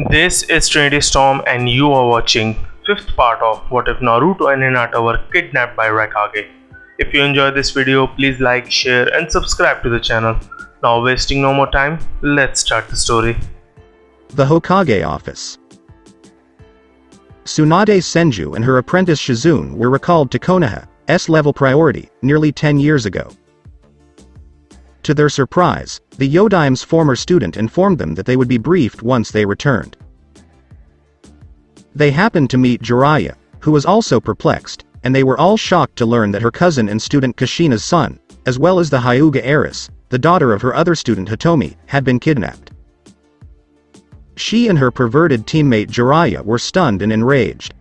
This is Trinity Storm and you are watching 5th part of What If Naruto and Hinata Were Kidnapped by Raikage. If you enjoyed this video, please like, share and subscribe to the channel. Now wasting no more time, let's start the story. The Hokage office. Tsunade Senju and her apprentice Shizune were recalled to Konoha, S-level priority, nearly 10 years ago. To their surprise, the Yodime's former student informed them that they would be briefed once they returned. They happened to meet Jiraiya, who was also perplexed, and they were all shocked to learn that her cousin and student Kushina's son, as well as the Hyuga heiress, the daughter of her other student Hitomi, had been kidnapped. She and her perverted teammate Jiraiya were stunned and enraged.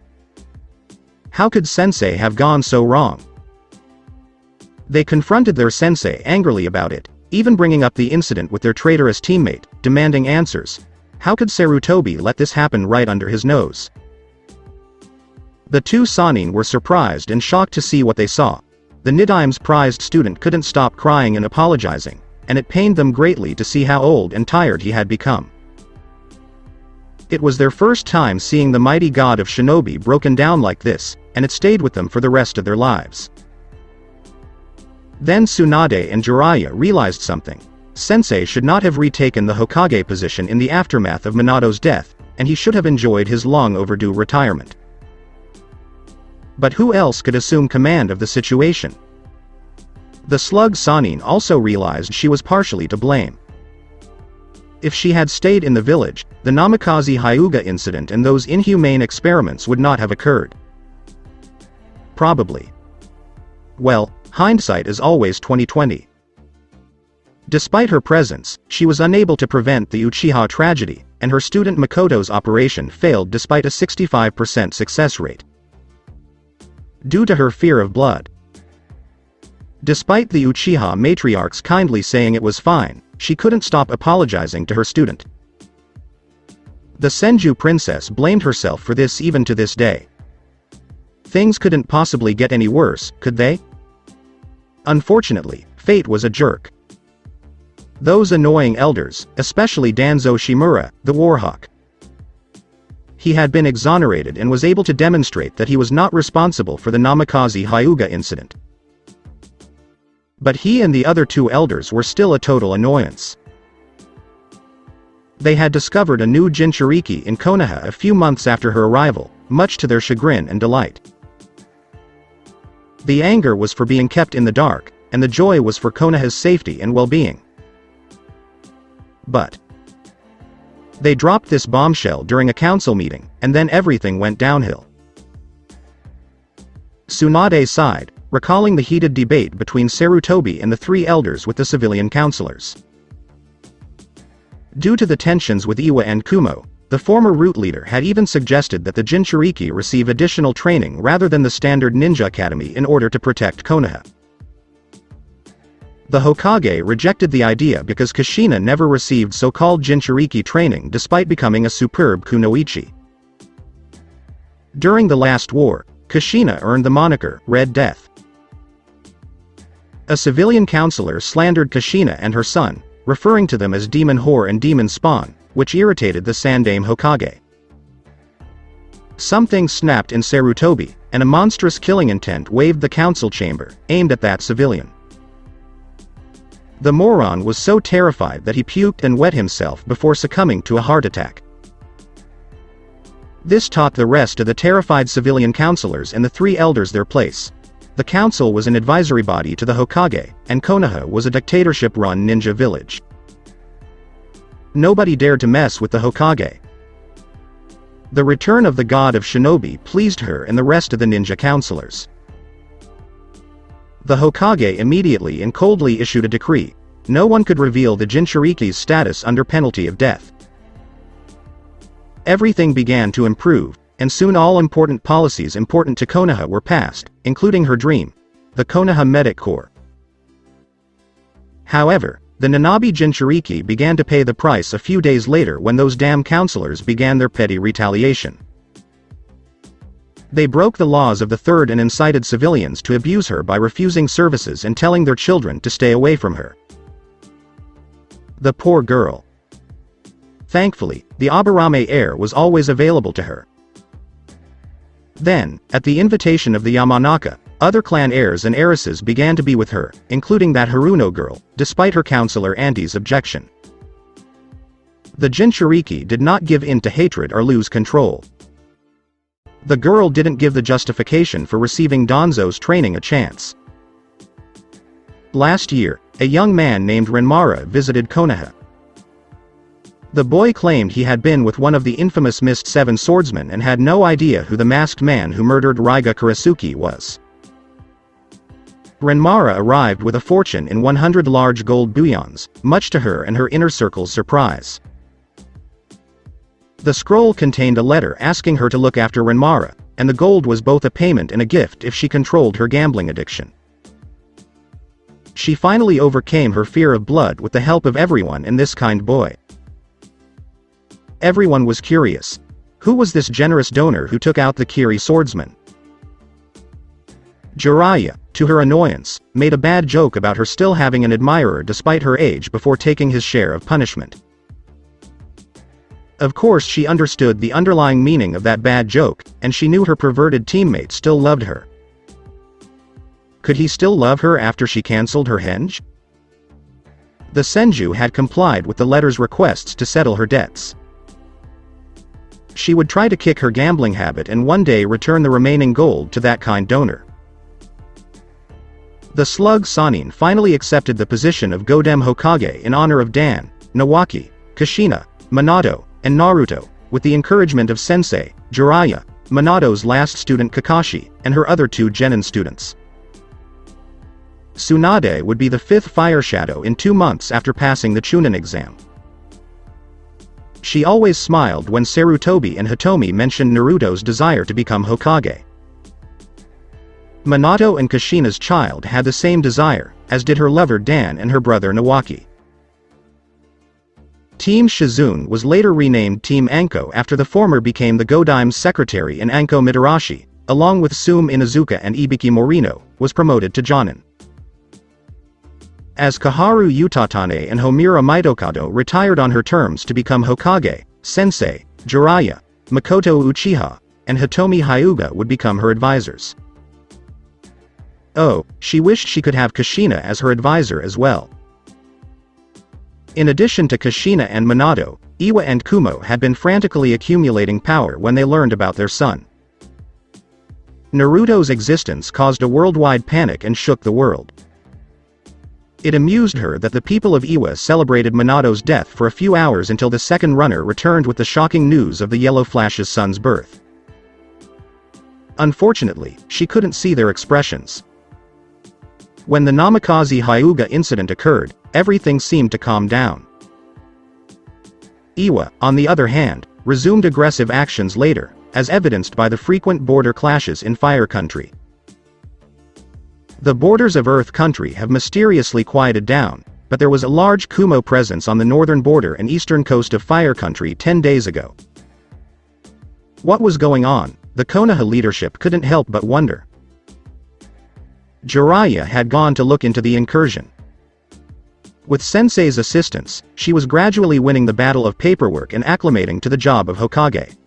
How could sensei have gone so wrong? They confronted their sensei angrily about it, even bringing up the incident with their traitorous teammate, demanding answers. How could Sarutobi let this happen right under his nose? The two Sannin were surprised and shocked to see what they saw. The Nidaim's prized student couldn't stop crying and apologizing, and it pained them greatly to see how old and tired he had become. It was their first time seeing the mighty god of shinobi broken down like this, and it stayed with them for the rest of their lives. Then Tsunade and Jiraiya realized something. Sensei should not have retaken the Hokage position in the aftermath of Minato's death, and he should have enjoyed his long overdue retirement. But who else could assume command of the situation? The slug Sannin also realized she was partially to blame. If she had stayed in the village, the Namikaze Hyuga incident and those inhumane experiments would not have occurred. Probably. Well, hindsight is always 20/20. Despite her presence, she was unable to prevent the Uchiha tragedy, and her student Makoto's operation failed despite a 65% success rate. Due to her fear of blood. Despite the Uchiha matriarchs kindly saying it was fine, she couldn't stop apologizing to her student. The Senju princess blamed herself for this even to this day. Things couldn't possibly get any worse, could they? Unfortunately, fate was a jerk. Those annoying elders, especially Danzo Shimura, the Warhawk. He had been exonerated and was able to demonstrate that he was not responsible for the Namikaze Hyuga incident. But he and the other two elders were still a total annoyance. They had discovered a new Jinchuriki in Konoha a few months after her arrival, much to their chagrin and delight. The anger was for being kept in the dark, and the joy was for Konoha's safety and well-being. But they dropped this bombshell during a council meeting, and then everything went downhill. Tsunade sighed, recalling the heated debate between Sarutobi and the three elders with the civilian councilors. Due to the tensions with Iwa and Kumo, the former root leader had even suggested that the Jinchuriki receive additional training rather than the standard ninja academy in order to protect Konoha. The Hokage rejected the idea because Kushina never received so-called Jinchuriki training despite becoming a superb kunoichi. During the last war, Kushina earned the moniker, Red Death. A civilian councilor slandered Kushina and her son, referring to them as demon whore and demon spawn, which irritated the Sandaime Hokage. Something snapped in Sarutobi, and a monstrous killing intent waved the council chamber, aimed at that civilian. The moron was so terrified that he puked and wet himself before succumbing to a heart attack. This taught the rest of the terrified civilian councilors and the three elders their place. The council was an advisory body to the Hokage, and Konoha was a dictatorship-run ninja village. Nobody dared to mess with the Hokage. The return of the god of shinobi pleased her and the rest of the ninja councilors. The Hokage immediately and coldly issued a decree. No one could reveal the Jinchuriki's status under penalty of death. Everything began to improve, and soon all important policies important to Konoha were passed, including her dream, the Konoha Medic Corps. However, the Nanabi Jinchuriki began to pay the price a few days later when those damn councilors began their petty retaliation. They broke the laws of the third and incited civilians to abuse her by refusing services and telling their children to stay away from her. The poor girl. Thankfully, the Aburame heir was always available to her. Then, at the invitation of the Yamanaka, other clan heirs and heiresses began to be with her, including that Haruno girl, despite her counselor Auntie's objection. The Jinchuriki did not give in to hatred or lose control. The girl didn't give the justification for receiving Danzo's training a chance. Last year, a young man named Renmara visited Konoha. The boy claimed he had been with one of the infamous Mist Seven swordsmen and had no idea who the masked man who murdered Raiga Kurasuke was. Renmara arrived with a fortune in 100 large gold bullions, much to her and her inner circle's surprise. The scroll contained a letter asking her to look after Renmara, and the gold was both a payment and a gift if she controlled her gambling addiction. She finally overcame her fear of blood with the help of everyone and this kind boy. Everyone was curious. Who was this generous donor who took out the Kiri swordsman? Jiraiya, to her annoyance, made a bad joke about her still having an admirer despite her age before taking his share of punishment. Of course she understood the underlying meaning of that bad joke, and she knew her perverted teammate still loved her. Could he still love her after she cancelled her henge? The Senju had complied with the letter's requests to settle her debts. She would try to kick her gambling habit and one day return the remaining gold to that kind donor. The slug Sanin finally accepted the position of Godem Hokage in honor of Dan, Nawaki, Kushina, Minato, and Naruto, with the encouragement of Sensei, Jiraiya, Minato's last student Kakashi, and her other 2 genin students. Tsunade would be the 5th Fire Shadow in 2 months after passing the Chunin exam. She always smiled when Sarutobi and Hitomi mentioned Naruto's desire to become Hokage. Minato and Kushina's child had the same desire, as did her lover Dan and her brother Nawaki. Team Shizune was later renamed Team Anko after the former became the Godaime's secretary and Anko Mitarashi, along with Sume Inuzuka and Ibiki Morino, was promoted to Jonin. As Kaharu Utatane and Homura Mitokado retired on her terms to become Hokage, Sensei, Jiraiya, Makoto Uchiha, and Hitomi Hyuga would become her advisors. Oh, she wished she could have Kushina as her advisor as well. In addition to Kushina and Minato, Iwa and Kumo had been frantically accumulating power when they learned about their son. Naruto's existence caused a worldwide panic and shook the world. It amused her that the people of Iwa celebrated Minato's death for a few hours until the second runner returned with the shocking news of the Yellow Flash's son's birth. Unfortunately, she couldn't see their expressions. When the Namikaze Hyuga incident occurred, everything seemed to calm down. Iwa, on the other hand, resumed aggressive actions later, as evidenced by the frequent border clashes in Fire Country. The borders of Earth Country have mysteriously quieted down, but there was a large Kumo presence on the northern border and eastern coast of Fire Country 10 days ago. What was going on? The Konoha leadership couldn't help but wonder. Jiraiya had gone to look into the incursion. With Sensei's assistance, she was gradually winning the battle of paperwork and acclimating to the job of Hokage.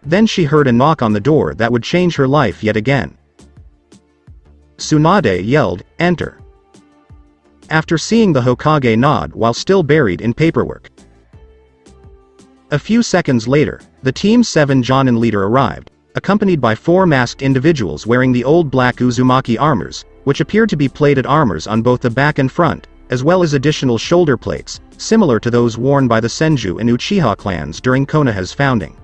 Then she heard a knock on the door that would change her life yet again. Tsunade yelled, "Enter." After seeing the Hokage nod while still buried in paperwork. A few seconds later, the Team 7 Jonin leader arrived, accompanied by 4 masked individuals wearing the old black Uzumaki armors, which appeared to be plated armors on both the back and front, as well as additional shoulder plates, similar to those worn by the Senju and Uchiha clans during Konoha's founding.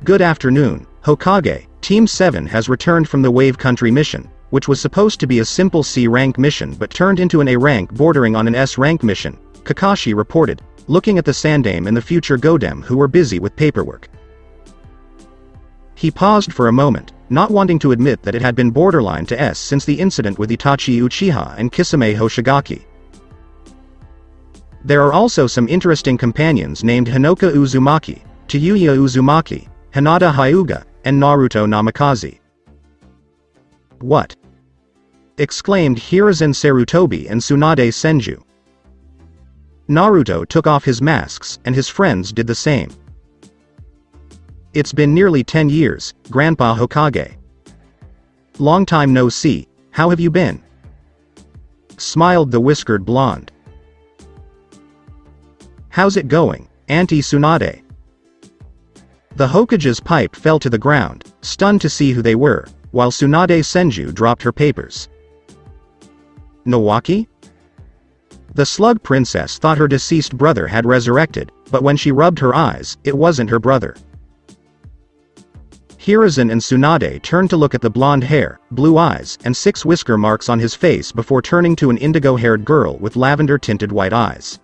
Good afternoon, Hokage. Team 7 has returned from the Wave Country mission, which was supposed to be a simple C-rank mission but turned into an A-rank bordering on an S-rank mission, Kakashi reported, looking at the Sandame and the future Godem who were busy with paperwork. He paused for a moment, not wanting to admit that it had been borderline to S since the incident with Itachi Uchiha and Kisame Hoshigaki. There are also some interesting companions named Hinoka Uzumaki, Tayuya Uzumaki, Hinata Hyuga, and Naruto Namikaze. What? Exclaimed Hiruzen Sarutobi and Tsunade Senju. Naruto took off his masks and his friends did the same. It's been nearly 10 years, Grandpa Hokage. Long time no see, how have you been? Smiled the whiskered blonde. How's it going, Auntie Tsunade? The Hokage's pipe fell to the ground, stunned to see who they were, while Tsunade Senju dropped her papers. Nawaki? The slug princess thought her deceased brother had resurrected, but when she rubbed her eyes, it wasn't her brother. Hiruzen and Tsunade turned to look at the blonde hair, blue eyes, and 6 whisker marks on his face before turning to an indigo-haired girl with lavender-tinted white eyes.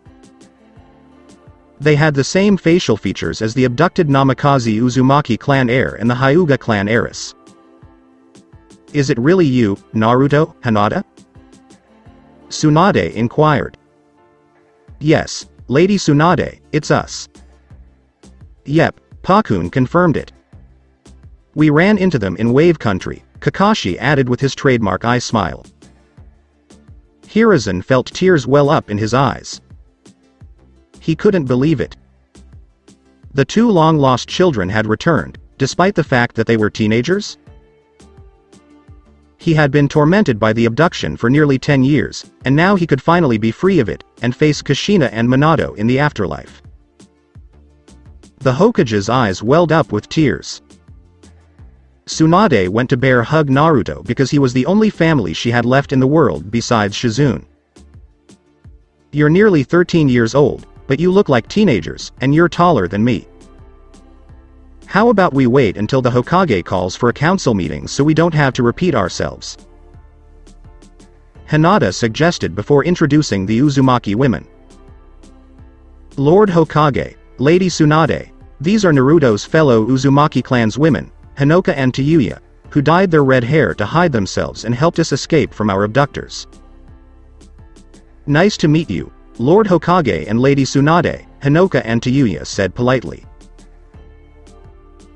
They had the same facial features as the abducted Namikaze Uzumaki clan heir and the Hyuga clan heiress. Is it really you, Naruto, Hinata? Tsunade inquired. Yes, Lady Tsunade, it's us. Yep, Pakun confirmed it. We ran into them in Wave Country, Kakashi added with his trademark eye smile. Hiruzen felt tears well up in his eyes. He couldn't believe it. The 2 long-lost children had returned, despite the fact that they were teenagers? He had been tormented by the abduction for nearly 10 years, and now he could finally be free of it, and face Kushina and Minato in the afterlife. The Hokage's eyes welled up with tears. Tsunade went to bear hug Naruto because he was the only family she had left in the world besides Shizune. You're nearly 13 years old, but you look like teenagers, and you're taller than me. How about we wait until the Hokage calls for a council meeting so we don't have to repeat ourselves? Hinata suggested before introducing the Uzumaki women. Lord Hokage, Lady Tsunade, these are Naruto's fellow Uzumaki clan's women, Hinoka and Tayuya, who dyed their red hair to hide themselves and helped us escape from our abductors. Nice to meet you, Lord Hokage and Lady Tsunade, Hinoka and Tayuya said politely.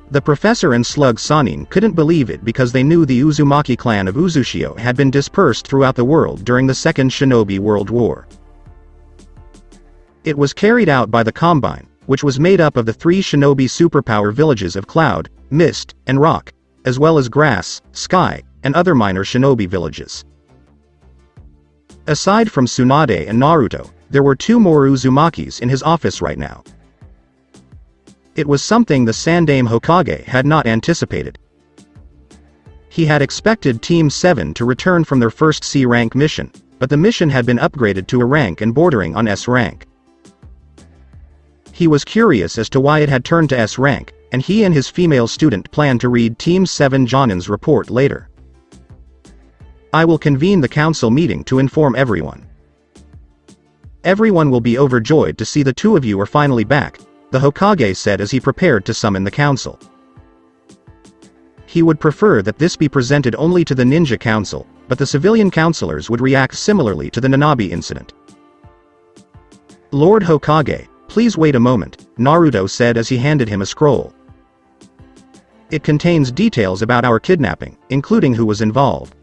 The professor and slug Sanin couldn't believe it because they knew the Uzumaki clan of Uzushio had been dispersed throughout the world during the Second Shinobi World War. It was carried out by the Combine, which was made up of the 3 shinobi superpower villages of Cloud, Mist, and Rock, as well as Grass, Sky, and other minor shinobi villages. Aside from Tsunade and Naruto, there were 2 more Uzumakis in his office right now. It was something the Sandaime Hokage had not anticipated. He had expected Team 7 to return from their first C-rank mission, but the mission had been upgraded to a rank and bordering on S rank. He was curious as to why it had turned to S rank, and he and his female student planned to read Team 7 Jonin's report later. I will convene the council meeting to inform everyone. Everyone will be overjoyed to see the 2 of you are finally back, the Hokage said as he prepared to summon the council. He would prefer that this be presented only to the Ninja Council, but the civilian councilors would react similarly to the Nanabi incident. Lord Hokage, please wait a moment, Naruto said as he handed him a scroll. It contains details about our kidnapping, including who was involved.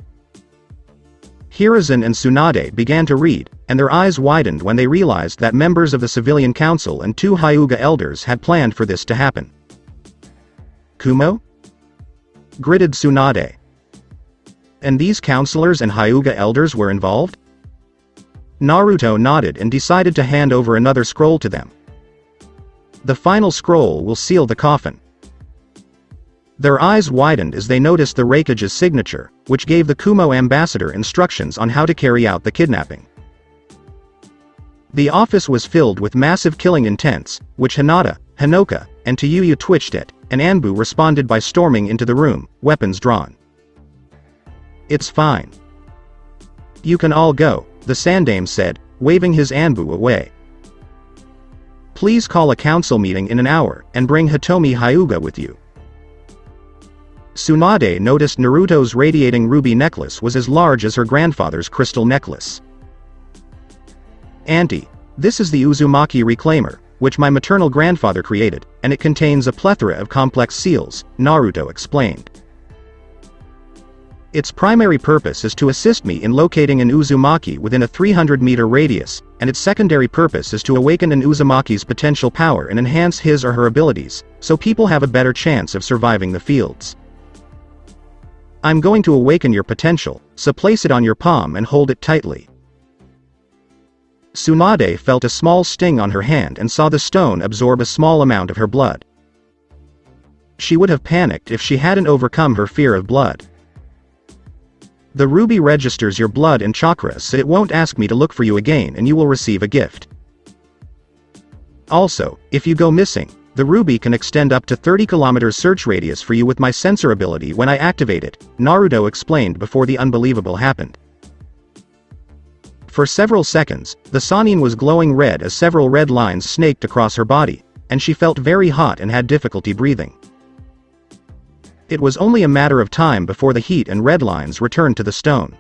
Hiruzen and Tsunade began to read, and their eyes widened when they realized that members of the civilian council and 2 Hyuga elders had planned for this to happen. Kumo? Gritted Tsunade. And these counselors and Hyuga elders were involved? Naruto nodded and decided to hand over another scroll to them. The final scroll will seal the coffin. Their eyes widened as they noticed the Raikage's signature, which gave the Kumo ambassador instructions on how to carry out the kidnapping. The office was filled with massive killing intents, which Hinata, Hinoka, and Tayuya twitched at, and Anbu responded by storming into the room, weapons drawn. It's fine. You can all go, the Sandaime said, waving his Anbu away. Please call a council meeting in an hour, and bring Hitomi Hyuga with you. Tsunade noticed Naruto's radiating ruby necklace was as large as her grandfather's crystal necklace. Auntie, this is the Uzumaki Reclaimer, which my maternal grandfather created, and it contains a plethora of complex seals, Naruto explained. Its primary purpose is to assist me in locating an Uzumaki within a 300-meter radius, and its secondary purpose is to awaken an Uzumaki's potential power and enhance his or her abilities, so people have a better chance of surviving the fields. I'm going to awaken your potential, so place it on your palm and hold it tightly. Tsunade felt a small sting on her hand and saw the stone absorb a small amount of her blood. She would have panicked if she hadn't overcome her fear of blood. The ruby registers your blood and chakra, so it won't ask me to look for you again and you will receive a gift. Also, if you go missing, the ruby can extend up to 30 km search radius for you with my sensor ability when I activate it, Naruto explained before the unbelievable happened. For several seconds, the Sannin was glowing red as several red lines snaked across her body, and she felt very hot and had difficulty breathing. It was only a matter of time before the heat and red lines returned to the stone.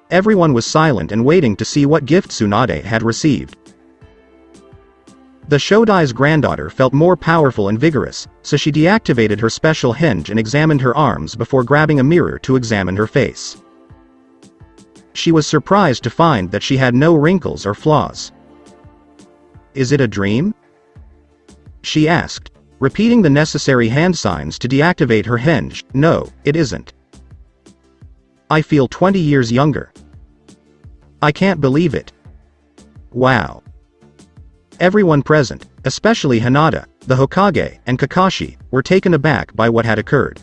Everyone was silent and waiting to see what gift Tsunade had received. The Shodai's granddaughter felt more powerful and vigorous, so she deactivated her special hinge and examined her arms before grabbing a mirror to examine her face. She was surprised to find that she had no wrinkles or flaws. "Is it a dream?" she asked, repeating the necessary hand signs to deactivate her hinge. "No, it isn't. I feel 20 years younger. I can't believe it. Wow." Everyone present, especially Hinata, the Hokage, and Kakashi, were taken aback by what had occurred.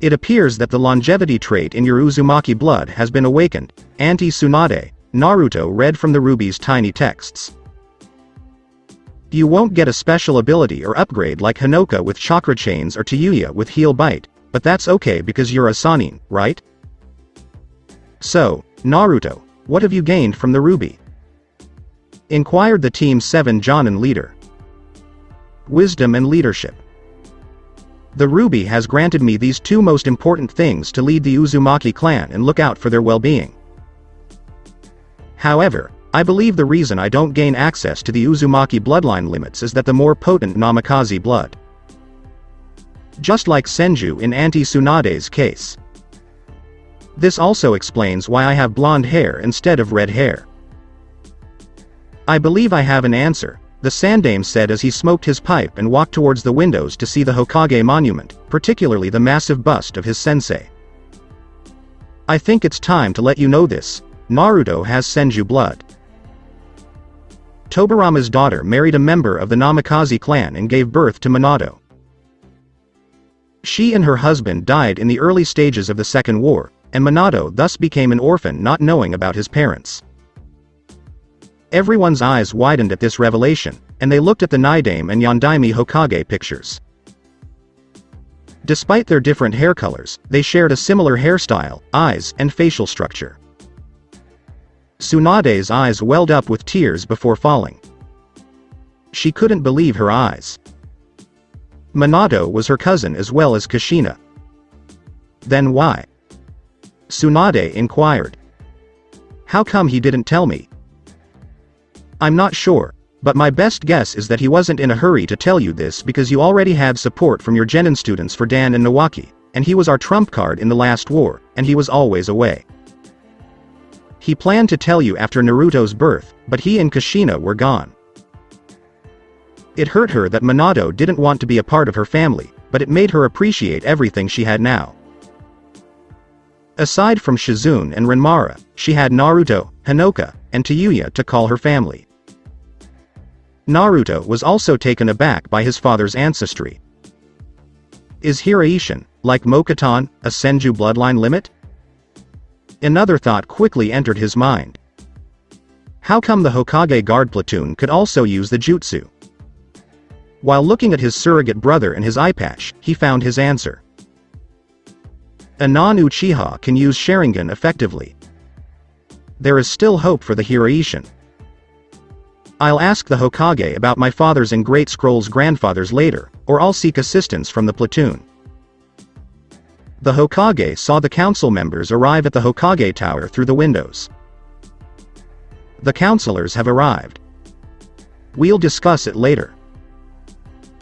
It appears that the longevity trait in your Uzumaki blood has been awakened, Tsunade, Naruto read from the ruby's tiny texts. You won't get a special ability or upgrade like Hinoka with chakra chains or Hyuga with heel bite, but that's okay because you're a Sannin, right? So, Naruto, what have you gained from the ruby? Inquired the Team 7 Jonin leader. Wisdom and leadership. The ruby has granted me these two most important things to lead the Uzumaki clan and look out for their well-being. However, I believe the reason I don't gain access to the Uzumaki bloodline limits is that the more potent Namikaze blood. Just like Senju in Tsunade's case. This also explains why I have blonde hair instead of red hair. I believe I have an answer, the Sandame said as he smoked his pipe and walked towards the windows to see the Hokage monument, particularly the massive bust of his sensei. I think it's time to let you know this, Naruto has Senju blood. Tobirama's daughter married a member of the Namikaze clan and gave birth to Minato. She and her husband died in the early stages of the Second War, and Minato thus became an orphan not knowing about his parents. Everyone's eyes widened at this revelation, and they looked at the Nidaime and Yondaime Hokage pictures. Despite their different hair colors, they shared a similar hairstyle, eyes, and facial structure. Tsunade's eyes welled up with tears before falling. She couldn't believe her eyes. Minato was her cousin as well as Kushina. Then why? Tsunade inquired. How come he didn't tell me? I'm not sure, but my best guess is that he wasn't in a hurry to tell you this because you already had support from your genin students for Dan and Nawaki, and he was our trump card in the last war, and he was always away. He planned to tell you after Naruto's birth, but he and Kushina were gone. It hurt her that Minato didn't want to be a part of her family, but it made her appreciate everything she had now. Aside from Shizune and Renmara, she had Naruto, Hinoka, and Hyuga to call her family. Naruto was also taken aback by his father's ancestry. Is Hiraishin, like Mokutan, a Senju bloodline limit? Another thought quickly entered his mind. How come the Hokage guard platoon could also use the jutsu? While looking at his surrogate brother and his eye patch, he found his answer. A non-Uchiha can use Sharingan effectively. There is still hope for the Hiraishin. I'll ask the Hokage about my father's and Great Scroll's grandfathers later, or I'll seek assistance from the platoon. The Hokage saw the council members arrive at the Hokage Tower through the windows. The counselors have arrived. We'll discuss it later.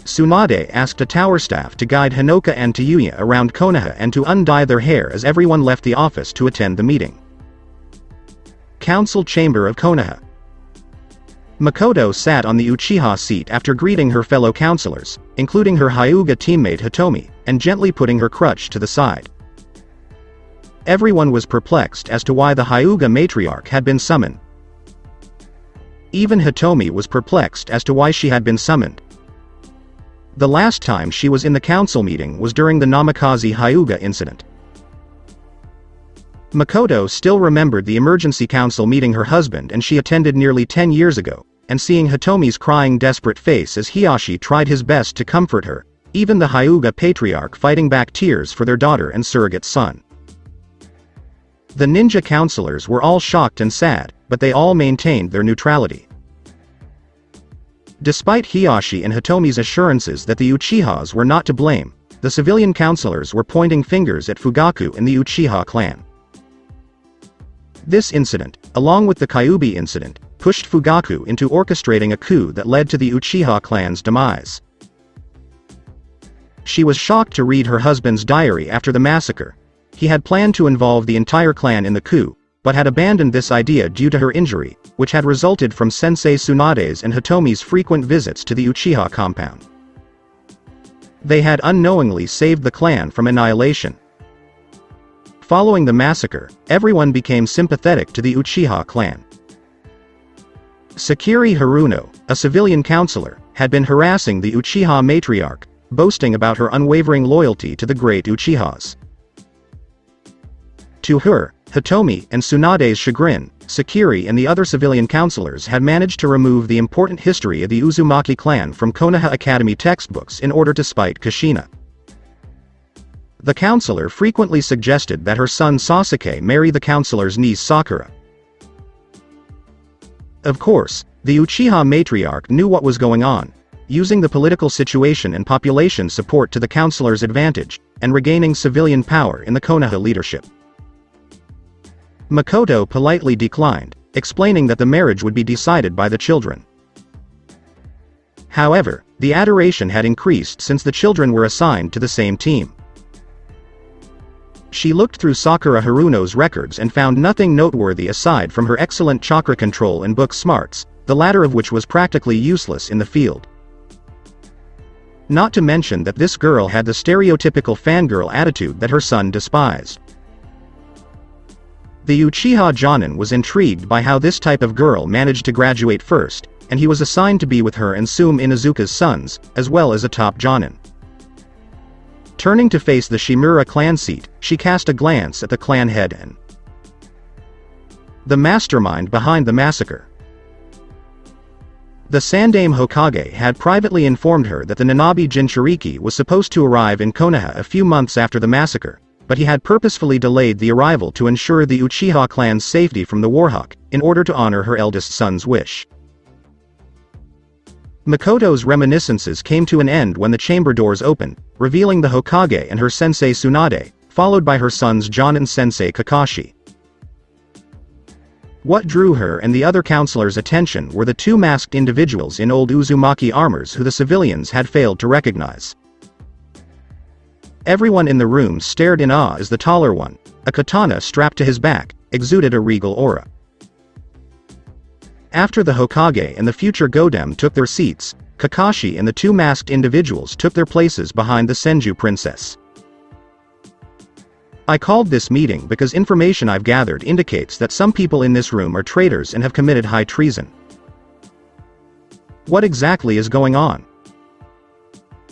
Tsunade asked a tower staff to guide Hinoka and Hyuga around Konoha and to undye their hair as everyone left the office to attend the meeting. Council Chamber of Konoha. Makoto sat on the Uchiha seat after greeting her fellow councilors, including her Hyuga teammate Hitomi, and gently putting her crutch to the side. Everyone was perplexed as to why the Hyuga matriarch had been summoned. Even Hitomi was perplexed as to why she had been summoned. The last time she was in the council meeting was during the Namikaze Hyuga incident. Makoto still remembered the emergency council meeting her husband and she attended nearly 10 years ago, and seeing Hitomi's crying desperate face as Hiyashi tried his best to comfort her, even the Hyuga patriarch fighting back tears for their daughter and surrogate son. The ninja counselors were all shocked and sad, but they all maintained their neutrality. Despite Hiyashi and Hitomi's assurances that the Uchihas were not to blame, the civilian counselors were pointing fingers at Fugaku and the Uchiha clan. This incident, along with the Kyuubi incident, pushed Fugaku into orchestrating a coup that led to the Uchiha clan's demise. She was shocked to read her husband's diary after the massacre. He had planned to involve the entire clan in the coup, but had abandoned this idea due to her injury, which had resulted from Sensei Tsunade's and Hitomi's frequent visits to the Uchiha compound. They had unknowingly saved the clan from annihilation. Following the massacre, everyone became sympathetic to the Uchiha clan. Sakiri Haruno, a civilian counselor, had been harassing the Uchiha matriarch, boasting about her unwavering loyalty to the great Uchihas. To her, Hitomi and Tsunade's chagrin, Sakiri and the other civilian counselors had managed to remove the important history of the Uzumaki clan from Konoha Academy textbooks in order to spite Kushina. The counselor frequently suggested that her son Sasuke marry the counselor's niece Sakura. Of course, the Uchiha matriarch knew what was going on, using the political situation and population support to the counselor's advantage, and regaining civilian power in the Konoha leadership. Makoto politely declined, explaining that the marriage would be decided by the children. However, the adoration had increased since the children were assigned to the same team. She looked through Sakura Haruno's records and found nothing noteworthy aside from her excellent chakra control and book smarts, the latter of which was practically useless in the field. Not to mention that this girl had the stereotypical fangirl attitude that her son despised. The Uchiha Jonin was intrigued by how this type of girl managed to graduate first, and he was assigned to be with her and Sume Inuzuka's sons, as well as a top Jonin. Turning to face the Shimura clan seat, she cast a glance at the clan head and the mastermind behind the massacre. The Sandaime Hokage had privately informed her that the Nanabi Jinchuriki was supposed to arrive in Konoha a few months after the massacre, but he had purposefully delayed the arrival to ensure the Uchiha clan's safety from the Warhawk, in order to honor her eldest son's wish. Makoto's reminiscences came to an end when the chamber doors opened, revealing the Hokage and her sensei Tsunade, followed by her son's Jonin sensei Kakashi. What drew her and the other counselors' attention were the two masked individuals in old Uzumaki armors who the civilians had failed to recognize. Everyone in the room stared in awe as the taller one, a katana strapped to his back, exuded a regal aura. After the Hokage and the future Godem took their seats, Kakashi and the two masked individuals took their places behind the Senju princess. I called this meeting because information I've gathered indicates that some people in this room are traitors and have committed high treason. What exactly is going on?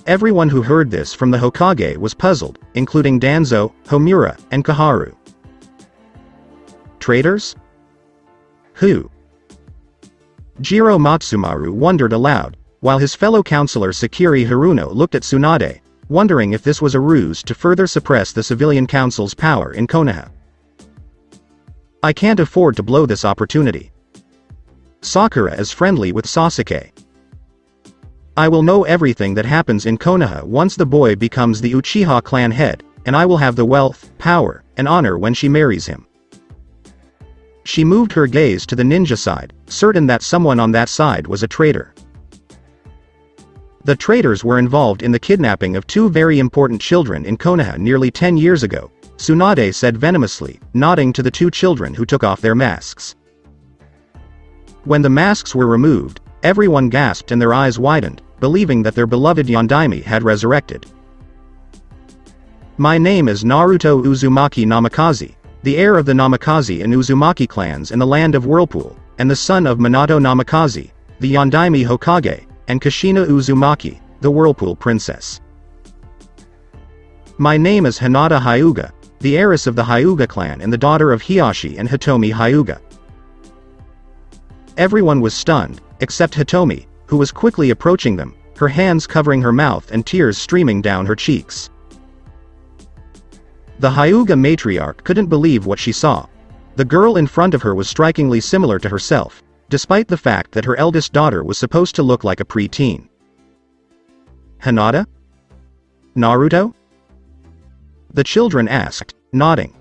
Everyone who heard this from the Hokage was puzzled, including Danzo, Homura, and Kaharu. Traitors? Who? Jiro Matsumaru wondered aloud, while his fellow counselor Sakiri Haruno looked at Tsunade, wondering if this was a ruse to further suppress the civilian council's power in Konoha. I can't afford to blow this opportunity. Sakura is friendly with Sasuke. I will know everything that happens in Konoha once the boy becomes the Uchiha clan head, and I will have the wealth, power, and honor when she marries him. She moved her gaze to the ninja side, certain that someone on that side was a traitor. The traitors were involved in the kidnapping of two very important children in Konoha nearly 10 years ago, Tsunade said venomously, nodding to the two children who took off their masks. When the masks were removed, everyone gasped and their eyes widened, believing that their beloved Yondaime had resurrected. My name is Naruto Uzumaki Namikaze, the heir of the Namikaze and Uzumaki clans in the land of Whirlpool, and the son of Minato Namikaze, the Yondaime Hokage, and Kushina Uzumaki, the Whirlpool princess. My name is Hinata Hyuga, the heiress of the Hyuga clan and the daughter of Hiashi and Hitomi Hyuga. Everyone was stunned, except Hitomi, who was quickly approaching them, her hands covering her mouth and tears streaming down her cheeks. The Hyuga matriarch couldn't believe what she saw. The girl in front of her was strikingly similar to herself, despite the fact that her eldest daughter was supposed to look like a pre-teen. Hinata? Naruto? The children asked, nodding.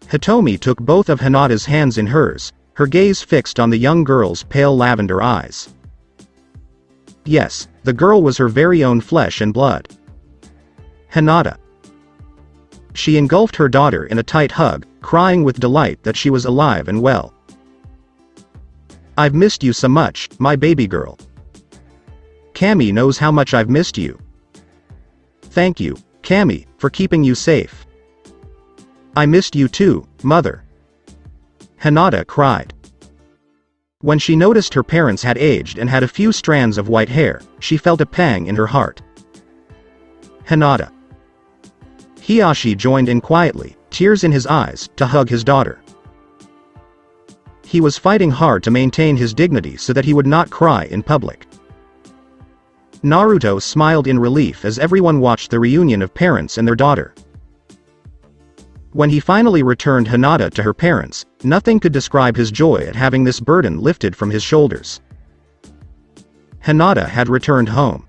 Hitomi took both of Hinata's hands in hers, her gaze fixed on the young girl's pale lavender eyes. Yes, the girl was her very own flesh and blood. Hinata. She engulfed her daughter in a tight hug, crying with delight that she was alive and well. I've missed you so much, my baby girl. Kami knows how much I've missed you. Thank you, Kami, for keeping you safe. I missed you too, mother. Hinata cried. When she noticed her parents had aged and had a few strands of white hair, she felt a pang in her heart. Hinata. Hiashi joined in quietly, tears in his eyes, to hug his daughter. He was fighting hard to maintain his dignity so that he would not cry in public. Naruto smiled in relief as everyone watched the reunion of parents and their daughter. When he finally returned Hinata to her parents, nothing could describe his joy at having this burden lifted from his shoulders. Hinata had returned home.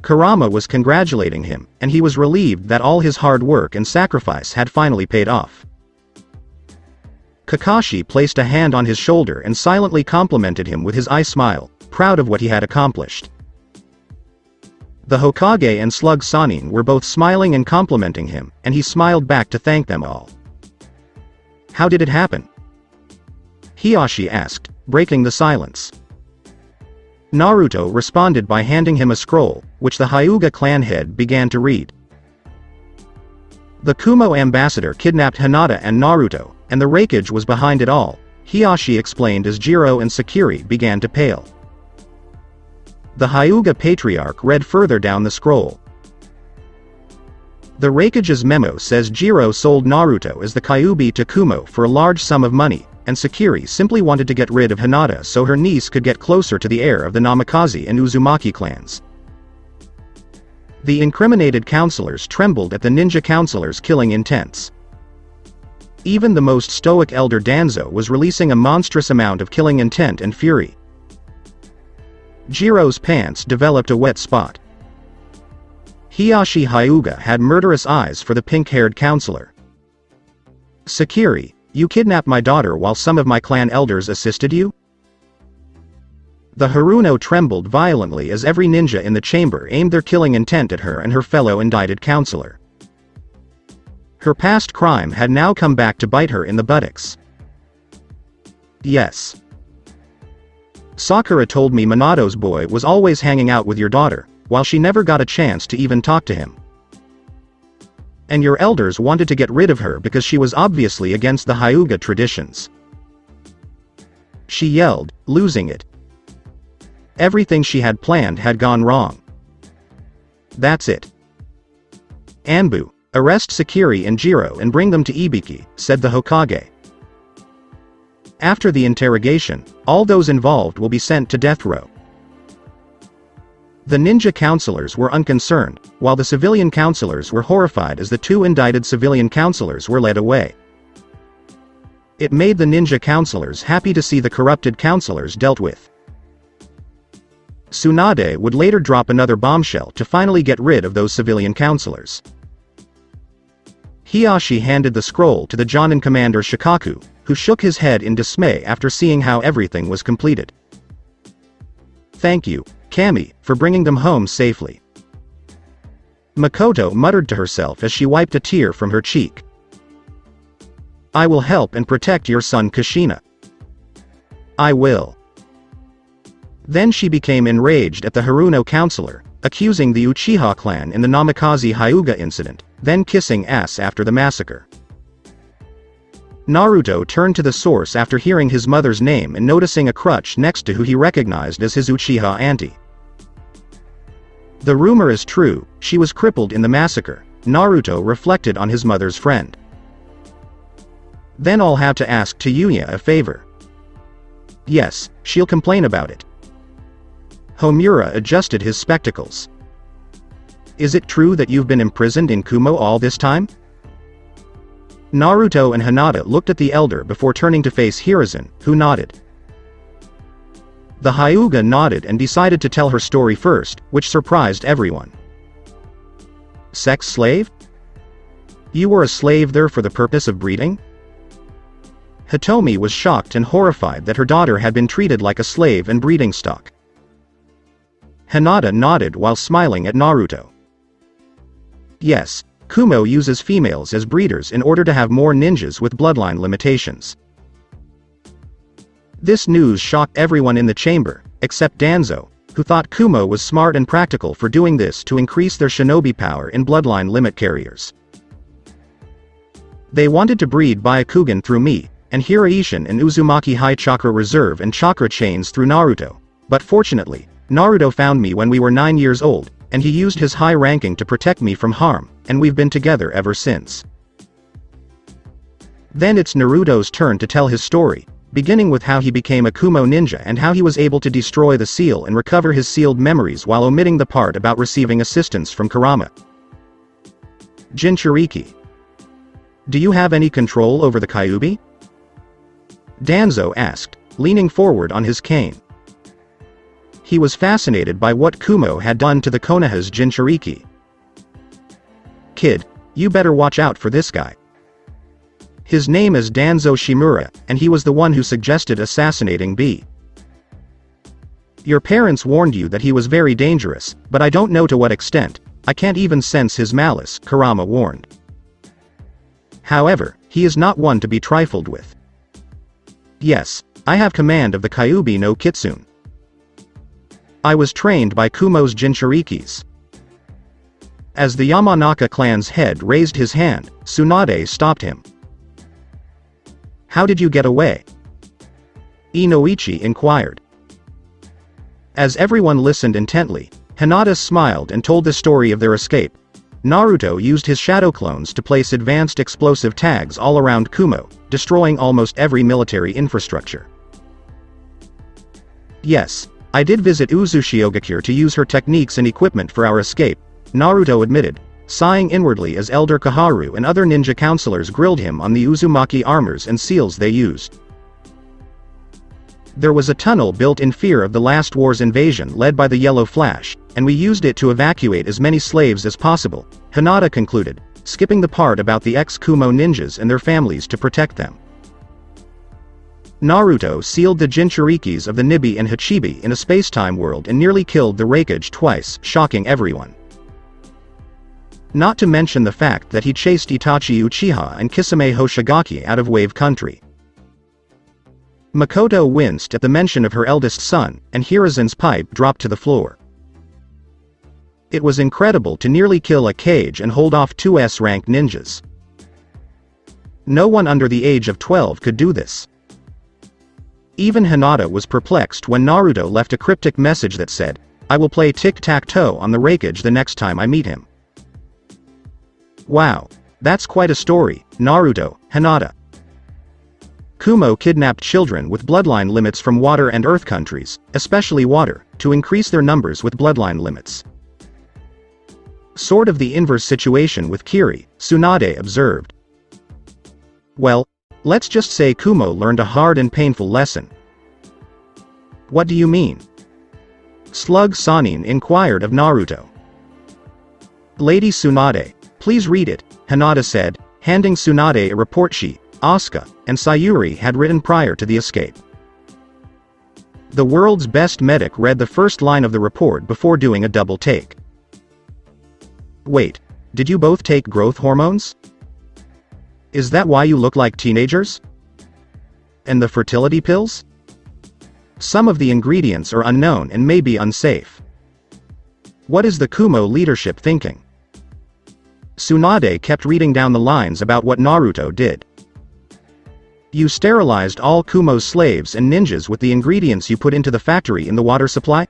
Kurama was congratulating him, and he was relieved that all his hard work and sacrifice had finally paid off. Kakashi placed a hand on his shoulder and silently complimented him with his eye smile, proud of what he had accomplished. The Hokage and Slug Sannin were both smiling and complimenting him, and he smiled back to thank them all. How did it happen? Hiashi asked, breaking the silence. Naruto responded by handing him a scroll, which the Hyuga clan head began to read. The Kumo ambassador kidnapped Hinata and Naruto, and the Raikage was behind it all, Hiashi explained as Jiro and Sakuri began to pale. The Hyuga patriarch read further down the scroll. The Raikage's memo says Jiro sold Naruto as the Kyuubi to Kumo for a large sum of money, and Sakuri simply wanted to get rid of Hinata so her niece could get closer to the heir of the Namikaze and Uzumaki clans. The incriminated counselors trembled at the ninja counselors' killing intents. Even the most stoic elder Danzo was releasing a monstrous amount of killing intent and fury. Jiro's pants developed a wet spot. Hiashi Hyuga had murderous eyes for the pink-haired counselor. Sakuri, you kidnapped my daughter while some of my clan elders assisted you? The Haruno trembled violently as every ninja in the chamber aimed their killing intent at her and her fellow indicted counselor. Her past crime had now come back to bite her in the buttocks. Yes. Sakura told me Minato's boy was always hanging out with your daughter, while she never got a chance to even talk to him. And your elders wanted to get rid of her because she was obviously against the Hyuga traditions. She yelled, losing it. Everything she had planned had gone wrong. That's it. Anbu, arrest Sakuri and Jiro and bring them to Ibiki, said the Hokage. After the interrogation, all those involved will be sent to death row. The ninja counselors were unconcerned, while the civilian counselors were horrified as the two indicted civilian counselors were led away. It made the ninja counselors happy to see the corrupted counselors dealt with. Tsunade would later drop another bombshell to finally get rid of those civilian counselors. Hiashi handed the scroll to the Jonin commander Shikaku, who shook his head in dismay after seeing how everything was completed. Thank you, Kami, for bringing them home safely. Makoto muttered to herself as she wiped a tear from her cheek. I will help and protect your son Kushina. I will. Then she became enraged at the Haruno counselor, accusing the Uchiha clan in the Namikaze Hyuga incident, then kissing ass after the massacre. Naruto turned to the source after hearing his mother's name and noticing a crutch next to who he recognized as his Uchiha auntie. The rumor is true, she was crippled in the massacre, Naruto reflected on his mother's friend. Then I'll have to ask Tayuya a favor. Yes, she'll complain about it. Homura adjusted his spectacles. Is it true that you've been imprisoned in Kumo all this time? Naruto and Hinata looked at the elder before turning to face Hiruzen, who nodded. The Hyuga nodded and decided to tell her story first, which surprised everyone. Sex slave? You were a slave there for the purpose of breeding? Hitomi was shocked and horrified that her daughter had been treated like a slave and breeding stock. Hinata nodded while smiling at Naruto. Yes, Kumo uses females as breeders in order to have more ninjas with bloodline limitations. This news shocked everyone in the chamber, except Danzo, who thought Kumo was smart and practical for doing this to increase their shinobi power in bloodline limit carriers. They wanted to breed Byakugan through me, and Hiraishin and Uzumaki high chakra reserve and chakra chains through Naruto, but fortunately, Naruto found me when we were 9 years old, and he used his high ranking to protect me from harm, and we've been together ever since. Then it's Naruto's turn to tell his story, beginning with how he became a Kumo ninja and how he was able to destroy the seal and recover his sealed memories while omitting the part about receiving assistance from Kurama. Jinchuriki. Do you have any control over the Kyuubi? Danzo asked, leaning forward on his cane. He was fascinated by what Kumo had done to the Konoha's Jinchuriki. Kid, you better watch out for this guy. His name is Danzo Shimura, and he was the one who suggested assassinating B. Your parents warned you that he was very dangerous, but I don't know to what extent. I can't even sense his malice, Kurama warned. However, he is not one to be trifled with. Yes, I have command of the Kyuubi no Kitsune. I was trained by Kumo's Jinchurikis. As the Yamanaka clan's head raised his hand, Tsunade stopped him. How did you get away? Inoichi inquired. As everyone listened intently, Hinata smiled and told the story of their escape. Naruto used his shadow clones to place advanced explosive tags all around Kumo, destroying almost every military infrastructure. Yes, I did visit Uzushiogakure to use her techniques and equipment for our escape, Naruto admitted, sighing inwardly as Elder Kaharu and other ninja counselors grilled him on the Uzumaki armors and seals they used. There was a tunnel built in fear of the last war's invasion led by the Yellow Flash, and we used it to evacuate as many slaves as possible, Hinata concluded, skipping the part about the ex-Kumo ninjas and their families to protect them. Naruto sealed the Jinchurikis of the Nibi and Hachibi in a space-time world and nearly killed the Raikage twice, shocking everyone. Not to mention the fact that he chased Itachi Uchiha and Kisame Hoshigaki out of Wave Country. Makoto winced at the mention of her eldest son, and Hiruzen's pipe dropped to the floor. It was incredible to nearly kill a Kage and hold off two S-rank ninjas. No one under the age of 12 could do this. Even Hinata was perplexed when Naruto left a cryptic message that said, I will play tic-tac-toe on the Raikage the next time I meet him. Wow, that's quite a story, Naruto, Hinata. Kumo kidnapped children with bloodline limits from water and earth countries, especially water, to increase their numbers with bloodline limits. Sort of the inverse situation with Kiri, Tsunade observed. Well, let's just say Kumo learned a hard and painful lesson. What do you mean? Slug Sanin inquired of Naruto. Lady Tsunade, please read it, Hinata said, handing Tsunade a report sheet Asuka and Sayuri had written prior to the escape. The world's best medic read the first line of the report before doing a double take. Wait, did you both take growth hormones? Is that why you look like teenagers? And the fertility pills? Some of the ingredients are unknown and may be unsafe. What is the Kumo leadership thinking? Tsunade kept reading down the lines about what Naruto did. You sterilized all Kumo's slaves and ninjas with the ingredients you put into the factory in the water supply?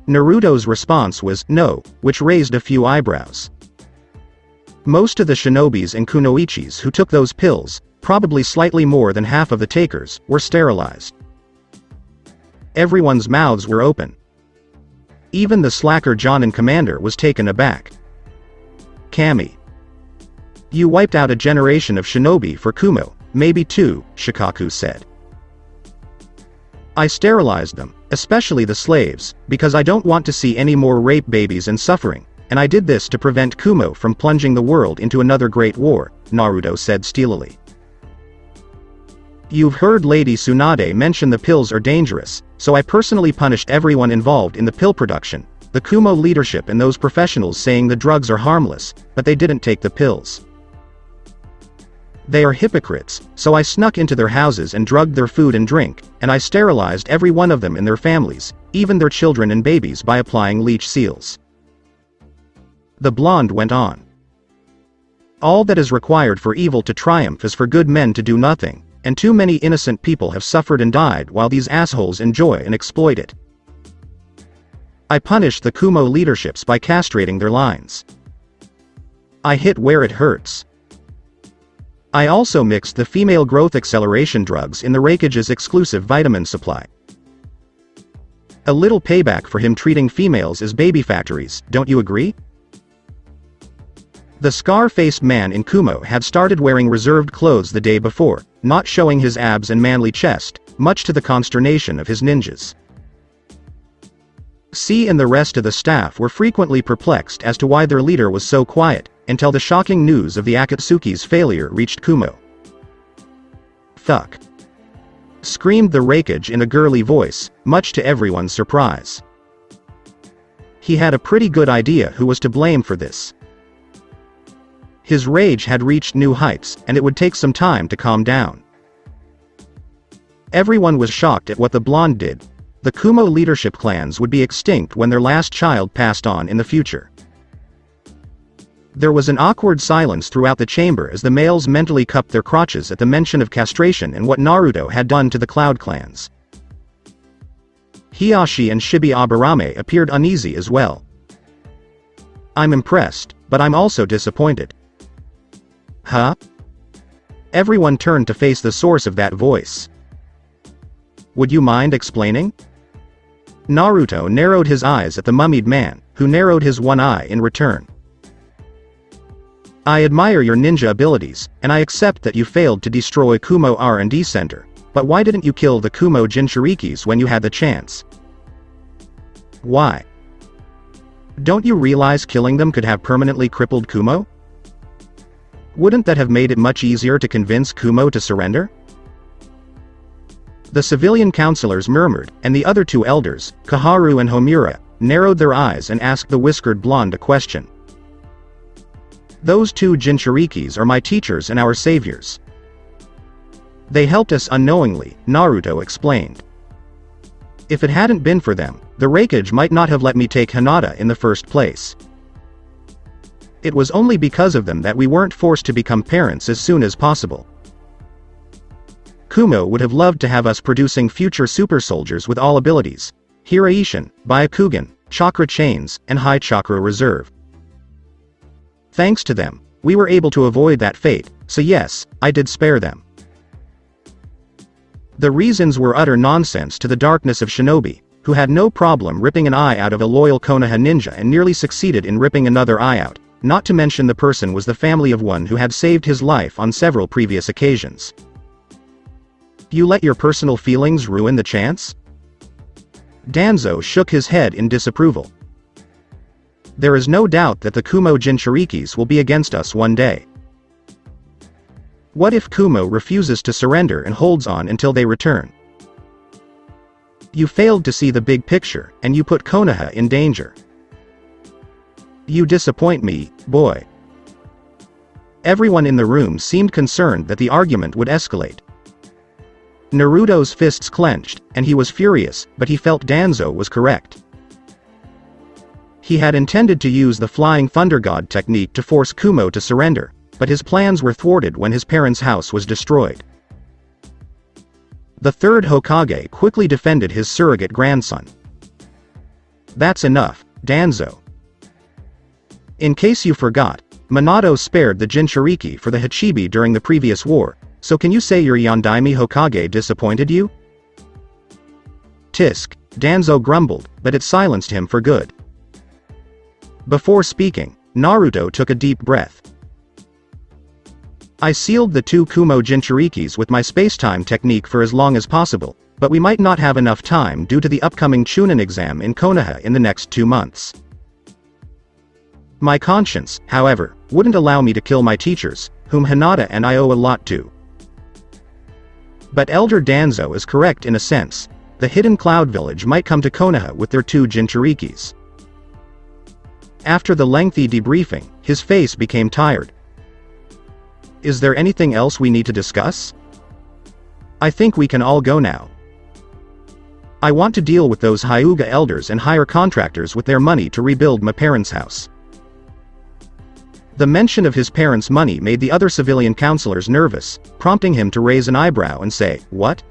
Naruto's response was, no, which raised a few eyebrows. Most of the shinobis and kunoichis who took those pills, probably slightly more than half of the takers, were sterilized. Everyone's mouths were open. Even the slacker Jonin commander was taken aback. Kami. You wiped out a generation of shinobi for Kumo, maybe two, Shikaku said. I sterilized them, especially the slaves, because I don't want to see any more rape babies and suffering, and I did this to prevent Kumo from plunging the world into another great war, Naruto said steelily. You've heard Lady Tsunade mention the pills are dangerous, so I personally punished everyone involved in the pill production, the Kumo leadership and those professionals saying the drugs are harmless, but they didn't take the pills. They are hypocrites, so I snuck into their houses and drugged their food and drink, and I sterilized every one of them and their families, even their children and babies by applying leech seals. The blonde went on. All that is required for evil to triumph is for good men to do nothing, and too many innocent people have suffered and died while these assholes enjoy and exploit it. I punished the Kumo leaderships by castrating their lines. I hit where it hurts. I also mixed the female growth acceleration drugs in the Raikage's exclusive vitamin supply. A little payback for him treating females as baby factories, don't you agree? The scar-faced man in Kumo had started wearing reserved clothes the day before, not showing his abs and manly chest, much to the consternation of his ninjas. C and the rest of the staff were frequently perplexed as to why their leader was so quiet, until the shocking news of the Akatsuki's failure reached Kumo. Thuck! Screamed the Raikage in a girly voice, much to everyone's surprise. He had a pretty good idea who was to blame for this. His rage had reached new heights, and it would take some time to calm down. Everyone was shocked at what the blonde did. The Kumo leadership clans would be extinct when their last child passed on in the future. There was an awkward silence throughout the chamber as the males mentally cupped their crotches at the mention of castration and what Naruto had done to the Cloud clans. Hiashi and Shibi Aburame appeared uneasy as well. I'm impressed, but I'm also disappointed. Huh? Everyone turned to face the source of that voice. Would you mind explaining? Naruto narrowed his eyes at the mummied man, who narrowed his one eye in return. I admire your ninja abilities, and I accept that you failed to destroy Kumo R&D Center, but why didn't you kill the Kumo Jinchurikis when you had the chance? Why? Don't you realize killing them could have permanently crippled Kumo? Wouldn't that have made it much easier to convince Kumo to surrender? The civilian councilors murmured, and the other two elders, Kaharu and Homura, narrowed their eyes and asked the whiskered blonde a question. Those two Jinchurikis are my teachers and our saviors. They helped us unknowingly, Naruto explained. If it hadn't been for them, the Raikage might not have let me take Hinata in the first place. It was only because of them that we weren't forced to become parents as soon as possible. Kumo would have loved to have us producing future super soldiers with all abilities, Hiraishin, Byakugan, chakra chains, and high chakra reserve. Thanks to them, we were able to avoid that fate, so yes, I did spare them. The reasons were utter nonsense to the darkness of Shinobi, who had no problem ripping an eye out of a loyal Konoha ninja and nearly succeeded in ripping another eye out, not to mention the person was the family of one who had saved his life on several previous occasions. You let your personal feelings ruin the chance? Danzo shook his head in disapproval. There is no doubt that the Kumo Jinchurikis will be against us one day. What if Kumo refuses to surrender and holds on until they return? You failed to see the big picture, and you put Konoha in danger. You disappoint me, boy. Everyone in the room seemed concerned that the argument would escalate. Naruto's fists clenched, and he was furious, but he felt Danzo was correct. He had intended to use the Flying Thunder God technique to force Kumo to surrender, but his plans were thwarted when his parents' house was destroyed. The third Hokage quickly defended his surrogate grandson. That's enough, Danzo. In case you forgot, Minato spared the Jinchuriki for the Hachibi during the previous war, so can you say your Yondaime Hokage disappointed you? Tisk, Danzo grumbled, but it silenced him for good. Before speaking, Naruto took a deep breath. I sealed the 2 Kumo Jinchurikis with my space-time technique for as long as possible, but we might not have enough time due to the upcoming Chunin exam in Konoha in the next 2 months. My conscience, however, wouldn't allow me to kill my teachers, whom Hinata and I owe a lot to. But Elder Danzo is correct in a sense. The Hidden Cloud Village might come to Konoha with their 2 Jinchurikis. After the lengthy debriefing, his face became tired. Is there anything else we need to discuss? I think we can all go now. I want to deal with those Hyuga elders and hire contractors with their money to rebuild my parents' house. The mention of his parents' money made the other civilian counselors nervous, prompting him to raise an eyebrow and say, "What?"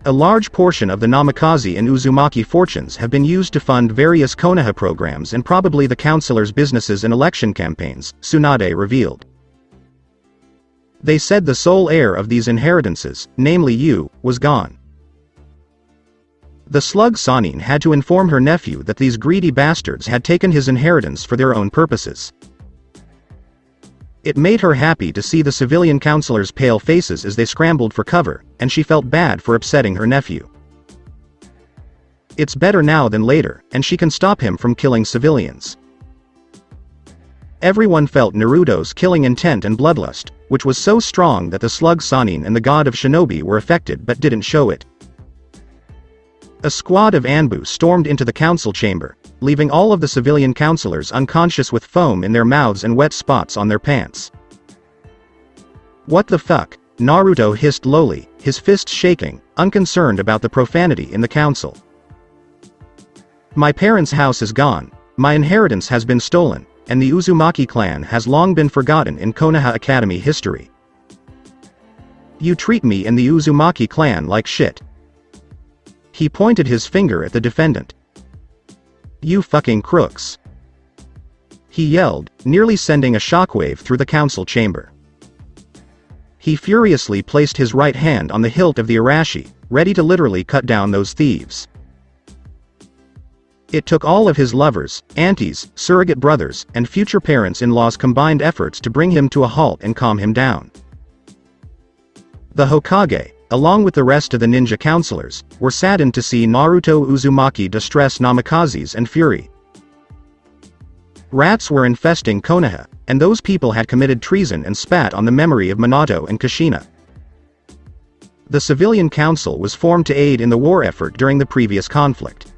A large portion of the Namikaze and Uzumaki fortunes have been used to fund various Konoha programs and probably the counselors' businesses and election campaigns, Tsunade revealed. They said the sole heir of these inheritances, namely you, was gone. The slug Sanin had to inform her nephew that these greedy bastards had taken his inheritance for their own purposes. It made her happy to see the civilian counselors' pale faces as they scrambled for cover, and she felt bad for upsetting her nephew. It's better now than later, and she can stop him from killing civilians. Everyone felt Naruto's killing intent and bloodlust, which was so strong that the slug Sanin and the god of shinobi were affected but didn't show it. A squad of Anbu stormed into the council chamber, leaving all of the civilian counselors unconscious with foam in their mouths and wet spots on their pants. What the fuck? Naruto hissed lowly, his fists shaking, unconcerned about the profanity in the council. My parents' house is gone, my inheritance has been stolen, and the Uzumaki clan has long been forgotten in Konoha Academy history. You treat me and the Uzumaki clan like shit. He pointed his finger at the defendant. You fucking crooks. He yelled, nearly sending a shockwave through the council chamber. He furiously placed his right hand on the hilt of the Arashi, ready to literally cut down those thieves. It took all of his lovers, aunties, surrogate brothers, and future parents-in-law's combined efforts to bring him to a halt and calm him down. The Hokage, along with the rest of the ninja counselors, were saddened to see Naruto Uzumaki distress Namikazes and Fury. Rats were infesting Konoha, and those people had committed treason and spat on the memory of Minato and Kushina. The civilian council was formed to aid in the war effort during the previous conflict.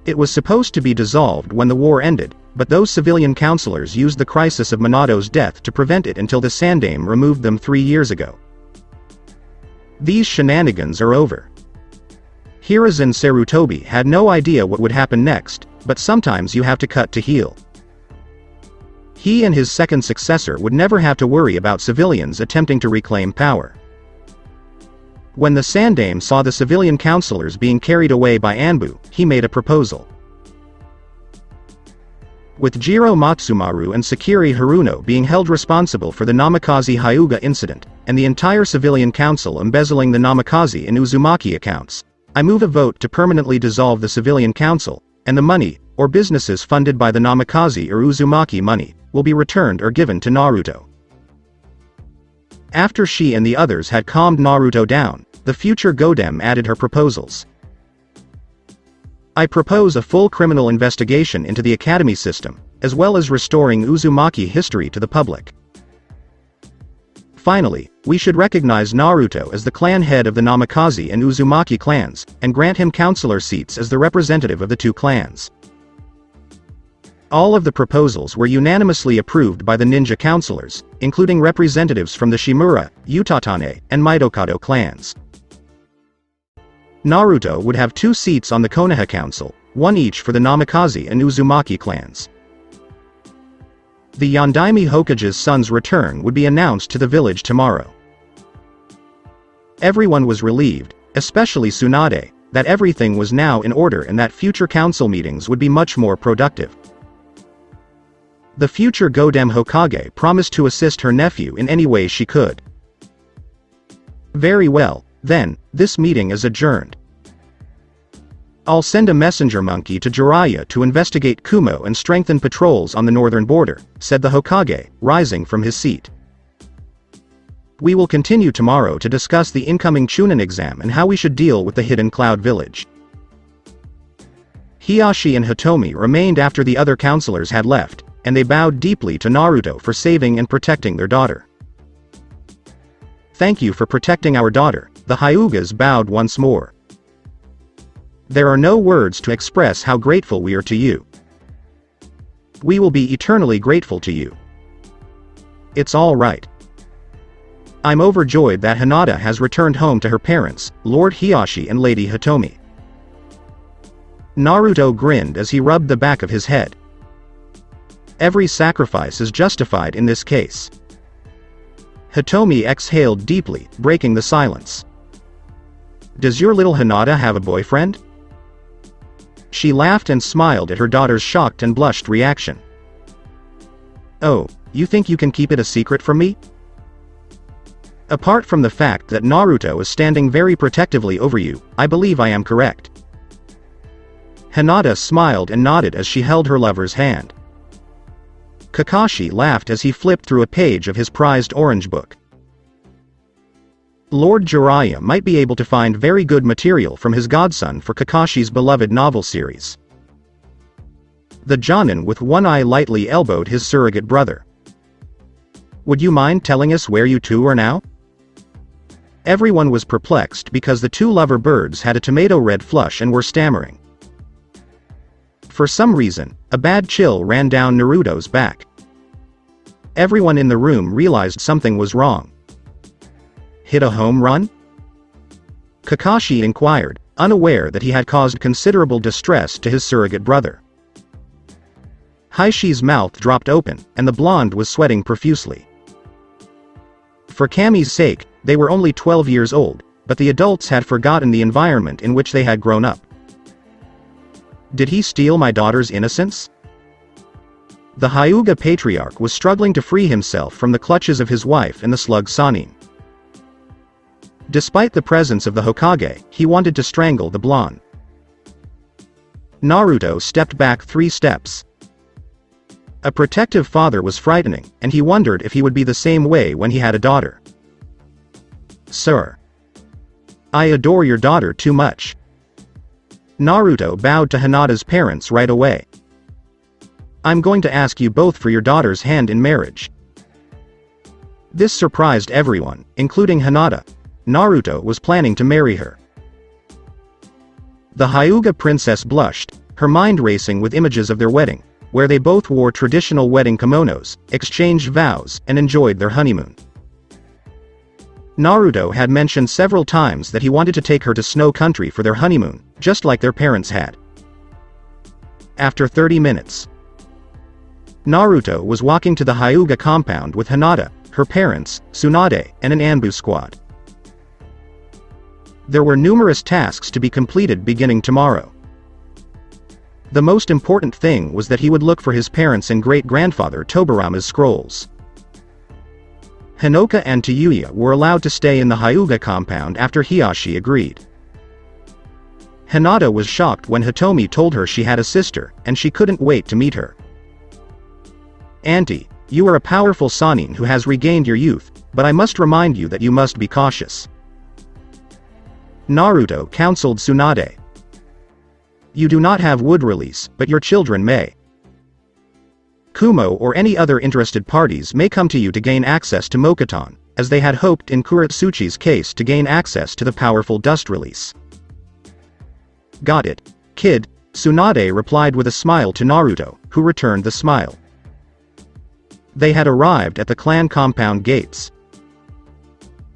It was supposed to be dissolved when the war ended, but those civilian counselors used the crisis of Minato's death to prevent it until the Sandaime removed them 3 years ago. These shenanigans are over. Hiruzen Sarutobi had no idea what would happen next, but sometimes you have to cut to heal. He and his second successor would never have to worry about civilians attempting to reclaim power. When the Sandaime saw the civilian counselors being carried away by Anbu, he made a proposal. With Jiro Matsumaru and Sakiri Haruno being held responsible for the Namikaze Hyuga incident, and the entire civilian council embezzling the Namikaze and Uzumaki accounts, I move a vote to permanently dissolve the civilian council, and the money, or businesses funded by the Namikaze or Uzumaki money, will be returned or given to Naruto. After she and the others had calmed Naruto down, the future Godem added her proposals. I propose a full criminal investigation into the academy system, as well as restoring Uzumaki history to the public. Finally, we should recognize Naruto as the clan head of the Namikaze and Uzumaki clans, and grant him counselor seats as the representative of the two clans. All of the proposals were unanimously approved by the ninja counselors, including representatives from the Shimura, Utatane, and Mitokado clans. Naruto would have 2 seats on the Konoha Council, 1 each for the Namikaze and Uzumaki clans. The Yondaime Hokage's son's return would be announced to the village tomorrow. Everyone was relieved, especially Tsunade, that everything was now in order and that future council meetings would be much more productive. The future Godem Hokage promised to assist her nephew in any way she could. Very well, then, this meeting is adjourned. I'll send a messenger monkey to Jiraiya to investigate Kumo and strengthen patrols on the northern border, said the Hokage, rising from his seat. We will continue tomorrow to discuss the incoming Chunin exam and how we should deal with the hidden cloud village. Hiashi and Hitomi remained after the other counselors had left, and they bowed deeply to Naruto for saving and protecting their daughter. Thank you for protecting our daughter, the Hyugas bowed once more. There are no words to express how grateful we are to you. We will be eternally grateful to you. It's all right. I'm overjoyed that Hinata has returned home to her parents, Lord Hiashi and Lady Hitomi. Naruto grinned as he rubbed the back of his head. Every sacrifice is justified in this case. Hitomi exhaled deeply, breaking the silence. Does your little Hinata have a boyfriend? She laughed and smiled at her daughter's shocked and blushed reaction. Oh, you think you can keep it a secret from me? Apart from the fact that Naruto is standing very protectively over you, I believe I am correct. Hinata smiled and nodded as she held her lover's hand. Kakashi laughed as he flipped through a page of his prized orange book. Lord Jiraiya might be able to find very good material from his godson for Kakashi's beloved novel series. The Jonin with one eye lightly elbowed his surrogate brother. Would you mind telling us where you two are now? Everyone was perplexed because the two lover birds had a tomato-red flush and were stammering. For some reason, a bad chill ran down Naruto's back. Everyone in the room realized something was wrong. Hit a home run? Kakashi inquired, unaware that he had caused considerable distress to his surrogate brother. Haishi's mouth dropped open, and the blonde was sweating profusely. For Kami's sake, they were only 12 years old, but the adults had forgotten the environment in which they had grown up. Did he steal my daughter's innocence? The Hyuga patriarch was struggling to free himself from the clutches of his wife and the slug Sanin. Despite the presence of the Hokage, he wanted to strangle the blonde. Naruto stepped back 3 steps. A protective father was frightening, and he wondered if he would be the same way when he had a daughter. Sir. I adore your daughter too much. Naruto bowed to Hinata's parents right away. I'm going to ask you both for your daughter's hand in marriage. This surprised everyone, including Hinata. Naruto was planning to marry her. The Hyuga princess blushed, her mind racing with images of their wedding, where they both wore traditional wedding kimonos, exchanged vows, and enjoyed their honeymoon. Naruto had mentioned several times that he wanted to take her to Snow Country for their honeymoon, just like their parents had. After 30 minutes, Naruto was walking to the Hyuga compound with Hinata, her parents, Tsunade, and an Anbu squad. There were numerous tasks to be completed beginning tomorrow. The most important thing was that he would look for his parents and great-grandfather Tobirama's scrolls. Hinoka and Tayuya were allowed to stay in the Hyuga compound after Hiashi agreed. Hinata was shocked when Hitomi told her she had a sister, and she couldn't wait to meet her. Auntie, you are a powerful Sanin who has regained your youth, but I must remind you that you must be cautious. Naruto counseled Tsunade. You do not have wood release, but your children may. Kumo or any other interested parties may come to you to gain access to Mokuton, as they had hoped in Kuretsuchi's case to gain access to the powerful dust release. "Got it, kid," Tsunade replied with a smile to Naruto, who returned the smile. They had arrived at the clan compound gates.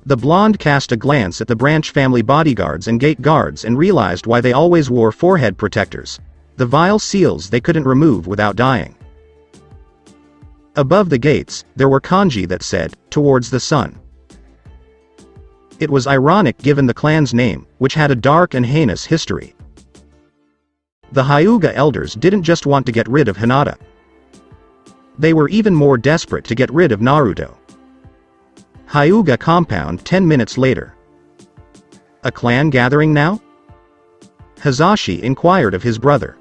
The blonde cast a glance at the branch family bodyguards and gate guards and realized why they always wore forehead protectors, the vile seals they couldn't remove without dying. Above the gates, there were kanji that said, "Towards the sun." It was ironic given the clan's name, which had a dark and heinous history. The Hyuga elders didn't just want to get rid of Hinata. They were even more desperate to get rid of Naruto. Hyuga compound 10 minutes later. A clan gathering now? Hisashi inquired of his brother.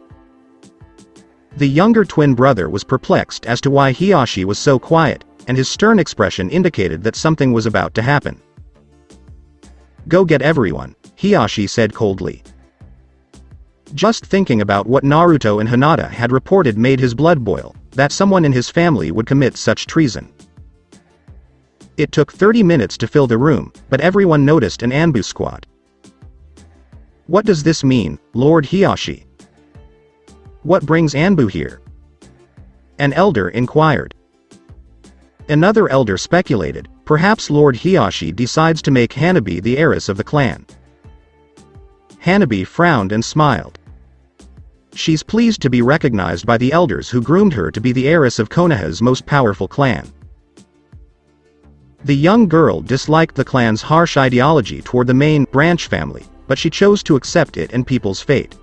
The younger twin brother was perplexed as to why Hisashi was so quiet, and his stern expression indicated that something was about to happen. "Go get everyone," Hisashi said coldly. Just thinking about what Naruto and Hinata had reported made his blood boil, that someone in his family would commit such treason. It took 30 minutes to fill the room, but everyone noticed an ambu squad. "What does this mean, Lord Hisashi? What brings Anbu here?" An elder inquired. Another elder speculated, perhaps Lord Hisashi decides to make Hanabi the heiress of the clan. Hanabi frowned and smiled. She's pleased to be recognized by the elders who groomed her to be the heiress of Konoha's most powerful clan. The young girl disliked the clan's harsh ideology toward the main branch family, but she chose to accept it and people's fate.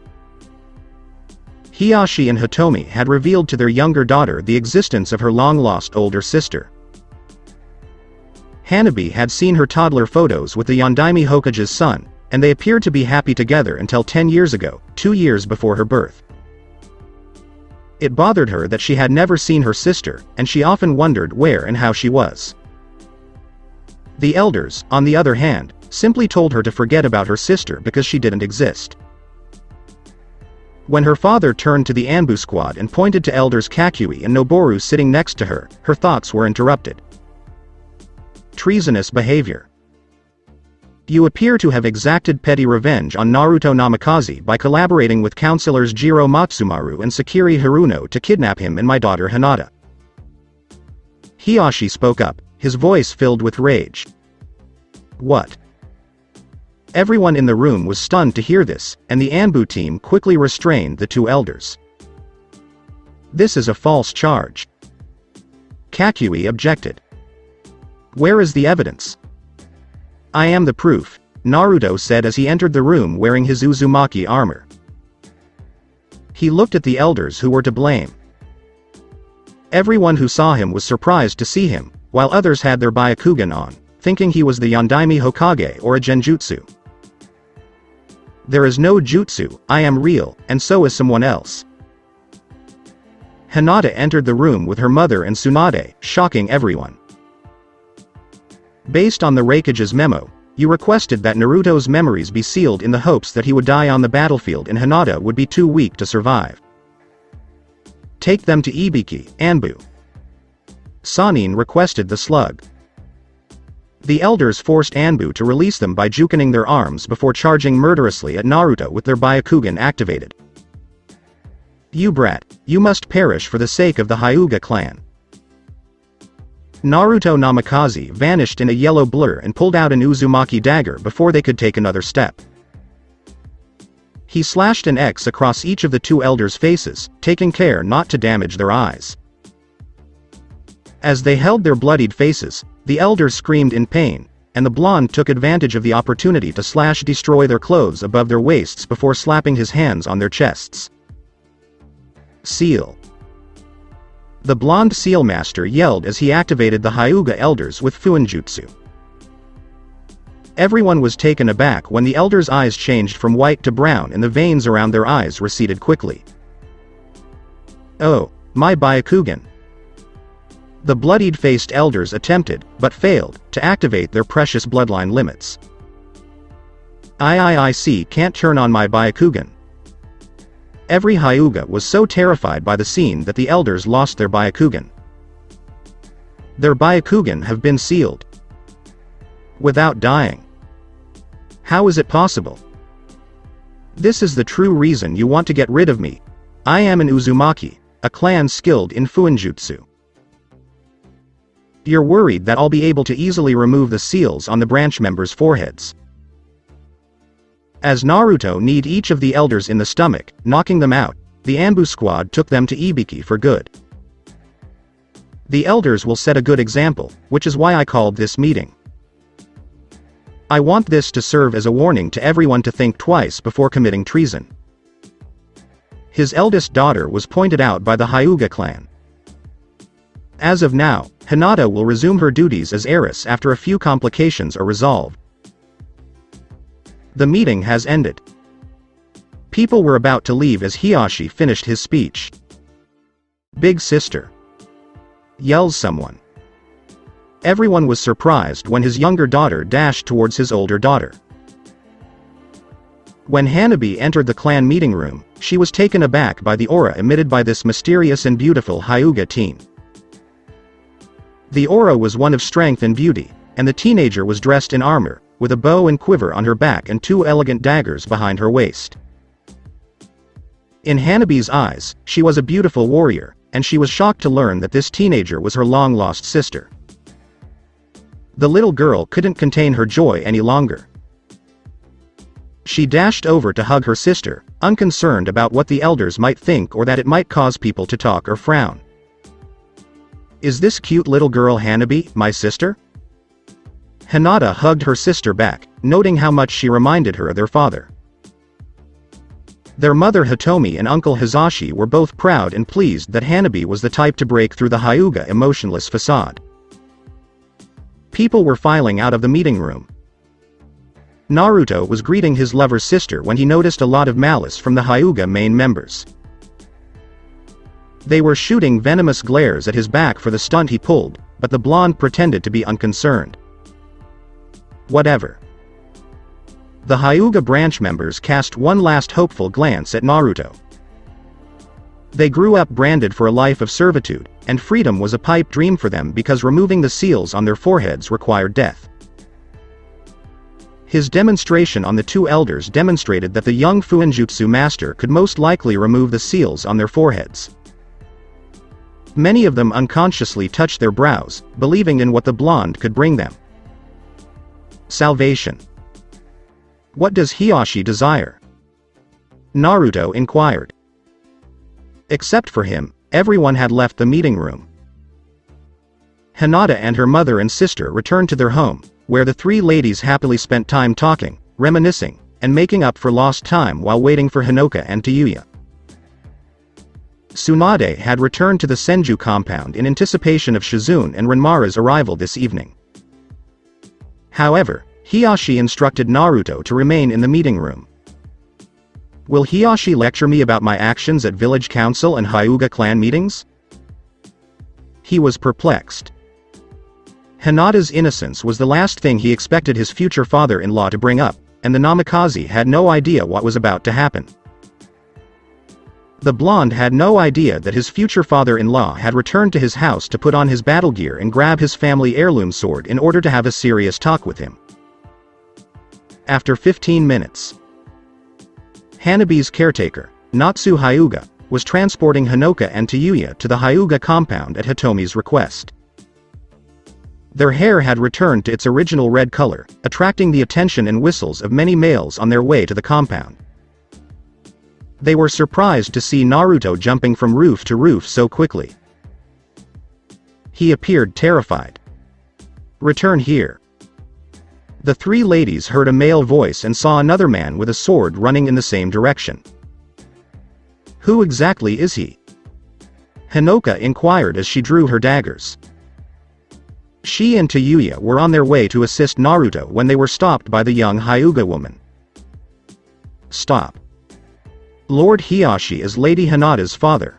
Hisashi and Hitomi had revealed to their younger daughter the existence of her long-lost older sister. Hanabi had seen her toddler photos with the Yondaime Hokage's son, and they appeared to be happy together until 10 years ago, 2 years before her birth. It bothered her that she had never seen her sister, and she often wondered where and how she was. The elders, on the other hand, simply told her to forget about her sister because she didn't exist. When her father turned to the Anbu squad and pointed to elders Kakui and Noboru sitting next to her, her thoughts were interrupted. Treasonous behavior. You appear to have exacted petty revenge on Naruto Namikaze by collaborating with counselors Jiro Matsumaru and Sakiri Haruno to kidnap him and my daughter Hinata. Hisashi spoke up, his voice filled with rage. What? Everyone in the room was stunned to hear this, and the Anbu team quickly restrained the two elders. This is a false charge. Kakui objected. Where is the evidence? I am the proof, Naruto said as he entered the room wearing his Uzumaki armor. He looked at the elders who were to blame. Everyone who saw him was surprised to see him, while others had their Byakugan on, thinking he was the Yondaime Hokage or a Genjutsu. There is no jutsu, I am real, and so is someone else. Hinata entered the room with her mother and Tsunade, shocking everyone. Based on the Raikage's memo, you requested that Naruto's memories be sealed in the hopes that he would die on the battlefield and Hinata would be too weak to survive. Take them to Ibiki, Anbu. Sanin requested the slug. The elders forced Anbu to release them by jukening their arms before charging murderously at Naruto with their Byakugan activated. You brat, you must perish for the sake of the Hyuga clan. Naruto Namikaze vanished in a yellow blur and pulled out an Uzumaki dagger before they could take another step. He slashed an X across each of the two elders' faces, taking care not to damage their eyes. As they held their bloodied faces, the elders screamed in pain, and the blonde took advantage of the opportunity to destroy their clothes above their waists before slapping his hands on their chests. Seal. The blonde seal master yelled as he activated the Hyuga elders with Fuinjutsu. Everyone was taken aback when the elders' eyes changed from white to brown and the veins around their eyes receded quickly. Oh, my Byakugan. The bloodied-faced elders attempted, but failed, to activate their precious bloodline limits. I can't turn on my Byakugan. Every Hyuga was so terrified by the scene that the elders lost their Byakugan. Their Byakugan have been sealed. without dying. How is it possible? This is the true reason you want to get rid of me. I am an Uzumaki, a clan skilled in fuinjutsu. You're worried that I'll be able to easily remove the seals on the branch members' foreheads. As Naruto kneed each of the elders in the stomach, knocking them out, the Anbu squad took them to Ibiki for good. The elders will set a good example, which is why I called this meeting. I want this to serve as a warning to everyone to think twice before committing treason. His eldest daughter was pointed out by the Hyuga clan. As of now, Hinata will resume her duties as heiress after a few complications are resolved. The meeting has ended. People were about to leave as Hiashi finished his speech. "Big sister!" yells someone. Everyone was surprised when his younger daughter dashed towards his older daughter. When Hanabi entered the clan meeting room, she was taken aback by the aura emitted by this mysterious and beautiful Hyuga teen. The aura was one of strength and beauty, and the teenager was dressed in armor, with a bow and quiver on her back and two elegant daggers behind her waist. In Hanabi's eyes, she was a beautiful warrior, and she was shocked to learn that this teenager was her long-lost sister. The little girl couldn't contain her joy any longer. She dashed over to hug her sister, unconcerned about what the elders might think or that it might cause people to talk or frown. "Is this cute little girl Hanabi, my sister?" Hinata hugged her sister back, noting how much she reminded her of their father. Their mother Hitomi and uncle Hizashi were both proud and pleased that Hanabi was the type to break through the Hyuga emotionless facade. People were filing out of the meeting room. Naruto was greeting his lover's sister when he noticed a lot of malice from the Hyuga main members. They were shooting venomous glares at his back for the stunt he pulled, but the blonde pretended to be unconcerned. Whatever. The Hyuga branch members cast one last hopeful glance at Naruto. They grew up branded for a life of servitude, and freedom was a pipe dream for them because removing the seals on their foreheads required death. His demonstration on the two elders demonstrated that the young fuinjutsu master could most likely remove the seals on their foreheads. Many of them unconsciously touched their brows, believing in what the blonde could bring them. Salvation. What does Hiashi desire? Naruto inquired. Except for him, everyone had left the meeting room. Hinata and her mother and sister returned to their home, where the three ladies happily spent time talking, reminiscing, and making up for lost time while waiting for Hinoka and Tayuya. Tsunade had returned to the Senju compound in anticipation of Shizune and Renmara's arrival this evening. However, Hiashi instructed Naruto to remain in the meeting room. Will Hiashi lecture me about my actions at village council and Hyuga clan meetings? He was perplexed. Hinata's innocence was the last thing he expected his future father-in-law to bring up, and the Namikaze had no idea what was about to happen. The blonde had no idea that his future father-in-law had returned to his house to put on his battle gear and grab his family heirloom sword in order to have a serious talk with him. After 15 minutes, Hanabi's caretaker, Natsu Hyuga, was transporting Hinoka and Tayuya to the Hyuga compound at Hitomi's request. Their hair had returned to its original red color, attracting the attention and whistles of many males on their way to the compound. They were surprised to see Naruto jumping from roof to roof so quickly. He appeared terrified. "Return here." The three ladies heard a male voice and saw another man with a sword running in the same direction. Who exactly is he? Hinoka inquired as she drew her daggers. She and Tayuya were on their way to assist Naruto when they were stopped by the young Hyuga woman. Stop. Lord Hiashi is Lady Hinata's father.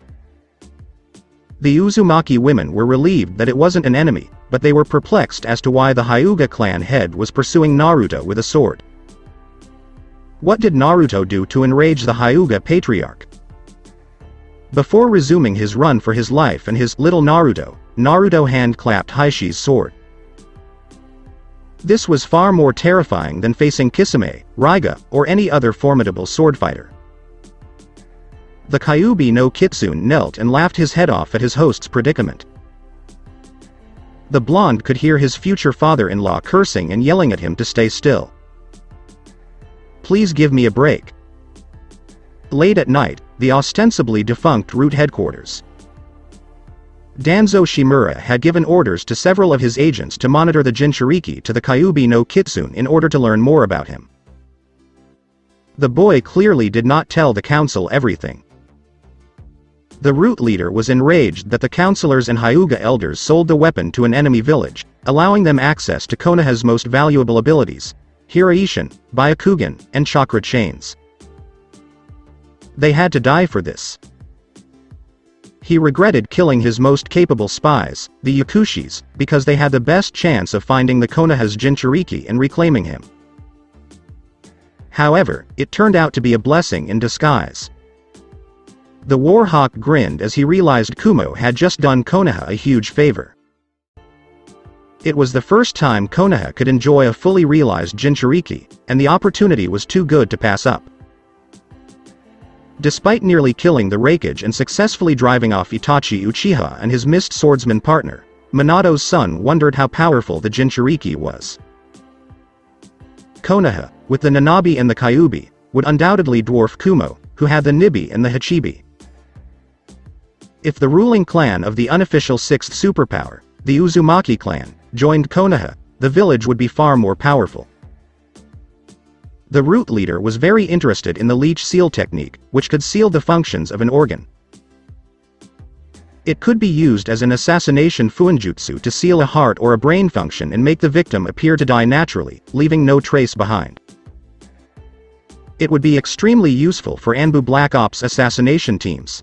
The Uzumaki women were relieved that it wasn't an enemy, but they were perplexed as to why the Hyuga clan head was pursuing Naruto with a sword. What did Naruto do to enrage the Hyuga patriarch? Before resuming his run for his life and his little Naruto, Naruto hand-clapped Haishi's sword. This was far more terrifying than facing Kisame, Ryuga, or any other formidable sword fighter. The Kyuubi no Kitsune knelt and laughed his head off at his host's predicament. The blonde could hear his future father-in-law cursing and yelling at him to stay still. "Please give me a break." Late at night, the ostensibly defunct root headquarters. Danzo Shimura had given orders to several of his agents to monitor the Jinchuriki to the Kyuubi no Kitsune in order to learn more about him. The boy clearly did not tell the council everything. The root leader was enraged that the councilors and Hyuga elders sold the weapon to an enemy village, allowing them access to Konoha's most valuable abilities, Hiraiishin, Byakugan, and chakra chains. They had to die for this. He regretted killing his most capable spies, the Yakushis, because they had the best chance of finding the Konoha's Jinchuriki and reclaiming him. However, it turned out to be a blessing in disguise. The Warhawk grinned as he realized Kumo had just done Konoha a huge favor. It was the first time Konoha could enjoy a fully realized Jinchuriki, and the opportunity was too good to pass up. Despite nearly killing the Raikage and successfully driving off Itachi Uchiha and his mist swordsman partner, Minato's son wondered how powerful the Jinchuriki was. Konoha, with the Nanabi and the Kyuubi, would undoubtedly dwarf Kumo, who had the Nibi and the Hachibi. If the ruling clan of the unofficial sixth superpower, the Uzumaki clan, joined Konoha, the village would be far more powerful. The root leader was very interested in the leech seal technique, which could seal the functions of an organ. It could be used as an assassination fuinjutsu to seal a heart or a brain function and make the victim appear to die naturally, leaving no trace behind. It would be extremely useful for Anbu Black Ops assassination teams.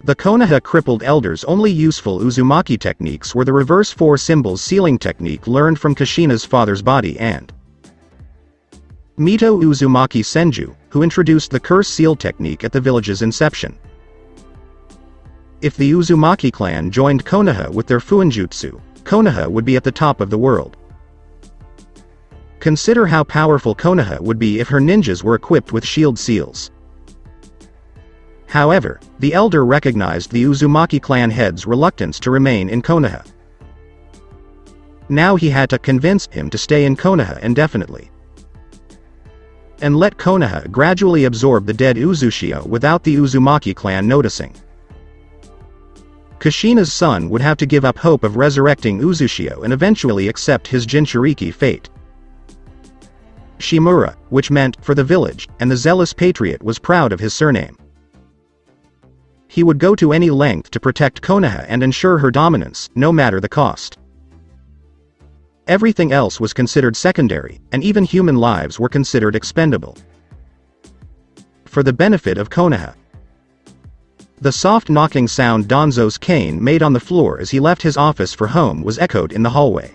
The Konoha crippled elders' only useful Uzumaki techniques were the reverse four symbols sealing technique learned from Kushina's father's body and Mito Uzumaki Senju, who introduced the curse seal technique at the village's inception. If the Uzumaki clan joined Konoha with their fuinjutsu, Konoha would be at the top of the world. Consider how powerful Konoha would be if her ninjas were equipped with shield seals. However, the elder recognized the Uzumaki clan head's reluctance to remain in Konoha. Now he had to convince him to stay in Konoha indefinitely, and let Konoha gradually absorb the dead Uzushio without the Uzumaki clan noticing. Kushina's son would have to give up hope of resurrecting Uzushio and eventually accept his Jinchuriki fate. Shimura, which meant, for the village, and the zealous patriot was proud of his surname. He would go to any length to protect Konoha and ensure her dominance, no matter the cost. Everything else was considered secondary, and even human lives were considered expendable. For the benefit of Konoha. The soft knocking sound Danzo's cane made on the floor as he left his office for home was echoed in the hallway.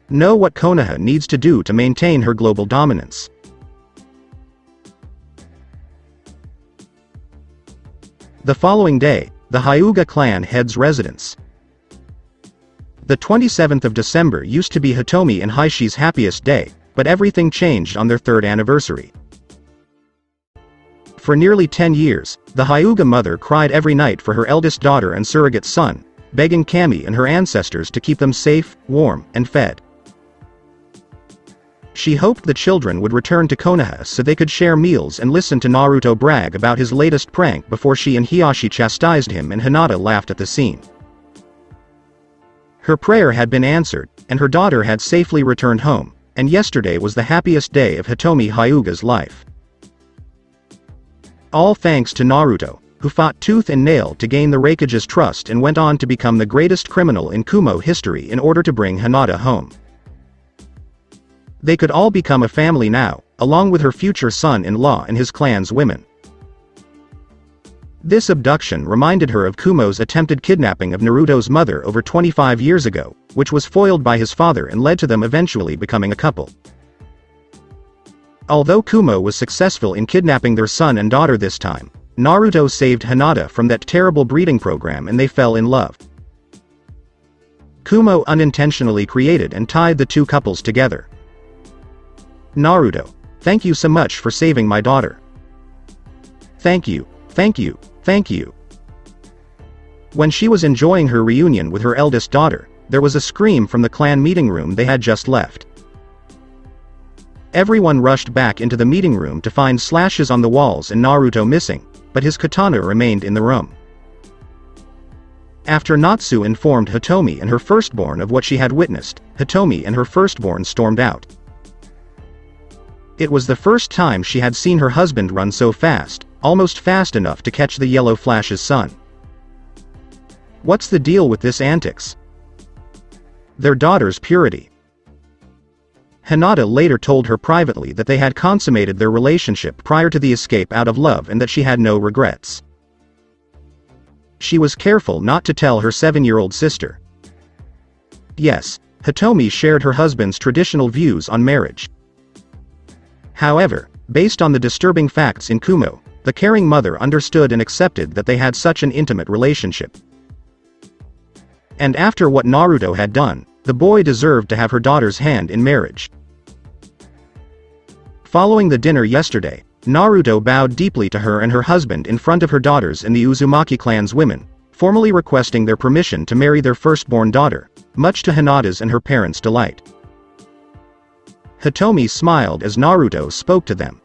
Know what Konoha needs to do to maintain her global dominance. The following day, the Hyuga clan head's residence. The 27th of December used to be Hitomi and Haishi's happiest day, but everything changed on their third anniversary. For nearly 10 years, the Hyuga mother cried every night for her eldest daughter and surrogate son, begging Kami and her ancestors to keep them safe, warm, and fed. She hoped the children would return to Konoha so they could share meals and listen to Naruto brag about his latest prank before she and Hiashi chastised him and Hinata laughed at the scene. Her prayer had been answered, and her daughter had safely returned home, and yesterday was the happiest day of Hitomi Hyuga's life. All thanks to Naruto, who fought tooth and nail to gain the Raikage's trust and went on to become the greatest criminal in Kumo history in order to bring Hinata home. They could all become a family now, along with her future son-in-law and his clan's women. This abduction reminded her of Kumo's attempted kidnapping of Naruto's mother over 25 years ago, which was foiled by his father and led to them eventually becoming a couple. Although Kumo was successful in kidnapping their son and daughter this time, Naruto saved Hinata from that terrible breeding program and they fell in love. Kumo unintentionally created and tied the two couples together. Naruto, thank you so much for saving my daughter. Thank you, thank you, thank you. When she was enjoying her reunion with her eldest daughter, there was a scream from the clan meeting room they had just left. Everyone rushed back into the meeting room to find slashes on the walls and Naruto missing, but his katana remained in the room. After Natsu informed Hitomi and her firstborn of what she had witnessed, Hitomi and her firstborn stormed out. It was the first time she had seen her husband run so fast, almost fast enough to catch the yellow flash's sun. What's the deal with this antics? Their daughter's purity. Hinata later told her privately that they had consummated their relationship prior to the escape out of love and that she had no regrets. She was careful not to tell her 7-year-old sister. Yes, Hitomi shared her husband's traditional views on marriage. However, based on the disturbing facts in Kumo, the caring mother understood and accepted that they had such an intimate relationship. And after what Naruto had done, the boy deserved to have her daughter's hand in marriage. Following the dinner yesterday, Naruto bowed deeply to her and her husband in front of her daughters and the Uzumaki clan's women, formally requesting their permission to marry their firstborn daughter, much to Hinata's and her parents' delight. Hitomi smiled as Naruto spoke to them.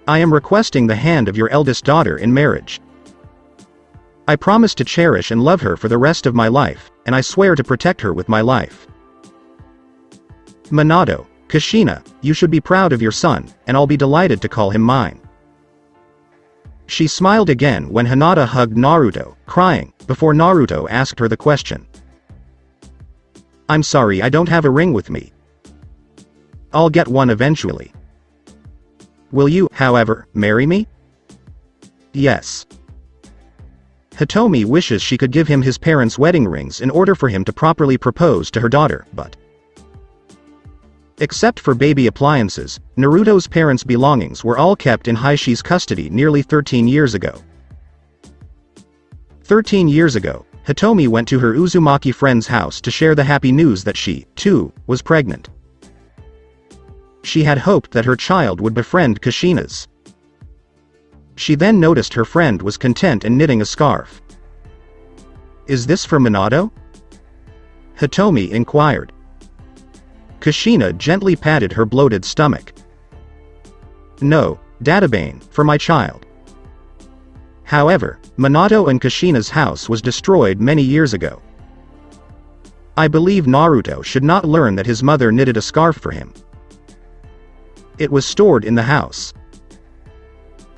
I am requesting the hand of your eldest daughter in marriage. I promise to cherish and love her for the rest of my life, and I swear to protect her with my life. Minato, Kushina, you should be proud of your son, and I'll be delighted to call him mine. She smiled again when Hinata hugged Naruto, crying, before Naruto asked her the question. I'm sorry I don't have a ring with me. I'll get one eventually. Will you, however, marry me? Yes. Hitomi wishes she could give him his parents' wedding rings in order for him to properly propose to her daughter, but except for baby appliances, Naruto's parents' belongings were all kept in Haishi's custody nearly 13 years ago. 13 years ago, Hitomi went to her Uzumaki friend's house to share the happy news that she, too, was pregnant. She had hoped that her child would befriend Kushina's. She then noticed her friend was content and knitting a scarf. Is this for Minato? Hitomi inquired. Kushina gently patted her bloated stomach. No, Databane, for my child. However, Minato and Kushina's house was destroyed many years ago. I believe Naruto should not learn that his mother knitted a scarf for him. It was stored in the house.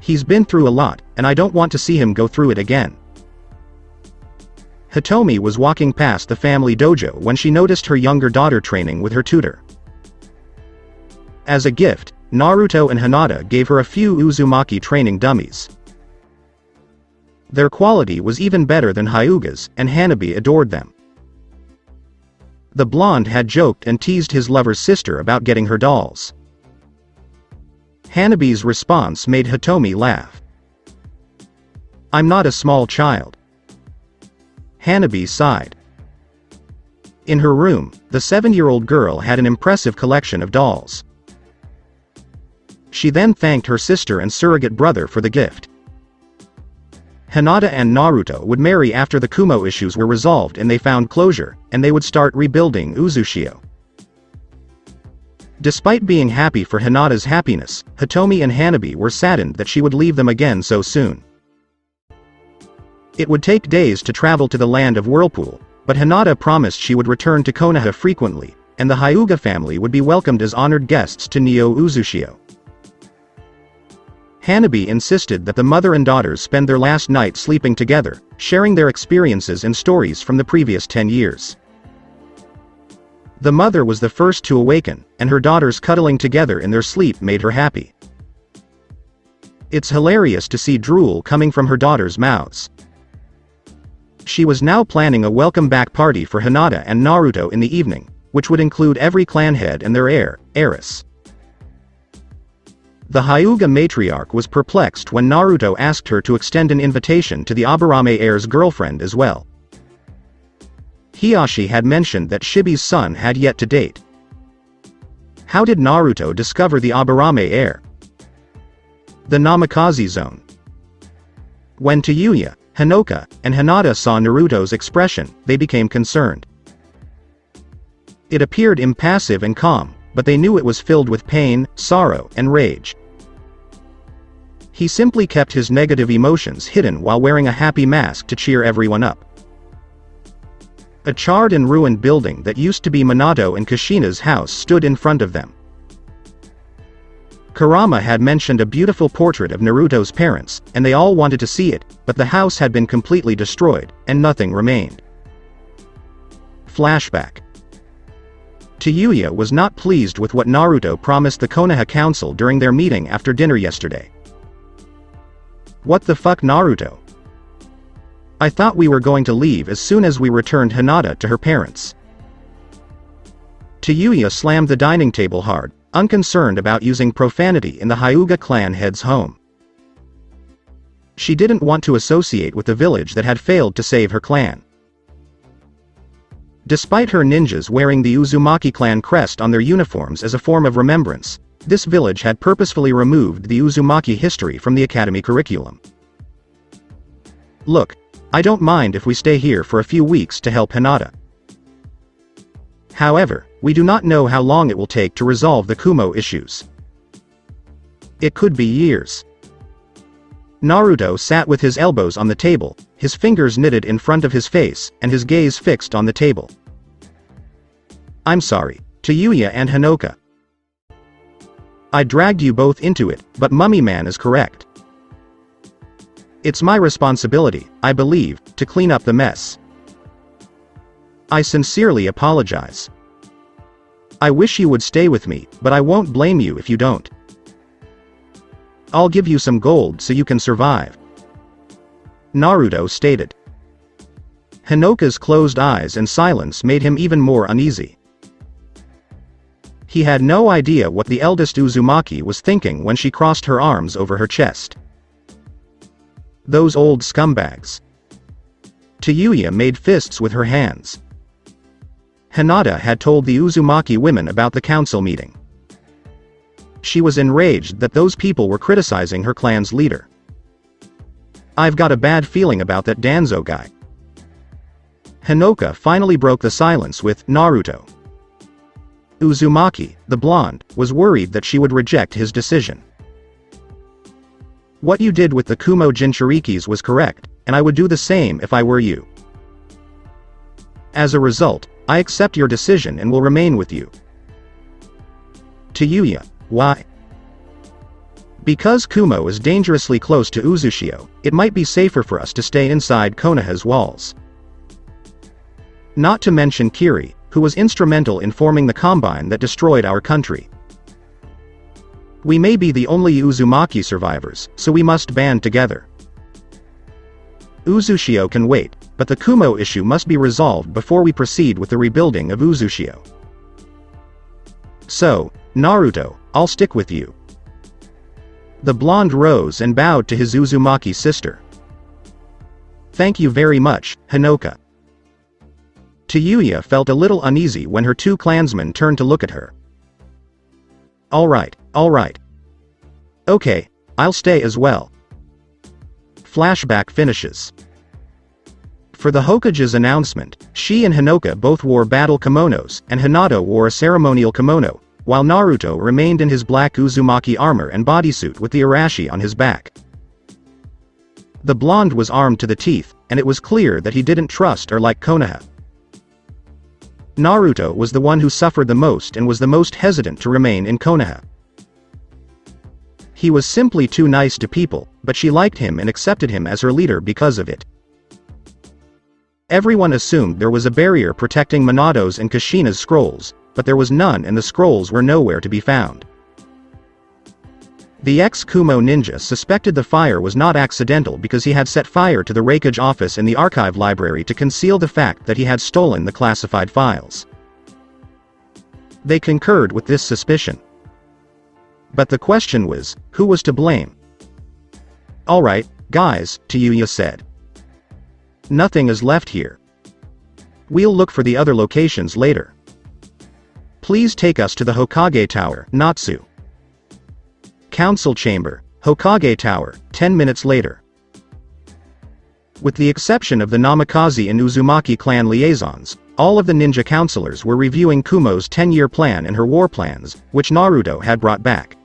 He's been through a lot, and I don't want to see him go through it again. Hitomi was walking past the family dojo when she noticed her younger daughter training with her tutor. As a gift, Naruto and Hinata gave her a few Uzumaki training dummies. Their quality was even better than Hyuga's, and Hanabi adored them. The blonde had joked and teased his lover's sister about getting her dolls. Hanabi's response made Hitomi laugh. I'm not a small child. Hanabi sighed. In her room, the 7-year-old girl had an impressive collection of dolls. She then thanked her sister and surrogate brother for the gift. Hinata and Naruto would marry after the Kumo issues were resolved and they found closure, and they would start rebuilding Uzushio. Despite being happy for Hinata's happiness, Hitomi and Hanabi were saddened that she would leave them again so soon. It would take days to travel to the land of Whirlpool, but Hinata promised she would return to Konoha frequently, and the Hyuga family would be welcomed as honored guests to Neo Uzushio. Hanabi insisted that the mother and daughters spend their last night sleeping together, sharing their experiences and stories from the previous 10 years. The mother was the first to awaken, and her daughters cuddling together in their sleep made her happy. It's hilarious to see drool coming from her daughters' mouths. She was now planning a welcome-back party for Hinata and Naruto in the evening, which would include every clan head and their heiress. The Hyuga matriarch was perplexed when Naruto asked her to extend an invitation to the Aburame heir's girlfriend as well. Hiyashi had mentioned that Shibi's son had yet to date. How did Naruto discover the Aburame heir? The Namikaze zone. When Hyuga, Hinoka, and Hinata saw Naruto's expression, they became concerned. It appeared impassive and calm, but they knew it was filled with pain, sorrow, and rage. He simply kept his negative emotions hidden while wearing a happy mask to cheer everyone up. A charred and ruined building that used to be Minato and Kushina's house stood in front of them. Kurama had mentioned a beautiful portrait of Naruto's parents, and they all wanted to see it, but the house had been completely destroyed, and nothing remained. Flashback. Hyuga was not pleased with what Naruto promised the Konoha Council during their meeting after dinner yesterday. What the fuck, Naruto? I thought we were going to leave as soon as we returned Hinata to her parents. Hyuga slammed the dining table hard, unconcerned about using profanity in the Hyuga clan head's home. She didn't want to associate with the village that had failed to save her clan. Despite her ninjas wearing the Uzumaki clan crest on their uniforms as a form of remembrance, this village had purposefully removed the Uzumaki history from the academy curriculum. Look, I don't mind if we stay here for a few weeks to help Hinata. However, we do not know how long it will take to resolve the Kumo issues. It could be years. Naruto sat with his elbows on the table, his fingers knitted in front of his face, and his gaze fixed on the table. I'm sorry, Hyuga and Hinoka. I dragged you both into it, but Mummy Man is correct. It's my responsibility, I believe, to clean up the mess. I sincerely apologize. I wish you would stay with me, but I won't blame you if you don't. I'll give you some gold so you can survive. Naruto stated. Hinoka's closed eyes and silence made him even more uneasy. He had no idea what the eldest Uzumaki was thinking when she crossed her arms over her chest. Those old scumbags. Hyuga made fists with her hands. Hinata had told the Uzumaki women about the council meeting. She was enraged that those people were criticizing her clan's leader. I've got a bad feeling about that Danzo guy. Hinoka finally broke the silence with Naruto. Uzumaki, the blonde, was worried that she would reject his decision. What you did with the Kumo Jinchurikis was correct, and I would do the same if I were you. As a result, I accept your decision and will remain with you. Hyuga, why? Because Kumo is dangerously close to Uzushio, it might be safer for us to stay inside Konoha's walls. Not to mention Kiri, who was instrumental in forming the combine that destroyed our country. We may be the only Uzumaki survivors, so we must band together. Uzushio can wait, but the Kumo issue must be resolved before we proceed with the rebuilding of Uzushio. So, Naruto, I'll stick with you. The blonde rose and bowed to his Uzumaki sister. Thank you very much, Hinoka. Hyuga felt a little uneasy when her two clansmen turned to look at her. Alright. Okay, I'll stay as well. Flashback finishes. For the Hokage's announcement, she and Hinoka both wore battle kimonos, and Hinata wore a ceremonial kimono, while Naruto remained in his black Uzumaki armor and bodysuit with the Arashi on his back. The blonde was armed to the teeth, and it was clear that he didn't trust or like Konoha. Naruto was the one who suffered the most and was the most hesitant to remain in Konoha. He was simply too nice to people, but she liked him and accepted him as her leader because of it. Everyone assumed there was a barrier protecting Minato's and Kushina's scrolls, but there was none and the scrolls were nowhere to be found. The ex-Kumo ninja suspected the fire was not accidental because he had set fire to the Raikage office in the archive library to conceal the fact that he had stolen the classified files. They concurred with this suspicion. But the question was, who was to blame? Alright, guys, Hyuga said. Nothing is left here. We'll look for the other locations later. Please take us to the Hokage Tower, Natsu. Council Chamber, Hokage Tower, 10 minutes later. With the exception of the Namikaze and Uzumaki clan liaisons, all of the ninja counselors were reviewing Kumo's 10-year plan and her war plans, which Naruto had brought back.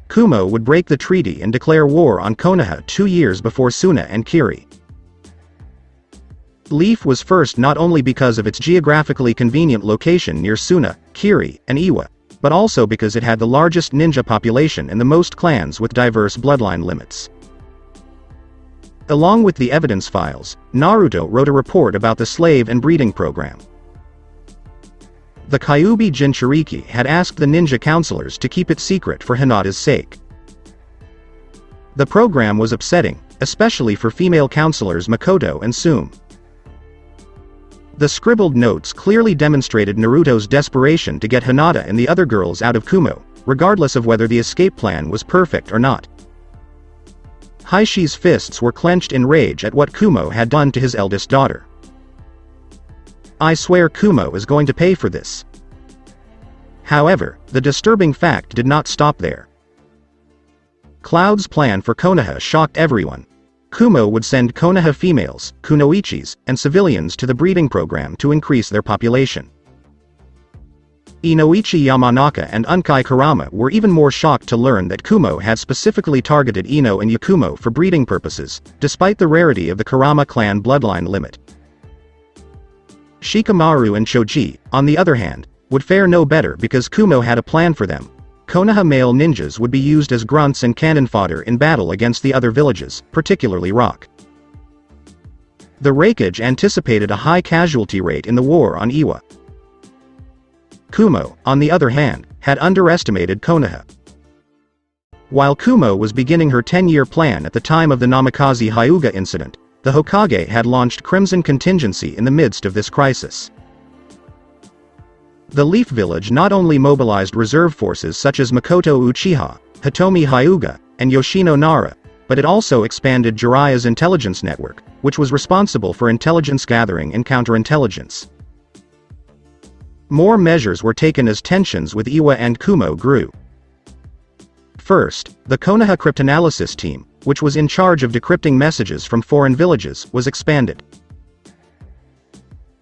Kumo would break the treaty and declare war on Konoha 2 years before Suna and Kiri. Leaf was first not only because of its geographically convenient location near Suna, Kiri, and Iwa, but also because it had the largest ninja population and the most clans with diverse bloodline limits. Along with the evidence files, Naruto wrote a report about the slave and breeding program. The Kyuubi Jinchuriki had asked the ninja counselors to keep it secret for Hinata's sake. The program was upsetting, especially for female counselors Makoto and Sume. The scribbled notes clearly demonstrated Naruto's desperation to get Hinata and the other girls out of Kumo, regardless of whether the escape plan was perfect or not. Haishi's fists were clenched in rage at what Kumo had done to his eldest daughter. I swear Kumo is going to pay for this. However, the disturbing fact did not stop there. Cloud's plan for Konoha shocked everyone. Kumo would send Konoha females, kunoichis, and civilians to the breeding program to increase their population. Inoichi Yamanaka and Unkai Kurama were even more shocked to learn that Kumo had specifically targeted Ino and Yakumo for breeding purposes, despite the rarity of the Kurama clan bloodline limit. Shikamaru and Choji, on the other hand, would fare no better because Kumo had a plan for them. Konoha male ninjas would be used as grunts and cannon fodder in battle against the other villages, particularly Rock. The Raikage anticipated a high casualty rate in the war on Iwa. Kumo, on the other hand, had underestimated Konoha. While Kumo was beginning her 10-year plan at the time of the Namikaze Hyuga incident, the Hokage had launched Crimson Contingency in the midst of this crisis. The Leaf Village not only mobilized reserve forces such as Makoto Uchiha, Hitomi Hyuga, and Yoshino Nara, but it also expanded Jiraiya's intelligence network, which was responsible for intelligence gathering and counterintelligence. More measures were taken as tensions with Iwa and Kumo grew. First, the Konoha cryptanalysis team, which was in charge of decrypting messages from foreign villages, was expanded.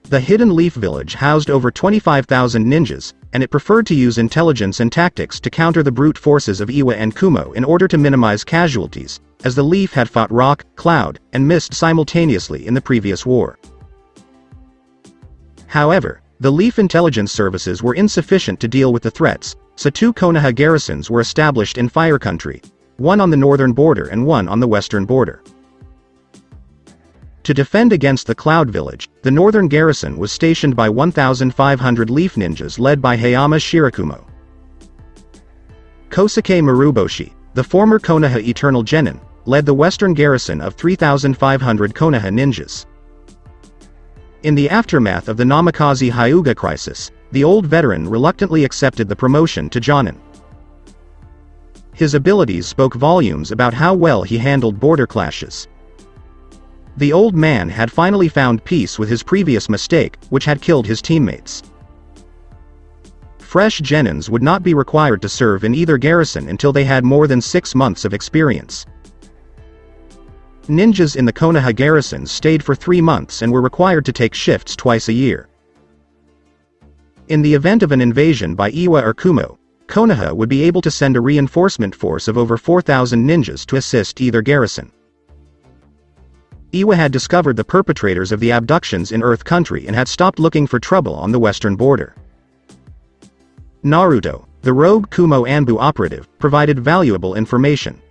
The Hidden Leaf Village housed over 25,000 ninjas, and it preferred to use intelligence and tactics to counter the brute forces of Iwa and Kumo in order to minimize casualties, as the Leaf had fought Rock, Cloud, and Mist simultaneously in the previous war. However, the Leaf intelligence services were insufficient to deal with the threats, so 2 Konoha garrisons were established in Fire Country, one on the northern border and one on the western border. To defend against the Cloud Village, the northern garrison was stationed by 1,500 Leaf ninjas led by Hayama Shirakumo. Kosuke Maruboshi, the former Konoha Eternal Genin, led the western garrison of 3,500 Konoha ninjas. In the aftermath of the Namikaze Hyuga crisis, the old veteran reluctantly accepted the promotion to Jonin. His abilities spoke volumes about how well he handled border clashes. The old man had finally found peace with his previous mistake, which had killed his teammates. Fresh Genins would not be required to serve in either garrison until they had more than 6 months of experience. Ninjas in the Konoha garrisons stayed for 3 months and were required to take shifts twice a year. In the event of an invasion by Iwa or Kumo, Konoha would be able to send a reinforcement force of over 4,000 ninjas to assist either garrison. Iwa had discovered the perpetrators of the abductions in Earth Country and had stopped looking for trouble on the western border. Naruto, the rogue Kumo Anbu operative, provided valuable information.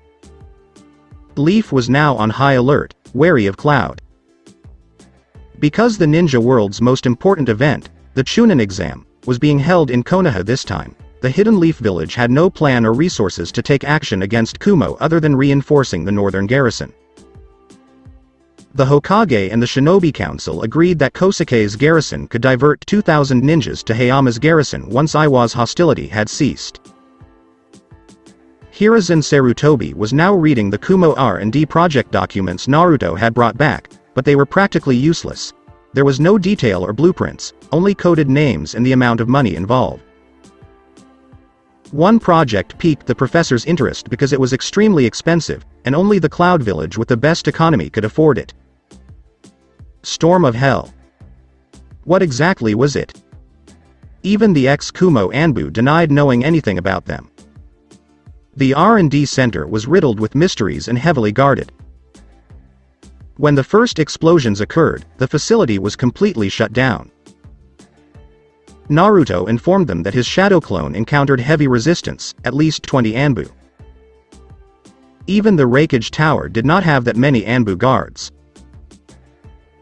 Leaf was now on high alert, wary of Cloud. Because the ninja world's most important event, the Chunin exam, was being held in Konoha this time, the Hidden Leaf Village had no plan or resources to take action against Kumo other than reinforcing the northern garrison. The Hokage and the Shinobi Council agreed that Kosuke's garrison could divert 2,000 ninjas to Hayama's garrison once Iwa's hostility had ceased. Hiruzen Sarutobi was now reading the Kumo R&D project documents Naruto had brought back, but they were practically useless. there was no detail or blueprints, only coded names and the amount of money involved. One project piqued the professor's interest because it was extremely expensive, and only the Cloud Village with the best economy could afford it. Storm of Hell. What exactly was it? Even the ex-Kumo Anbu denied knowing anything about them. The R&D center was riddled with mysteries and heavily guarded. When the first explosions occurred, the facility was completely shut down. Naruto informed them that his shadow clone encountered heavy resistance, at least 20 Anbu. Even the Raikage tower did not have that many Anbu guards.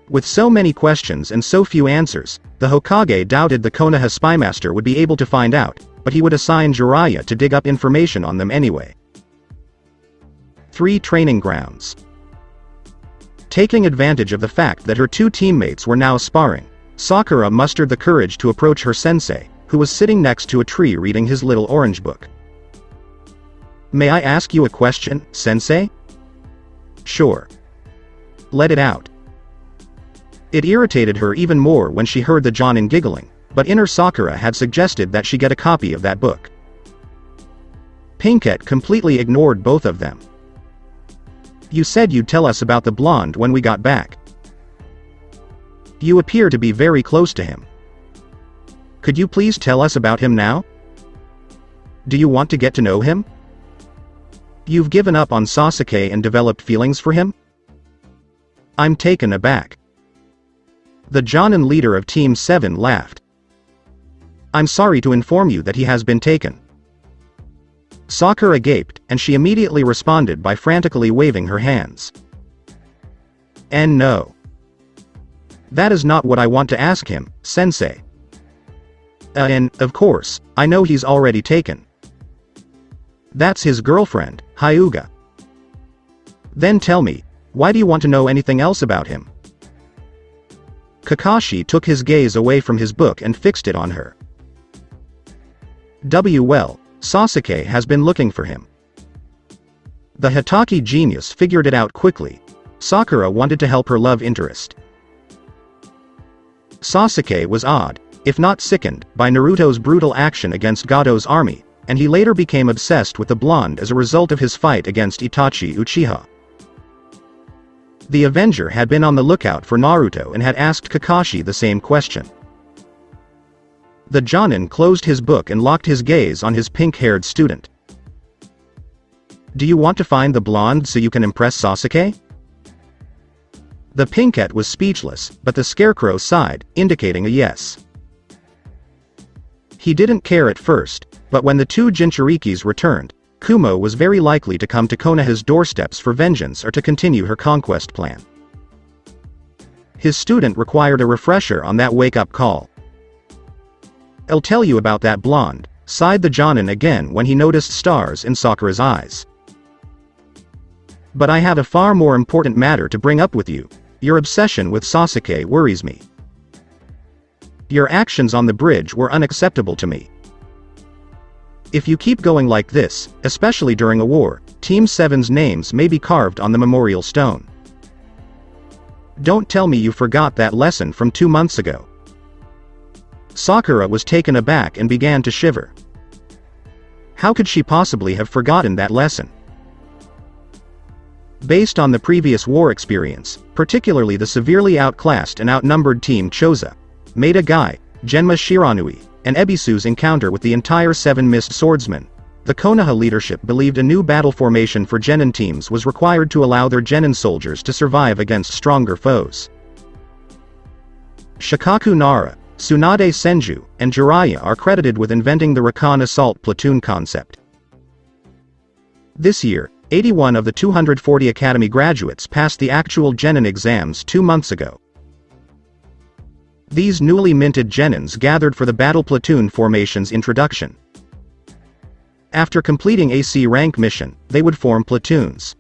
With so many questions and so few answers, the Hokage doubted the Konoha spymaster would be able to find out, but he would assign Jiraiya to dig up information on them anyway. 3 Training grounds. Taking advantage of the fact that her 2 teammates were now sparring, Sakura mustered the courage to approach her sensei, who was sitting next to a tree reading his little orange book. "May I ask you a question, sensei?" "Sure. Let it out." It irritated her even more when she heard the Jonin giggling, but inner Sakura had suggested that she get a copy of that book. Pinkett completely ignored both of them. "You said you'd tell us about the blonde when we got back. You appear to be very close to him. Could you please tell us about him now? Do you want to get to know him? You've given up on Sasuke and developed feelings for him?" I'm taken aback. The Jonin leader of Team 7 laughed. "I'm sorry to inform you that he has been taken." Sakura gaped, and she immediately responded by frantically waving her hands. "And no. That is not what I want to ask him, sensei. And, of course, I know he's already taken. That's his girlfriend, Hyuga. Then tell me, why do you want to know anything else about him?" Kakashi took his gaze away from his book and fixed it on her. Well, Sasuke has been looking for him. The Hitaki genius figured it out quickly. Sakura wanted to help her love interest. Sasuke was awed, if not sickened, by Naruto's brutal action against Gado's army, and he later became obsessed with the blonde as a result of his fight against Itachi Uchiha. The Avenger had been on the lookout for Naruto and had asked Kakashi the same question. The Jonin closed his book and locked his gaze on his pink-haired student. "Do you want to find the blonde so you can impress Sasuke?" The Pinkette was speechless, but the Scarecrow sighed, indicating a yes. He didn't care at first, but when the 2 Jinchurikis returned, Kumo was very likely to come to Konoha's doorsteps for vengeance or to continue her conquest plan. His student required a refresher on that wake-up call. "I'll tell you about that blonde," sighed the Jonin again when he noticed stars in Sakura's eyes. "But I have a far more important matter to bring up with you. Your obsession with Sasuke worries me. Your actions on the bridge were unacceptable to me. If you keep going like this, especially during a war, Team 7's names may be carved on the memorial stone. Don't tell me you forgot that lesson from 2 months ago." Sakura was taken aback and began to shiver. How could she possibly have forgotten that lesson? Based on the previous war experience, particularly the severely outclassed and outnumbered Team Choza, Maeda Gai, Genma Shiranui, and Ebisu's encounter with the entire 7 missed swordsmen, the Konoha leadership believed a new battle formation for genin teams was required to allow their genin soldiers to survive against stronger foes. Shikaku Nara, Tsunade Senju, and Jiraiya are credited with inventing the Rakan assault platoon concept. This year, 81 of the 240 academy graduates passed the actual genin exams 2 months ago. These newly minted genins gathered for the battle platoon formation's introduction. After completing a C rank mission, they would form platoons.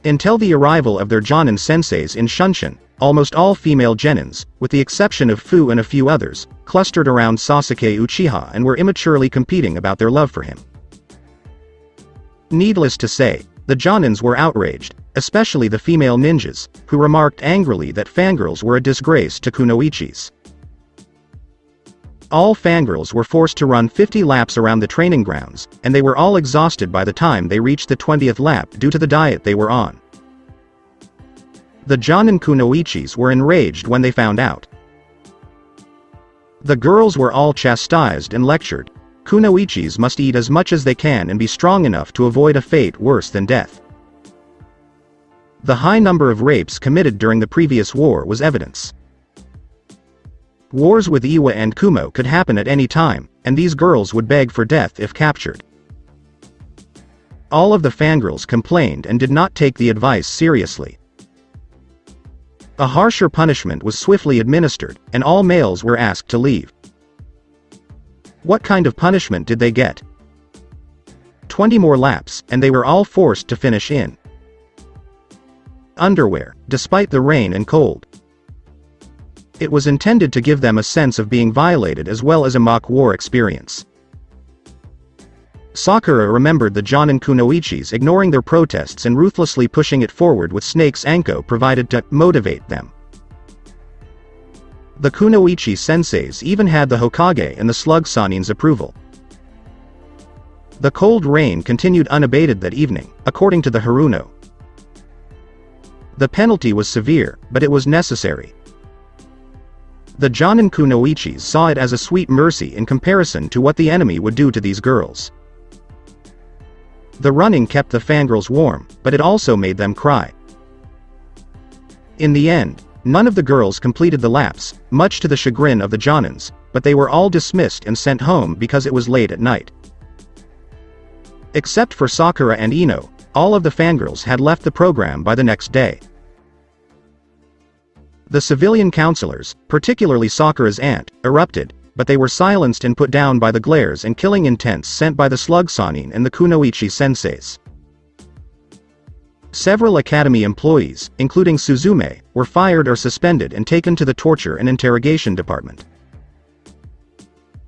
Until the arrival of their Jonin senseis in Shunshin, almost all female genins, with the exception of Fu and a few others, clustered around Sasuke Uchiha and were immaturely competing about their love for him. Needless to say, the Jonins were outraged, especially the female ninjas, who remarked angrily that fangirls were a disgrace to kunoichis. All fangirls were forced to run 50 laps around the training grounds, and they were all exhausted by the time they reached the 20th lap due to the diet they were on. The Jonin kunoichis were enraged when they found out. The girls were all chastised and lectured. Kunoichis must eat as much as they can and be strong enough to avoid a fate worse than death. The high number of rapes committed during the previous war was evidence. Wars with Iwa and Kumo could happen at any time, and these girls would beg for death if captured. All of the fangirls complained and did not take the advice seriously. A harsher punishment was swiftly administered, and all males were asked to leave. What kind of punishment did they get? 20 more laps, and they were all forced to finish in underwear, despite the rain and cold. It was intended to give them a sense of being violated as well as a mock war experience. Sakura remembered the Jonin kunoichis ignoring their protests and ruthlessly pushing it forward with Snake's Anko provided to motivate them. The kunoichi senseis even had the Hokage and the Slug Sanin's approval. The cold rain continued unabated that evening, according to the Haruno. The penalty was severe, but it was necessary. The Jonin kunoichis saw it as a sweet mercy in comparison to what the enemy would do to these girls. The running kept the fangirls warm, but it also made them cry. In the end, none of the girls completed the laps, much to the chagrin of the Jonins, but they were all dismissed and sent home because it was late at night. Except for Sakura and Ino, all of the fangirls had left the program by the next day. The civilian counselors, particularly Sakura's aunt, erupted, but they were silenced and put down by the glares and killing intents sent by the Slug Sanin and the kunoichi senseis. Several academy employees, including Suzume, were fired or suspended and taken to the torture and interrogation department.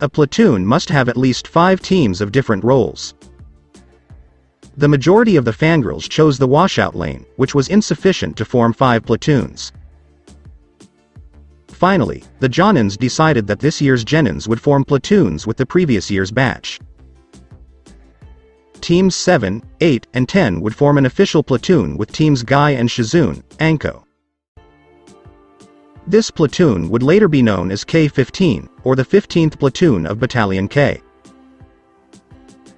A platoon must have at least 5 teams of different roles. The majority of the fangirls chose the washout lane, which was insufficient to form 5 platoons. Finally, the Jonins decided that this year's Genins would form platoons with the previous year's batch. Teams 7, 8, and 10 would form an official platoon with teams Gai and Shizune, Anko. This platoon would later be known as K-15, or the 15th Platoon of Battalion K.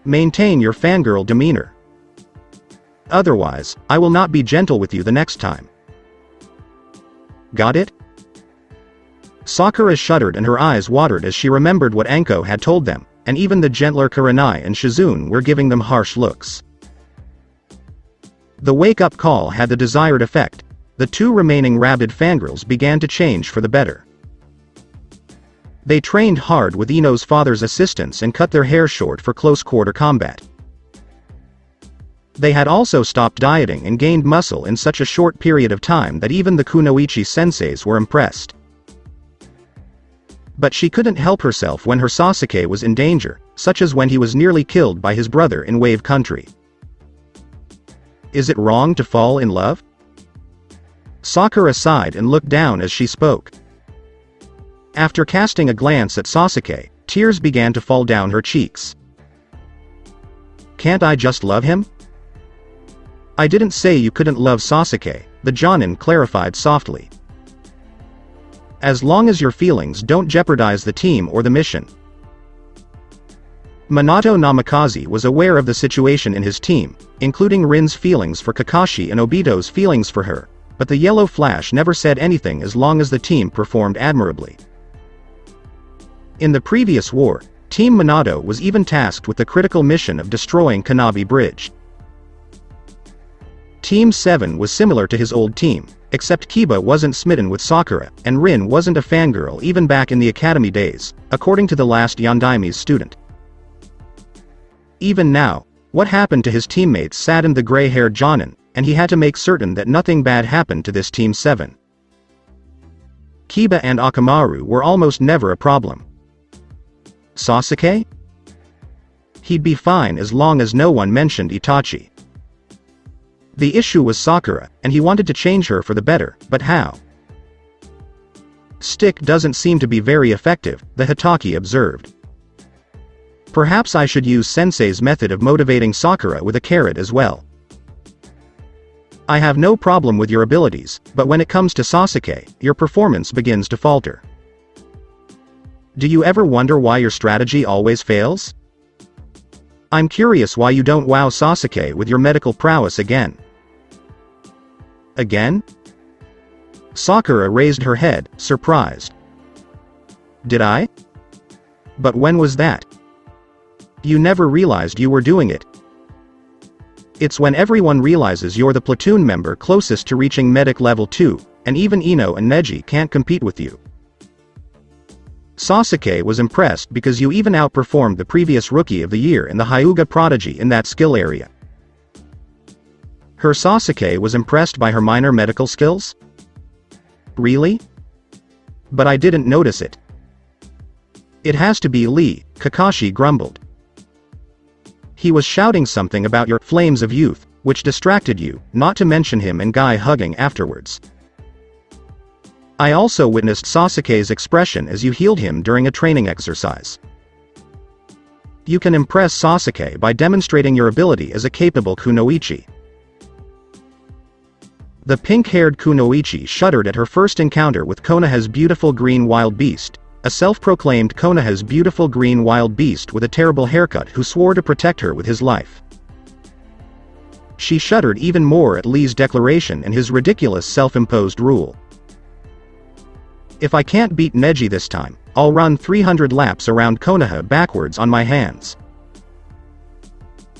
Maintain your fangirl demeanor. Otherwise, I will not be gentle with you the next time. Got it? Sakura shuddered and her eyes watered as she remembered what Anko had told them, and even the gentler Kurenai and Shizune were giving them harsh looks. The wake-up call had the desired effect. The 2 remaining rabid fangirls began to change for the better. They trained hard with Ino's father's assistance and cut their hair short for close-quarter combat. They had also stopped dieting and gained muscle in such a short period of time that even the kunoichi senseis were impressed. But she couldn't help herself when her Sasuke was in danger, such as when he was nearly killed by his brother in Wave Country. Is it wrong to fall in love? Sakura sighed and looked down as she spoke. After casting a glance at Sasuke, tears began to fall down her cheeks. Can't I just love him? I didn't say you couldn't love Sasuke, the Jonin clarified softly. As long as your feelings don't jeopardize the team or the mission. Minato Namikaze was aware of the situation in his team, including Rin's feelings for Kakashi and Obito's feelings for her, but the Yellow Flash never said anything as long as the team performed admirably. In the previous war, Team Minato was even tasked with the critical mission of destroying Kanabi Bridge. Team 7 was similar to his old team, except Kiba wasn't smitten with Sakura, and Rin wasn't a fangirl even back in the academy days, according to the last Yondaime's student. Even now, what happened to his teammates saddened the gray-haired Jonin, and he had to make certain that nothing bad happened to this Team 7. Kiba and Akamaru were almost never a problem. Sasuke? He'd be fine as long as no one mentioned Itachi. The issue was Sakura, and he wanted to change her for the better, but how? Stick doesn't seem to be very effective, the Hitachi observed. Perhaps I should use Sensei's method of motivating Sakura with a carrot as well. I have no problem with your abilities, but when it comes to Sasuke, your performance begins to falter. Do you ever wonder why your strategy always fails? I'm curious why you don't wow Sasuke with your medical prowess again. Again? Sakura raised her head, surprised. Did I? But when was that? You never realized you were doing it. It's when everyone realizes you're the platoon member closest to reaching medic level 2, and even Ino and Neji can't compete with you. Sasuke was impressed because you even outperformed the previous Rookie of the Year and the Hyuga prodigy in that skill area. Her Sasuke was impressed by her minor medical skills? Really? But I didn't notice it. It has to be Lee, Kakashi grumbled. He was shouting something about your flames of youth, which distracted you, not to mention him and Guy hugging afterwards. I also witnessed Sasuke's expression as you healed him during a training exercise. You can impress Sasuke by demonstrating your ability as a capable kunoichi. The pink-haired kunoichi shuddered at her first encounter with Konoha's beautiful green wild beast, a self-proclaimed Konoha's beautiful green wild beast with a terrible haircut who swore to protect her with his life. She shuddered even more at Lee's declaration and his ridiculous self-imposed rule. If I can't beat Neji this time, I'll run 300 laps around Konoha backwards on my hands.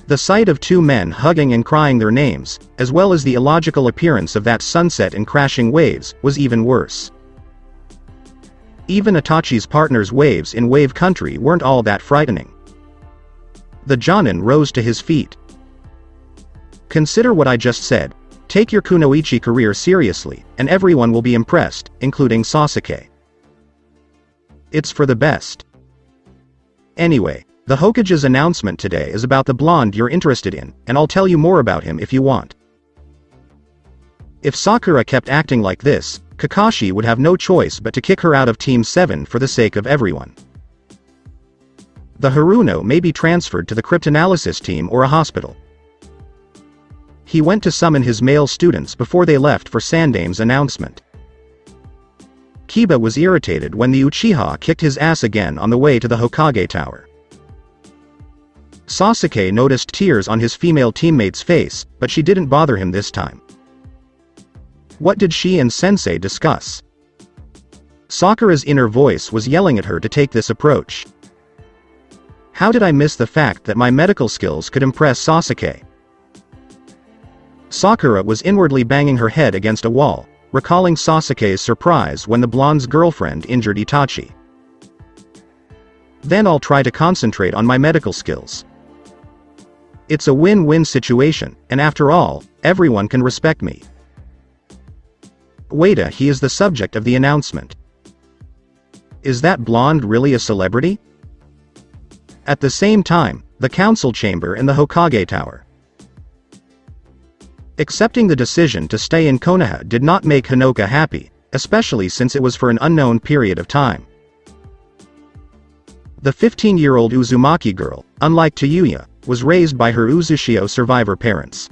The sight of two men hugging and crying their names, as well as the illogical appearance of that sunset and crashing waves, was even worse. Even Itachi's partner's waves in Wave Country weren't all that frightening. The Jonin rose to his feet. Consider what I just said. Take your kunoichi career seriously, and everyone will be impressed, including Sasuke. It's for the best. Anyway, the Hokage's announcement today is about the blonde you're interested in, and I'll tell you more about him if you want. If Sakura kept acting like this, Kakashi would have no choice but to kick her out of Team 7 for the sake of everyone. The Haruno may be transferred to the cryptanalysis team or a hospital. He went to summon his male students before they left for Sandame's announcement. Kiba was irritated when the Uchiha kicked his ass again on the way to the Hokage tower. Sasuke noticed tears on his female teammate's face, but she didn't bother him this time. What did she and Sensei discuss? Sakura's inner voice was yelling at her to take this approach. How did I miss the fact that my medical skills could impress Sasuke? Sakura was inwardly banging her head against a wall, recalling Sasuke's surprise when the blonde's girlfriend injured Itachi. Then I'll try to concentrate on my medical skills. It's a win-win situation, and after all, everyone can respect me. Wait, he is the subject of the announcement. Is that blonde really a celebrity? At the same time, the council chamber and the Hokage tower. Accepting the decision to stay in Konoha did not make Hinoka happy, especially since it was for an unknown period of time. The 15-year-old Uzumaki girl, unlike Tayuya, was raised by her Uzushio survivor parents.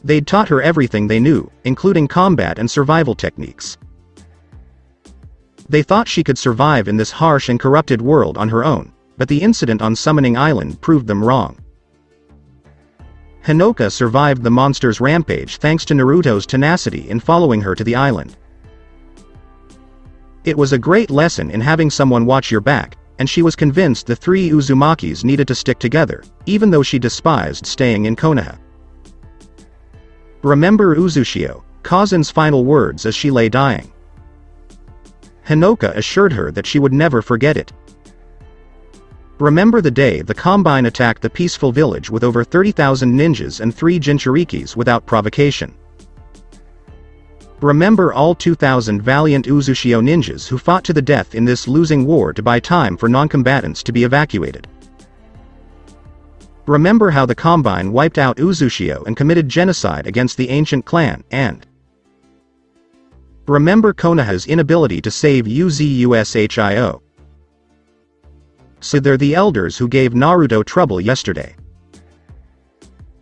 They'd taught her everything they knew, including combat and survival techniques. They thought she could survive in this harsh and corrupted world on her own, but the incident on Summoning Island proved them wrong. Hinoka survived the monster's rampage thanks to Naruto's tenacity in following her to the island. It was a great lesson in having someone watch your back, and she was convinced the three Uzumakis needed to stick together, even though she despised staying in Konoha. Remember Uzushio, Kazen's final words as she lay dying. Hinoka assured her that she would never forget it. Remember the day the Combine attacked the peaceful village with over 30,000 ninjas and 3 Jinchurikis without provocation. Remember all 2,000 valiant Uzushio ninjas who fought to the death in this losing war to buy time for non-combatants to be evacuated. Remember how the Combine wiped out Uzushio and committed genocide against the ancient clan, and remember Konoha's inability to save Uzushio. So they're the elders who gave Naruto trouble yesterday.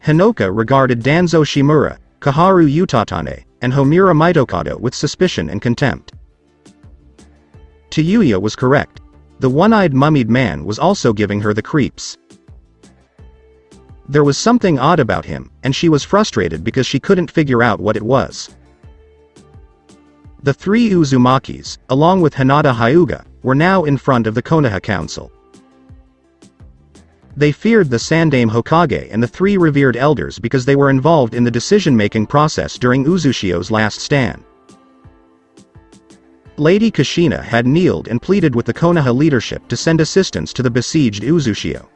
Hinoka regarded Danzo Shimura, Kaharu Utatane, and Homura Mitokado with suspicion and contempt. Hyuga was correct. The one-eyed mummied man was also giving her the creeps. There was something odd about him, and she was frustrated because she couldn't figure out what it was. The three Uzumakis, along with Hinata Hyuga, were now in front of the Konoha Council. They feared the Sandaime Hokage and the three revered elders because they were involved in the decision-making process during Uzushio's last stand. Lady Kushina had kneeled and pleaded with the Konoha leadership to send assistance to the besieged Uzushio.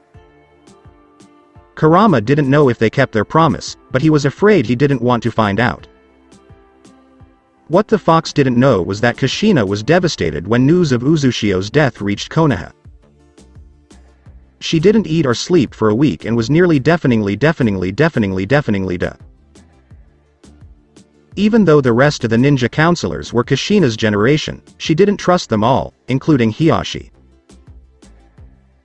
Kurama didn't know if they kept their promise, but he was afraid he didn't want to find out. What the fox didn't know was that Kushina was devastated when news of Uzushio's death reached Konoha. She didn't eat or sleep for a week and was nearly deafeningly deaf. Even though the rest of the ninja counselors were Kushina's generation, she didn't trust them all, including Hiashi.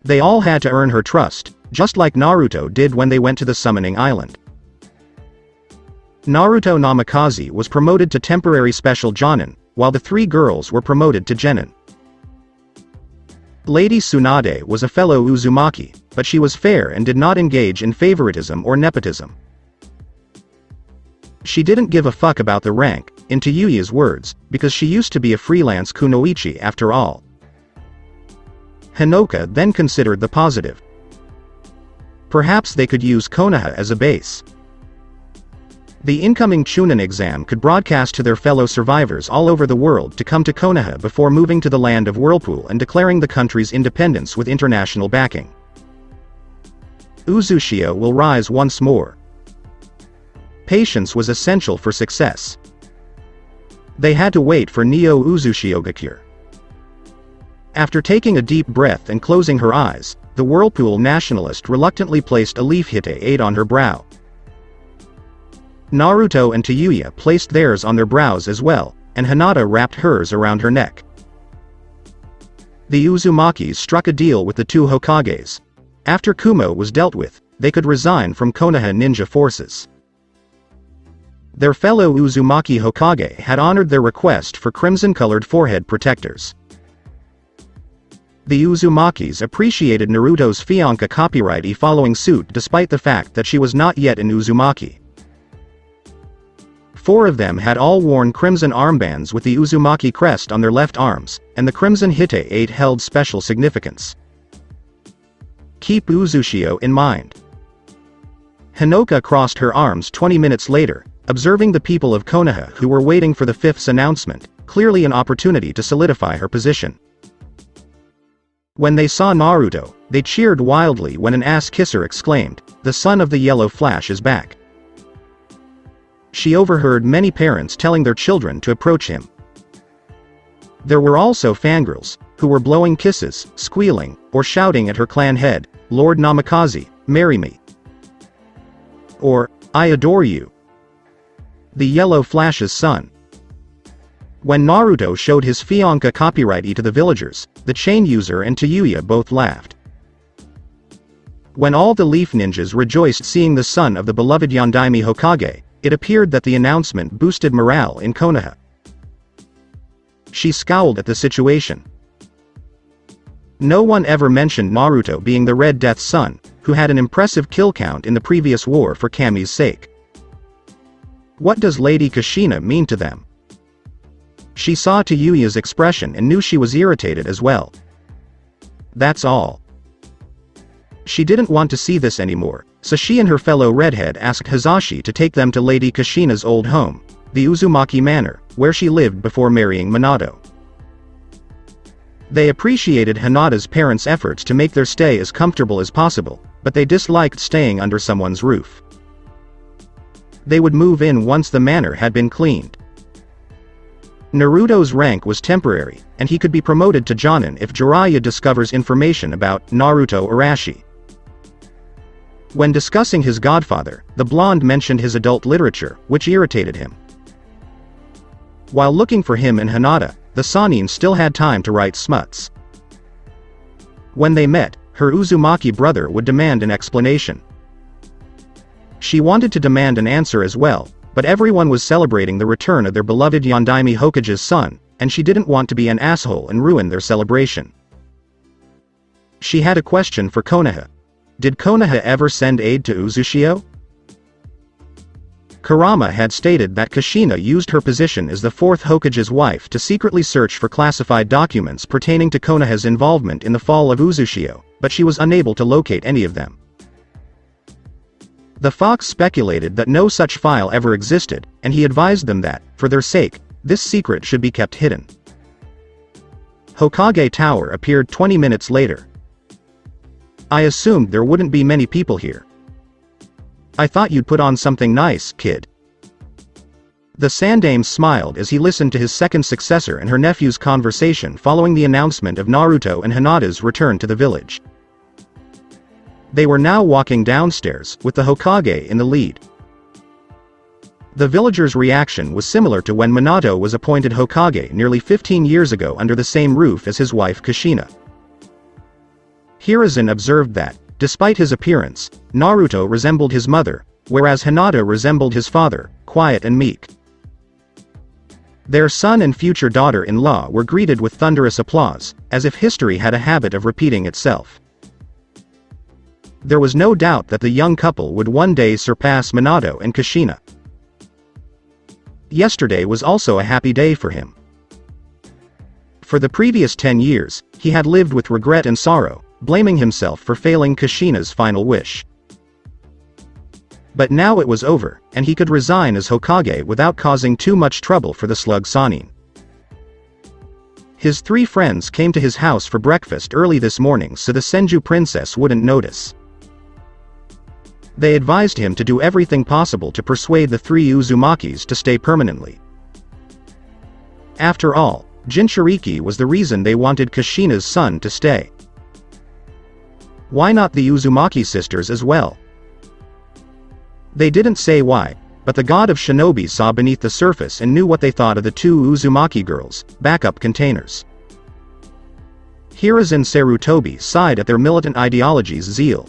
They all had to earn her trust, just like Naruto did when they went to the Summoning Island. Naruto Namikaze was promoted to temporary special Jonin, while the three girls were promoted to Genin. Lady Tsunade was a fellow Uzumaki, but she was fair and did not engage in favoritism or nepotism. She didn't give a fuck about the rank, in Hyuga's words, because she used to be a freelance kunoichi after all. Hinoka then considered the positive. Perhaps they could use Konoha as a base. The incoming Chunin exam could broadcast to their fellow survivors all over the world to come to Konoha before moving to the land of Whirlpool and declaring the country's independence with international backing. Uzushio will rise once more. Patience was essential for success. They had to wait for Neo Uzushio-gakure. After taking a deep breath and closing her eyes, the Whirlpool nationalist reluctantly placed a leaf hite on her brow. Naruto and Hyuga placed theirs on their brows as well, and Hinata wrapped hers around her neck. The Uzumakis struck a deal with the two Hokages. After Kumo was dealt with, they could resign from Konoha ninja forces. Their fellow Uzumaki Hokage had honored their request for crimson-colored forehead protectors. The Uzumakis appreciated Naruto's fiancé copyright following suit despite the fact that she was not yet an Uzumaki. 4 of them had all worn crimson armbands with the Uzumaki crest on their left arms, and the crimson hite held special significance. Keep Uzushio in mind. Hinoka crossed her arms 20 minutes later, observing the people of Konoha who were waiting for the 5th's announcement, clearly an opportunity to solidify her position. When they saw Naruto, they cheered wildly when an ass-kisser exclaimed, "The son of the Yellow Flash is back." She overheard many parents telling their children to approach him. There were also fangirls, who were blowing kisses, squealing, or shouting at her clan head, "Lord Namikaze, marry me." Or, "I adore you." The Yellow Flash's son. When Naruto showed his fiancé copyright to the villagers, the chain user and Hyuga both laughed. When all the Leaf Ninjas rejoiced seeing the son of the beloved Yondaime Hokage, it appeared that the announcement boosted morale in Konoha. She scowled at the situation. No one ever mentioned Naruto being the Red Death's son, who had an impressive kill count in the previous war for Kami's sake. What does Lady Kushina mean to them? She saw Hyuga's expression and knew she was irritated as well. That's all. She didn't want to see this anymore, so she and her fellow redhead asked Hisashi to take them to Lady Kushina's old home, the Uzumaki Manor, where she lived before marrying Minato. They appreciated Hinata's parents' efforts to make their stay as comfortable as possible, but they disliked staying under someone's roof. They would move in once the manor had been cleaned. Naruto's rank was temporary, and he could be promoted to Jonin if Jiraiya discovers information about Naruto Arashi. When discussing his godfather, the blonde mentioned his adult literature, which irritated him. While looking for him in Hinata, the Sannin still had time to write smuts. When they met, her Uzumaki brother would demand an explanation. She wanted to demand an answer as well, but everyone was celebrating the return of their beloved Yondaime Hokage's son, and she didn't want to be an asshole and ruin their celebration. She had a question for Konoha. Did Konoha ever send aid to Uzushio? Kurama had stated that Kushina used her position as the fourth Hokage's wife to secretly search for classified documents pertaining to Konoha's involvement in the fall of Uzushio, but she was unable to locate any of them. The fox speculated that no such file ever existed, and he advised them that, for their sake, this secret should be kept hidden. Hokage Tower appeared 20 minutes later. I assumed there wouldn't be many people here. I thought you'd put on something nice, kid. The Sandame smiled as he listened to his second successor and her nephew's conversation following the announcement of Naruto and Hinata's return to the village. They were now walking downstairs, with the Hokage in the lead. The villagers' reaction was similar to when Minato was appointed Hokage nearly 15 years ago under the same roof as his wife Kushina. Hiruzen observed that, despite his appearance, Naruto resembled his mother, whereas Hinata resembled his father, quiet and meek. Their son and future daughter-in-law were greeted with thunderous applause, as if history had a habit of repeating itself. There was no doubt that the young couple would one day surpass Minato and Kushina. Yesterday was also a happy day for him. For the previous 10 years, he had lived with regret and sorrow, blaming himself for failing Kushina's final wish. But now it was over, and he could resign as Hokage without causing too much trouble for the slug Sannin. His 3 friends came to his house for breakfast early this morning so the Senju princess wouldn't notice. They advised him to do everything possible to persuade the 3 Uzumakis to stay permanently. After all, Jinchuriki was the reason they wanted Kushina's son to stay. Why not the Uzumaki sisters as well? They didn't say why, but the god of shinobi saw beneath the surface and knew what they thought of the 2 Uzumaki girls, backup containers. Hiruzen Sarutobi sighed at their militant ideology's zeal.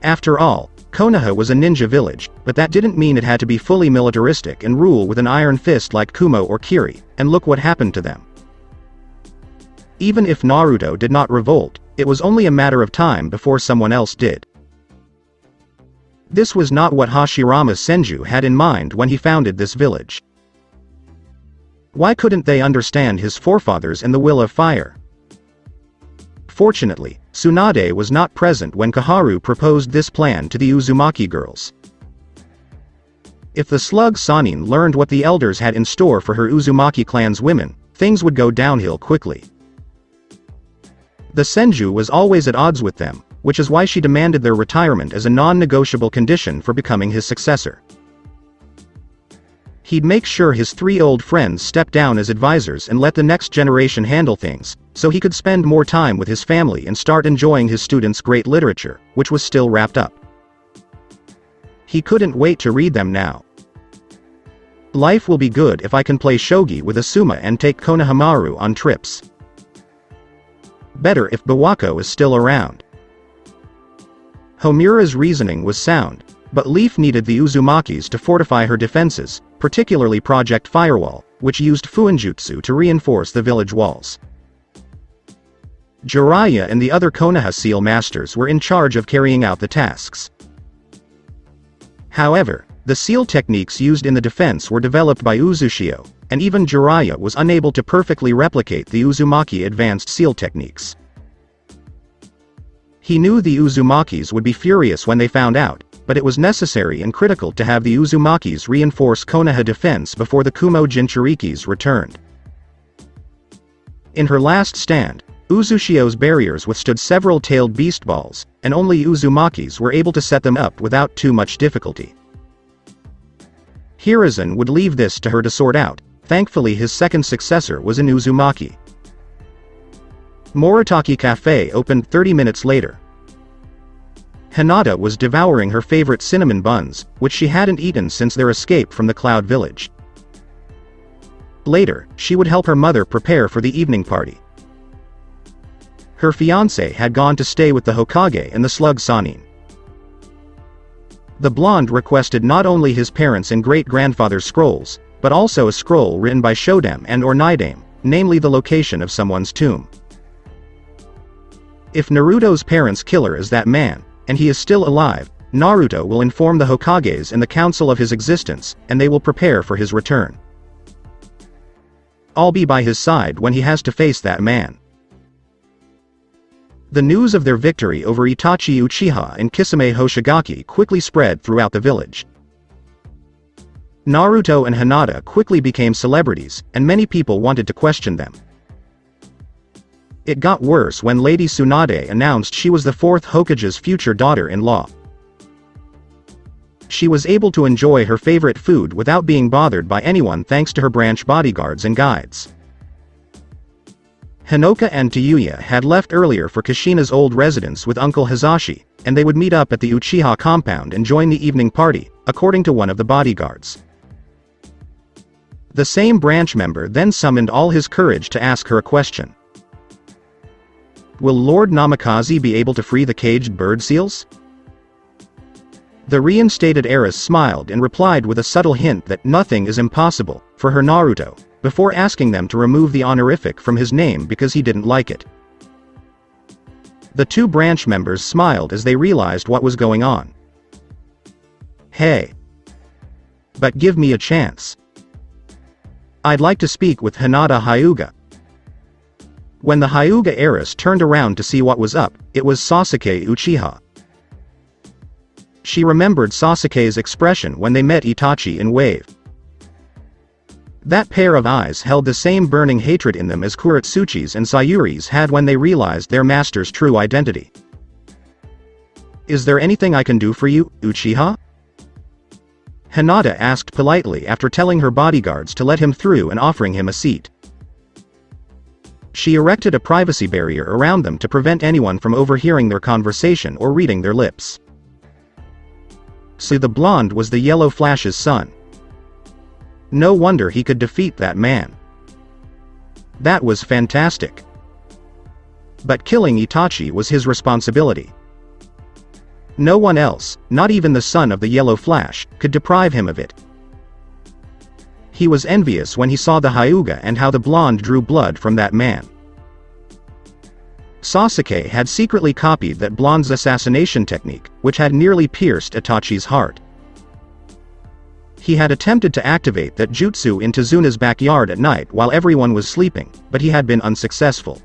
After all, Konoha was a ninja village, but that didn't mean it had to be fully militaristic and rule with an iron fist like Kumo or Kiri, and look what happened to them. Even if Naruto did not revolt, it was only a matter of time before someone else did. This was not what Hashirama Senju had in mind when he founded this village. Why couldn't they understand his forefathers and the will of fire? Fortunately, Tsunade was not present when Koharu proposed this plan to the Uzumaki girls. If the slug Sannin learned what the elders had in store for her Uzumaki clan's women, things would go downhill quickly. The Senju was always at odds with them, which is why she demanded their retirement as a non-negotiable condition for becoming his successor. He'd make sure his 3 old friends stepped down as advisors and let the next generation handle things, so he could spend more time with his family and start enjoying his students' great literature, which was still wrapped up. He couldn't wait to read them now. Life will be good if I can play shogi with Asuma and take Konohamaru on trips. Better if Bawako is still around. Homura's reasoning was sound, but Leaf needed the Uzumakis to fortify her defenses, particularly Project Firewall, which used Fuinjutsu to reinforce the village walls. Jiraiya and the other Konoha seal masters were in charge of carrying out the tasks. However, the seal techniques used in the defense were developed by Uzushio, and even Jiraiya was unable to perfectly replicate the Uzumaki advanced seal techniques. He knew the Uzumakis would be furious when they found out, but it was necessary and critical to have the Uzumakis reinforce Konoha defense before the Kumo Jinchurikis returned. In her last stand, Uzushio's barriers withstood several tailed beast balls, and only Uzumakis were able to set them up without too much difficulty. Hiruzen would leave this to her to sort out. Thankfully his second successor was an Uzumaki. Moritaki Cafe opened 30 minutes later. Hinata was devouring her favorite cinnamon buns, which she hadn't eaten since their escape from the Cloud Village. Later, she would help her mother prepare for the evening party. Her fiancé had gone to stay with the Hokage and the slug Sanin. The blonde requested not only his parents' and great-grandfather's scrolls, but also a scroll written by Shodam and or Nidame, namely the location of someone's tomb. If Naruto's parents' killer is that man, and he is still alive, Naruto will inform the Hokages and the council of his existence, and they will prepare for his return. I'll be by his side when he has to face that man. The news of their victory over Itachi Uchiha and Kisame Hoshigaki quickly spread throughout the village. Naruto and Hinata quickly became celebrities, and many people wanted to question them. It got worse when Lady Tsunade announced she was the fourth Hokage's future daughter-in-law. She was able to enjoy her favorite food without being bothered by anyone thanks to her branch bodyguards and guides. Hinoka and Tayuya had left earlier for Kushina's old residence with Uncle Hizashi, and they would meet up at the Uchiha compound and join the evening party, according to one of the bodyguards. The same branch member then summoned all his courage to ask her a question. Will Lord Namikaze be able to free the caged bird seals? The reinstated heiress smiled and replied with a subtle hint that nothing is impossible for her Naruto, before asking them to remove the honorific from his name because he didn't like it. The two branch members smiled as they realized what was going on. Hey. But give me a chance. I'd like to speak with Hinata Hyuga. When the Hyuga heiress turned around to see what was up, it was Sasuke Uchiha. She remembered Sasuke's expression when they met Itachi in Wave. That pair of eyes held the same burning hatred in them as Kuretsuchi's and Sayuri's had when they realized their master's true identity. Is there anything I can do for you, Uchiha? Hinata asked politely after telling her bodyguards to let him through and offering him a seat. She erected a privacy barrier around them to prevent anyone from overhearing their conversation or reading their lips. So the blonde was the Yellow Flash's son. No wonder he could defeat that man. That was fantastic. But killing Itachi was his responsibility. No one else, not even the son of the Yellow Flash, could deprive him of it. He was envious when he saw the Hyuga and how the blonde drew blood from that man. Sasuke had secretly copied that blonde's assassination technique, which had nearly pierced Itachi's heart. He had attempted to activate that jutsu in Tazuna's backyard at night while everyone was sleeping, but he had been unsuccessful.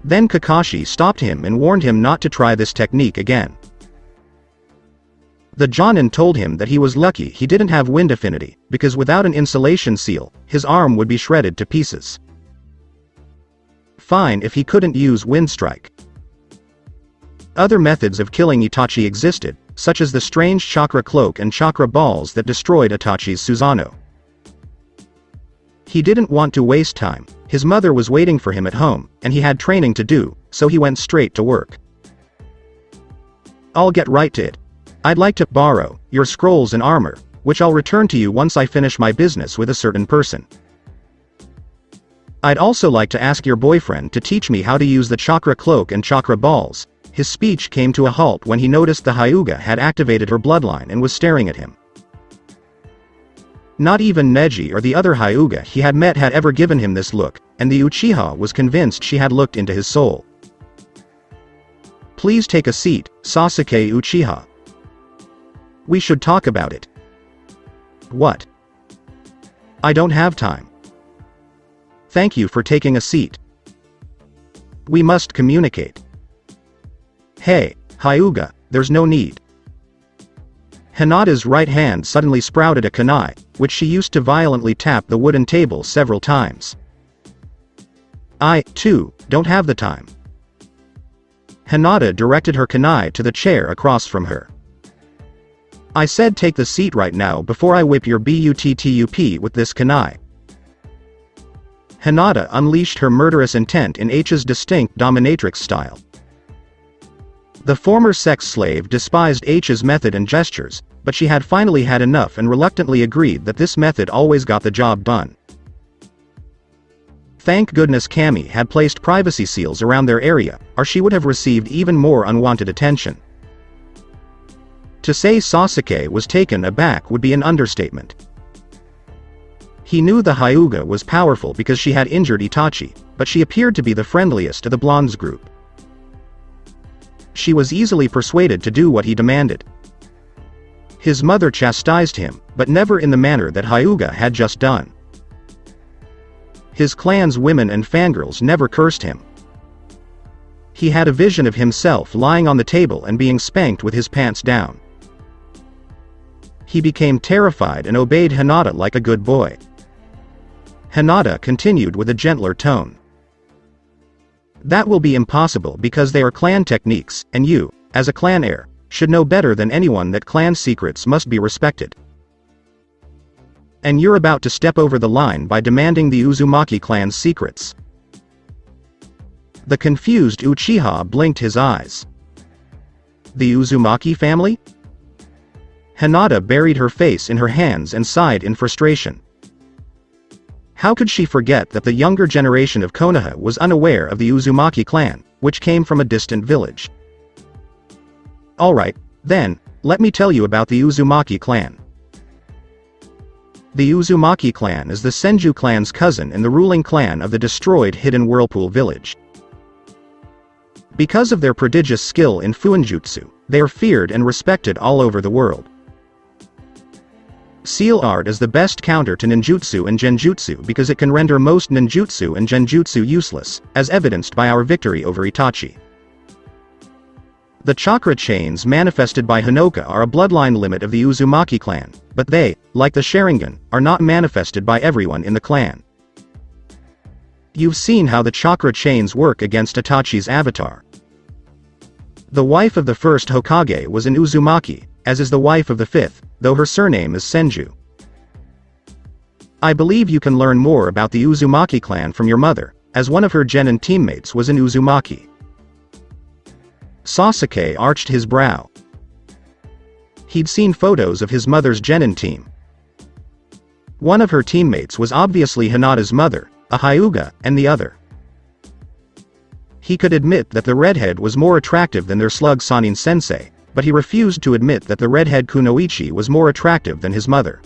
Then Kakashi stopped him and warned him not to try this technique again. The Jonin told him that he was lucky he didn't have wind affinity, because without an insulation seal, his arm would be shredded to pieces. Fine if he couldn't use wind strike. Other methods of killing Itachi existed, such as the strange chakra cloak and chakra balls that destroyed Itachi's Susanoo. He didn't want to waste time, his mother was waiting for him at home, and he had training to do, so he went straight to work. I'll get right to it. I'd like to borrow your scrolls and armor, which I'll return to you once I finish my business with a certain person. I'd also like to ask your boyfriend to teach me how to use the chakra cloak and chakra balls. His speech came to a halt when he noticed the Hyuga had activated her bloodline and was staring at him. Not even Neji or the other Hyuga he had met had ever given him this look, and the Uchiha was convinced she had looked into his soul. Please take a seat, Sasuke Uchiha. We should talk about it. What? I don't have time. Thank you for taking a seat. We must communicate. Hey, Hyuga, there's no need. Hinata's right hand suddenly sprouted a kunai, which she used to violently tap the wooden table several times. I, too, don't have the time. Hinata directed her kunai to the chair across from her. I said take the seat right now before I whip your butt with this kunai. Hinata unleashed her murderous intent in H's distinct dominatrix style. The former sex slave despised H's method and gestures, but she had finally had enough and reluctantly agreed that this method always got the job done. Thank goodness Cammy had placed privacy seals around their area, or she would have received even more unwanted attention. To say Sasuke was taken aback would be an understatement. He knew the Hyuga was powerful because she had injured Itachi, but she appeared to be the friendliest of the blondes group. She was easily persuaded to do what he demanded. His mother chastised him, but never in the manner that Hyuga had just done. His clan's women and fangirls never cursed him. He had a vision of himself lying on the table and being spanked with his pants down. He became terrified and obeyed Hinata like a good boy. Hinata continued with a gentler tone. That will be impossible because they are clan techniques, and you, as a clan heir, should know better than anyone that clan secrets must be respected. And you're about to step over the line by demanding the Uzumaki clan's secrets. The confused Uchiha blinked his eyes. The Uzumaki family? Hinata buried her face in her hands and sighed in frustration. How could she forget that the younger generation of Konoha was unaware of the Uzumaki clan, which came from a distant village? Alright, then, let me tell you about the Uzumaki clan. The Uzumaki clan is the Senju clan's cousin and the ruling clan of the destroyed Hidden Whirlpool village. Because of their prodigious skill in Fuinjutsu, they are feared and respected all over the world. Seal art is the best counter to ninjutsu and genjutsu because it can render most ninjutsu and genjutsu useless, as evidenced by our victory over Itachi. The chakra chains manifested by Hinoka are a bloodline limit of the Uzumaki clan, but they, like the Sharingan, are not manifested by everyone in the clan. You've seen how the chakra chains work against Itachi's avatar. The wife of the first Hokage was an Uzumaki, as is the wife of the fifth, though her surname is Senju. I believe you can learn more about the Uzumaki clan from your mother, as one of her genin teammates was an Uzumaki. Sasuke arched his brow. He'd seen photos of his mother's genin team. One of her teammates was obviously Hinata's mother, a Hyuga, and the other. He could admit that the redhead was more attractive than their slug Sanin sensei, but he refused to admit that the redhead Kunoichi was more attractive than his mother.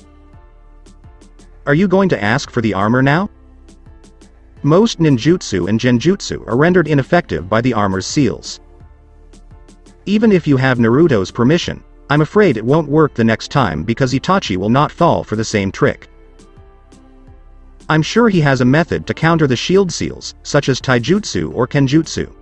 Are you going to ask for the armor now? Most ninjutsu and genjutsu are rendered ineffective by the armor's seals. Even if you have Naruto's permission, I'm afraid it won't work the next time because Itachi will not fall for the same trick. I'm sure he has a method to counter the shield seals, such as taijutsu or kenjutsu.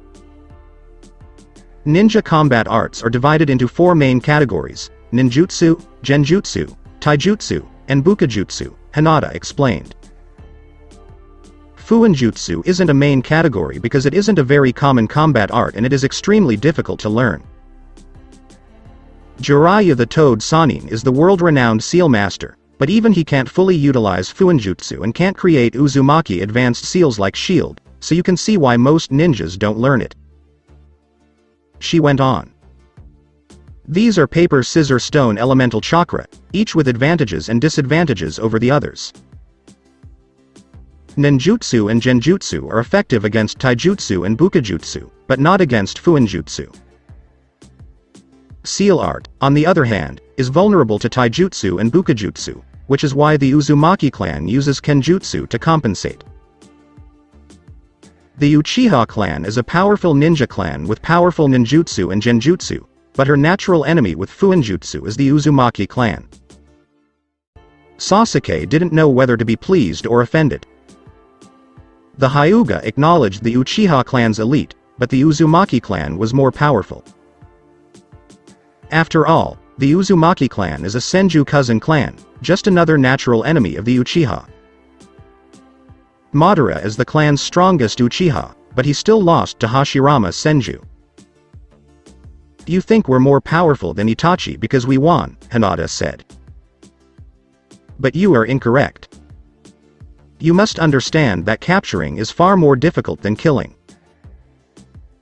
Ninja combat arts are divided into four main categories: ninjutsu, genjutsu, taijutsu, and bukajutsu, Hinata explained. Fuinjutsu isn't a main category because it isn't a very common combat art and it is extremely difficult to learn. Jiraiya the Toad Sannin is the world-renowned seal master, but even he can't fully utilize Fuinjutsu and can't create Uzumaki advanced seals like shield, so you can see why most ninjas don't learn it. She went on. These are paper scissor stone elemental chakra, each with advantages and disadvantages over the others. Ninjutsu and genjutsu are effective against taijutsu and bukajutsu, but not against fuinjutsu. Seal art, on the other hand, is vulnerable to taijutsu and bukajutsu, which is why the Uzumaki clan uses kenjutsu to compensate. The Uchiha clan is a powerful ninja clan with powerful ninjutsu and genjutsu, but her natural enemy with fuinjutsu is the Uzumaki clan. Sasuke didn't know whether to be pleased or offended. The Hyuga acknowledged the Uchiha clan's elite, but the Uzumaki clan was more powerful. After all, the Uzumaki clan is a Senju cousin clan, just another natural enemy of the Uchiha. Madara is the clan's strongest Uchiha, but he still lost to Hashirama Senju. You think we're more powerful than Itachi because we won, Hinata said. But you are incorrect. You must understand that capturing is far more difficult than killing.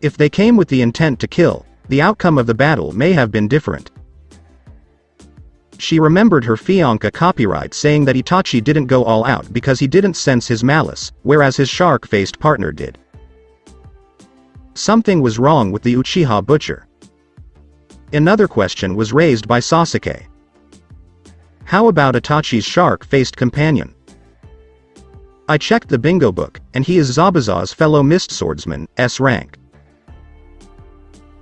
If they came with the intent to kill, the outcome of the battle may have been different. She remembered her fiancé copyright saying that Itachi didn't go all out because he didn't sense his malice, whereas his shark-faced partner did. Something was wrong with the Uchiha butcher. Another question was raised by Sasuke. How about Itachi's shark-faced companion? I checked the bingo book, and he is Zabuza's fellow mist swordsman, S rank.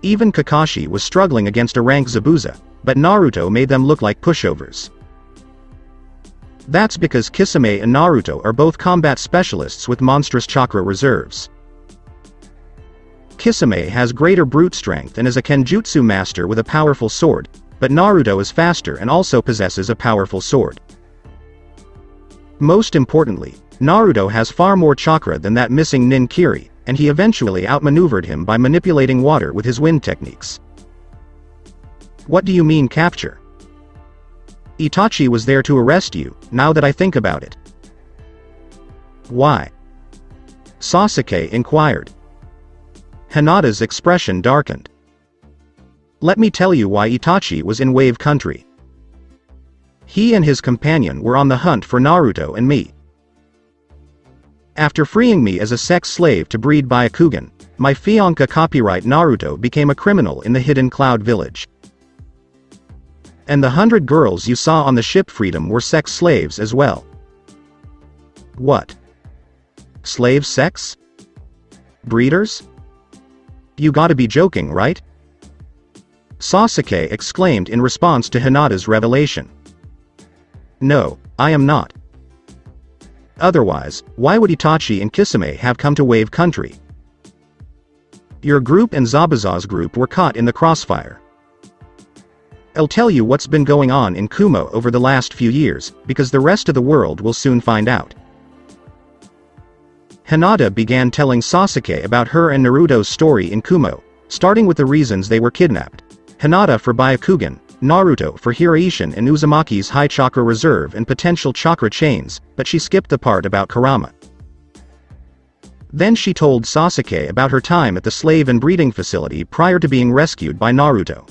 Even Kakashi was struggling against a rank Zabuza, but Naruto made them look like pushovers. That's because Kisame and Naruto are both combat specialists with monstrous chakra reserves. Kisame has greater brute strength and is a kenjutsu master with a powerful sword, but Naruto is faster and also possesses a powerful sword. Most importantly, Naruto has far more chakra than that missing nin kiri, and he eventually outmaneuvered him by manipulating water with his wind techniques. What do you mean capture? Itachi was there to arrest you, now that I think about it. Why? Sasuke inquired. Hinata's expression darkened. Let me tell you why Itachi was in Wave Country. He and his companion were on the hunt for Naruto and me. After freeing me as a sex slave to breed Byakugan, my fiancé copyright Naruto became a criminal in the Hidden Cloud Village. And the 100 girls you saw on the ship Freedom were sex slaves as well. What? Slave sex? Breeders? You gotta be joking, right? Sasuke exclaimed in response to Hinata's revelation. No, I am not. Otherwise, why would Itachi and Kisame have come to Wave Country? Your group and Zabuza's group were caught in the crossfire. I'll tell you what's been going on in Kumo over the last few years, because the rest of the world will soon find out. Hinata began telling Sasuke about her and Naruto's story in Kumo, starting with the reasons they were kidnapped. Hinata for Byakugan, Naruto for Hiroishin and Uzumaki's high chakra reserve and potential chakra chains, but she skipped the part about Kurama. Then she told Sasuke about her time at the slave and breeding facility prior to being rescued by Naruto.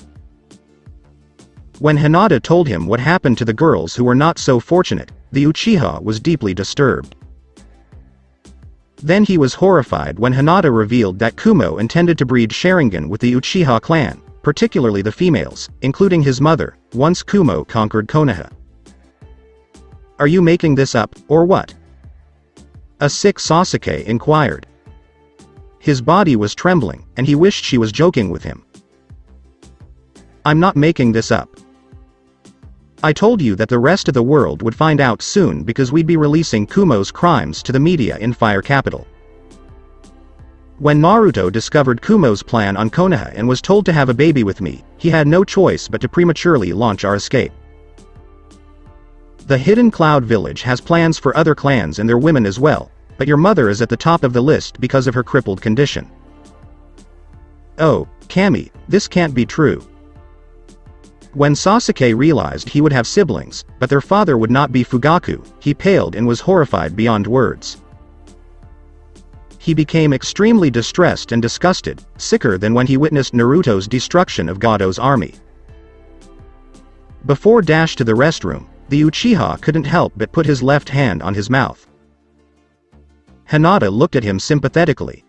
When Hinata told him what happened to the girls who were not so fortunate, the Uchiha was deeply disturbed. Then he was horrified when Hinata revealed that Kumo intended to breed Sharingan with the Uchiha clan, particularly the females, including his mother, once Kumo conquered Konoha. Are you making this up, or what? A sick Sasuke inquired. His body was trembling, and he wished she was joking with him. I'm not making this up. I told you that the rest of the world would find out soon because we'd be releasing Kumo's crimes to the media in Fire Capital. When Naruto discovered Kumo's plan on Konoha and was told to have a baby with me, he had no choice but to prematurely launch our escape. The Hidden Cloud Village has plans for other clans and their women as well, but your mother is at the top of the list because of her crippled condition. Oh, Kami, this can't be true. When Sasuke realized he would have siblings, but their father would not be Fugaku, he paled and was horrified beyond words. He became extremely distressed and disgusted, sicker than when he witnessed Naruto's destruction of Gado's army. Before dash to the restroom, the Uchiha couldn't help but put his left hand on his mouth. Hinata looked at him sympathetically.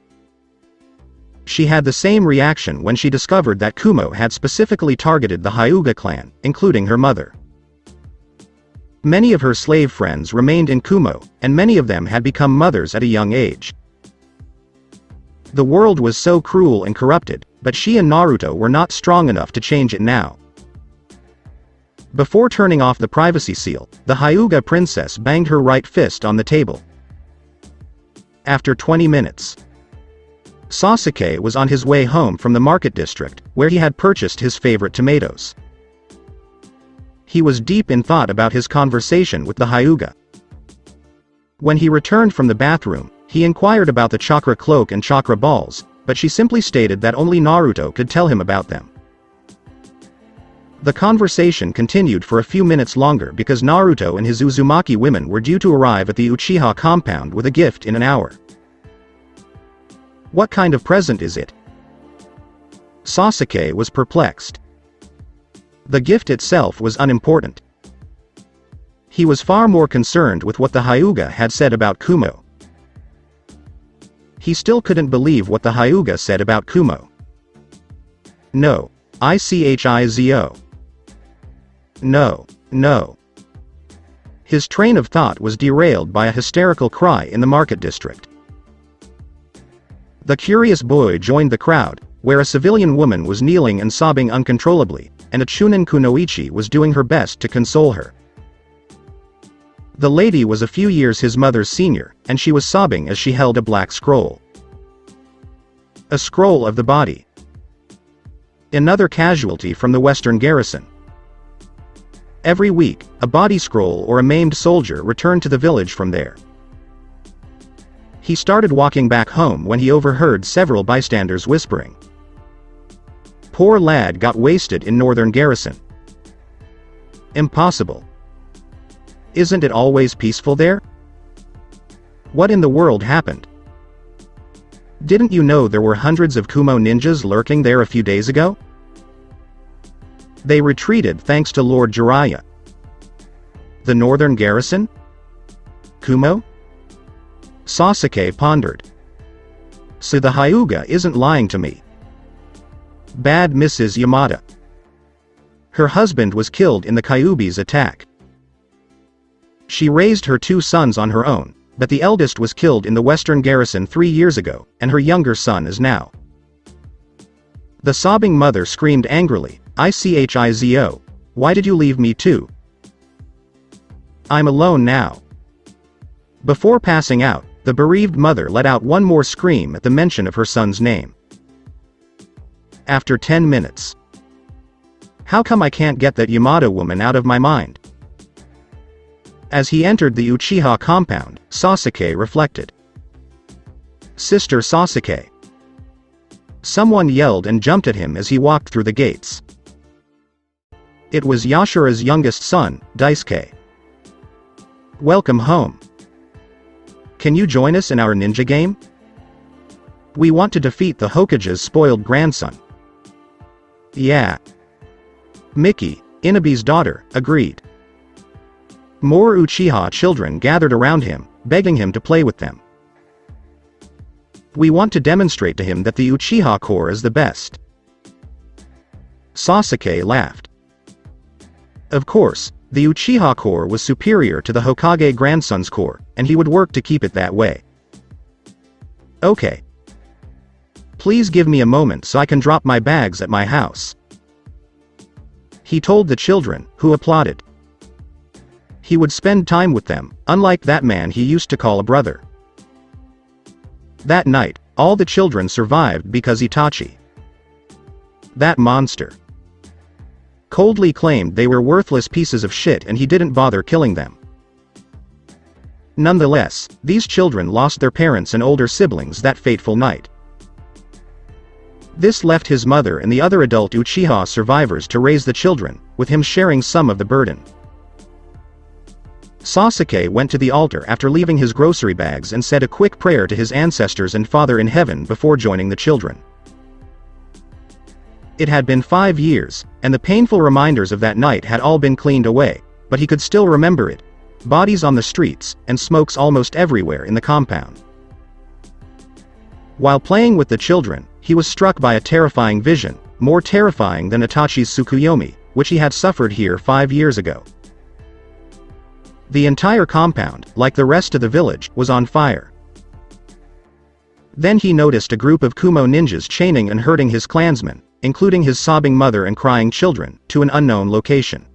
She had the same reaction when she discovered that Kumo had specifically targeted the Hyuga clan, including her mother. Many of her slave friends remained in Kumo, and many of them had become mothers at a young age. The world was so cruel and corrupted, but she and Naruto were not strong enough to change it now. Before turning off the privacy seal, the Hyuga princess banged her right fist on the table. After 20 minutes, Sasuke was on his way home from the market district, where he had purchased his favorite tomatoes. He was deep in thought about his conversation with the Hyuga. When he returned from the bathroom, he inquired about the chakra cloak and chakra balls, but she simply stated that only Naruto could tell him about them. The conversation continued for a few minutes longer because Naruto and his Uzumaki women were due to arrive at the Uchiha compound with a gift in an hour. What kind of present is it? Sasuke was perplexed. The gift itself was unimportant. He was far more concerned with what the Hyuga had said about Kumo. He still couldn't believe what the Hyuga said about Kumo. No. Ichizo. No. No. His train of thought was derailed by a hysterical cry in the market district. The curious boy joined the crowd, where a civilian woman was kneeling and sobbing uncontrollably, and a Chunin kunoichi was doing her best to console her. The lady was a few years his mother's senior, and she was sobbing as she held a black scroll. A scroll of the body. Another casualty from the Western garrison. Every week, a body scroll or a maimed soldier returned to the village from there. He started walking back home when he overheard several bystanders whispering. Poor lad got wasted in Northern Garrison. Impossible. Isn't it always peaceful there? What in the world happened? Didn't you know there were hundreds of Kumo ninjas lurking there a few days ago? They retreated thanks to Lord Jiraiya. The Northern Garrison? Kumo? Sasuke pondered. So the Hyuga isn't lying to me. Bad Mrs. Yamada. Her husband was killed in the Kyuubi's attack. She raised her two sons on her own, but the eldest was killed in the Western Garrison 3 years ago, and her younger son is now. The sobbing mother screamed angrily, Ichizo, why did you leave me too? I'm alone now. Before passing out, the bereaved mother let out one more scream at the mention of her son's name. After 10 minutes. How come I can't get that Yamada woman out of my mind? As he entered the Uchiha compound, Sasuke reflected. Sister Sasuke. Someone yelled and jumped at him as he walked through the gates. It was Yashira's youngest son, Daisuke. Welcome home. Can you join us in our ninja game? We want to defeat the Hokage's spoiled grandson. Yeah. Miki, Inabe's daughter, agreed. More Uchiha children gathered around him, begging him to play with them. We want to demonstrate to him that the Uchiha Corps is the best. Sasuke laughed. Of course, the Uchiha Corps was superior to the Hokage grandson's corps, and he would work to keep it that way. Okay. Please give me a moment so I can drop my bags at my house. He told the children, who applauded. He would spend time with them, unlike that man he used to call a brother. That night, all the children survived because Itachi, that monster, coldly claimed they were worthless pieces of shit and he didn't bother killing them. Nonetheless, these children lost their parents and older siblings that fateful night. This left his mother and the other adult Uchiha survivors to raise the children, with him sharing some of the burden. Sasuke went to the altar after leaving his grocery bags and said a quick prayer to his ancestors and Father in heaven before joining the children. It had been 5 years, and the painful reminders of that night had all been cleaned away, but he could still remember it. Bodies on the streets, and smokes almost everywhere in the compound. While playing with the children, he was struck by a terrifying vision, more terrifying than Itachi's Tsukuyomi, which he had suffered here 5 years ago. The entire compound, like the rest of the village, was on fire. Then he noticed a group of Kumo ninjas chaining and herding his clansmen, including his sobbing mother and crying children, to an unknown location.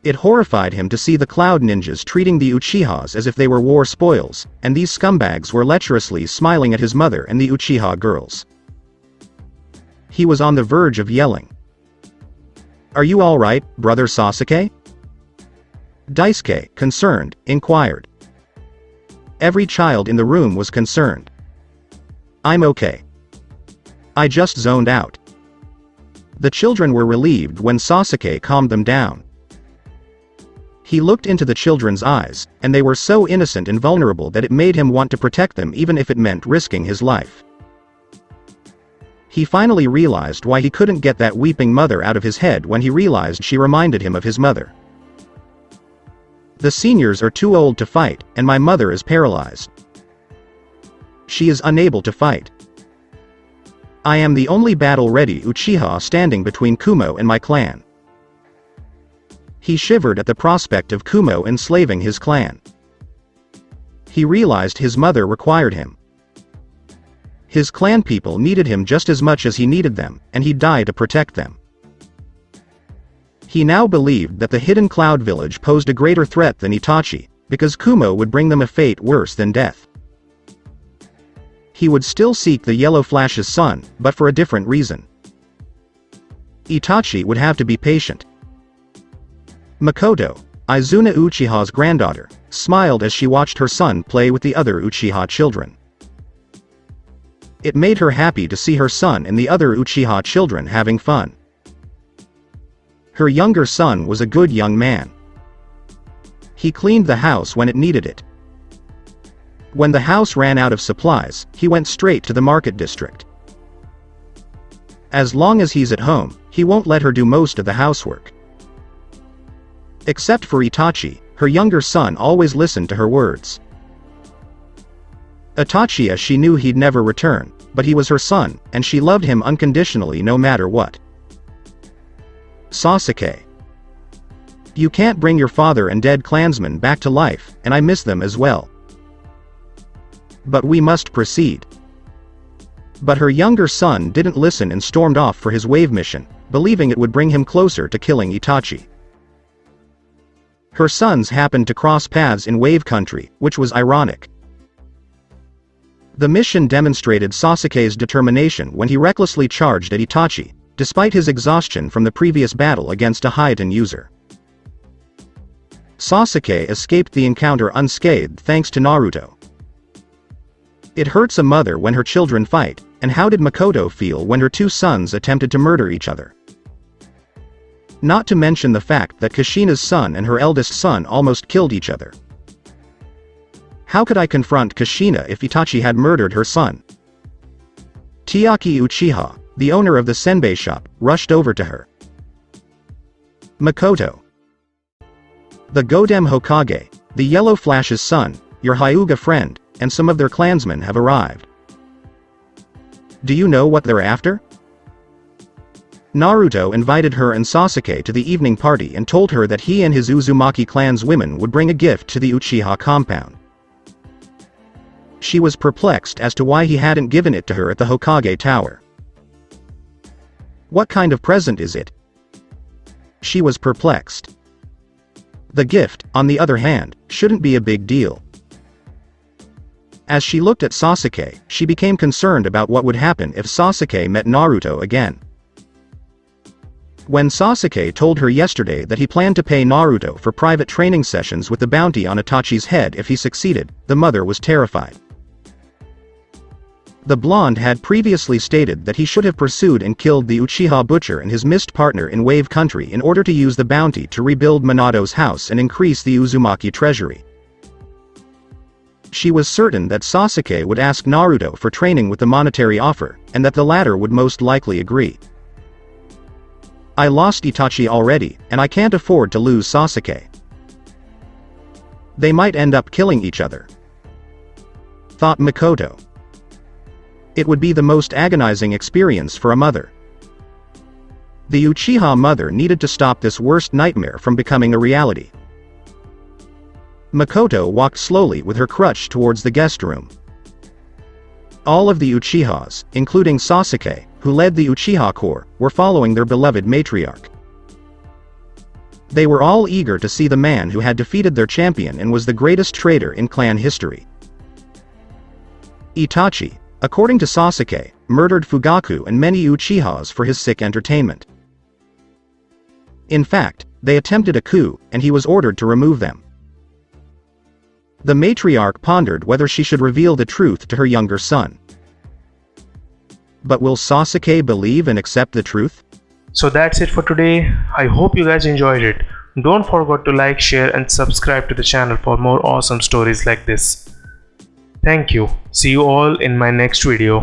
It horrified him to see the Cloud Ninjas treating the Uchihas as if they were war spoils, and these scumbags were lecherously smiling at his mother and the Uchiha girls. He was on the verge of yelling. "Are you all right, brother Sasuke?" Daisuke, concerned, inquired. Every child in the room was concerned. "I'm okay. I just zoned out." The children were relieved when Sasuke calmed them down. He looked into the children's eyes, and they were so innocent and vulnerable that it made him want to protect them even if it meant risking his life. He finally realized why he couldn't get that weeping mother out of his head when he realized she reminded him of his mother. The seniors are too old to fight, and my mother is paralyzed. She is unable to fight. I am the only battle-ready Uchiha standing between Kumo and my clan. He shivered at the prospect of Kumo enslaving his clan. He realized his mother required him. His clan people needed him just as much as he needed them, and he'd die to protect them. He now believed that the hidden cloud village posed a greater threat than Itachi, because Kumo would bring them a fate worse than death. He would still seek the Yellow Flash's son, but for a different reason. Itachi would have to be patient. Makoto, Izuna Uchiha's granddaughter, smiled as she watched her son play with the other Uchiha children. It made her happy to see her son and the other Uchiha children having fun. Her younger son was a good young man. He cleaned the house when it needed it. When the house ran out of supplies, he went straight to the market district. As long as he's at home, he won't let her do most of the housework. Except for Itachi, her younger son always listened to her words. Itachi, she knew he'd never return, but he was her son, and she loved him unconditionally no matter what. Sasuke. You can't bring your father and dead clansmen back to life, and I miss them as well. But we must proceed. But her younger son didn't listen and stormed off for his wave mission, believing it would bring him closer to killing Itachi. Her sons happened to cross paths in Wave Country, which was ironic. The mission demonstrated Sasuke's determination when he recklessly charged at Itachi, despite his exhaustion from the previous battle against a Hyuga user. Sasuke escaped the encounter unscathed thanks to Naruto. It hurts a mother when her children fight, and how did Makoto feel when her two sons attempted to murder each other? Not to mention the fact that Kushina's son and her eldest son almost killed each other. How could I confront Kushina if Itachi had murdered her son? Chiaki Uchiha, the owner of the senbei shop, rushed over to her. Makoto. The Godem Hokage, the Yellow Flash's son, your Hyuga friend, and some of their clansmen have arrived. Do you know what they're after? Naruto invited her and Sasuke to the evening party and told her that he and his Uzumaki clan's women would bring a gift to the Uchiha compound. She was perplexed as to why he hadn't given it to her at the Hokage Tower. What kind of present is it? She was perplexed. The gift, on the other hand, shouldn't be a big deal. As she looked at Sasuke, she became concerned about what would happen if Sasuke met Naruto again. When Sasuke told her yesterday that he planned to pay Naruto for private training sessions with the bounty on Itachi's head if he succeeded, the mother was terrified. The blonde had previously stated that he should have pursued and killed the Uchiha butcher and his missed partner in Wave Country in order to use the bounty to rebuild Minato's house and increase the Uzumaki treasury. She was certain that Sasuke would ask Naruto for training with the monetary offer, and that the latter would most likely agree. I lost Itachi already, and I can't afford to lose Sasuke. They might end up killing each other, thought Makoto. It would be the most agonizing experience for a mother. The Uchiha mother needed to stop this worst nightmare from becoming a reality. Makoto walked slowly with her crutch towards the guest room. All of the Uchihas, including Sasuke, who led the Uchiha Corps, were following their beloved matriarch. They were all eager to see the man who had defeated their champion and was the greatest traitor in clan history. Itachi, according to Sasuke, murdered Fugaku and many Uchihas for his sick entertainment. In fact, they attempted a coup, and he was ordered to remove them. The matriarch pondered whether she should reveal the truth to her younger son. But will Sasuke believe and accept the truth? So that's it for today. I hope you guys enjoyed it. Don't forget to like, share and subscribe to the channel for more awesome stories like this. Thank you. See you all in my next video.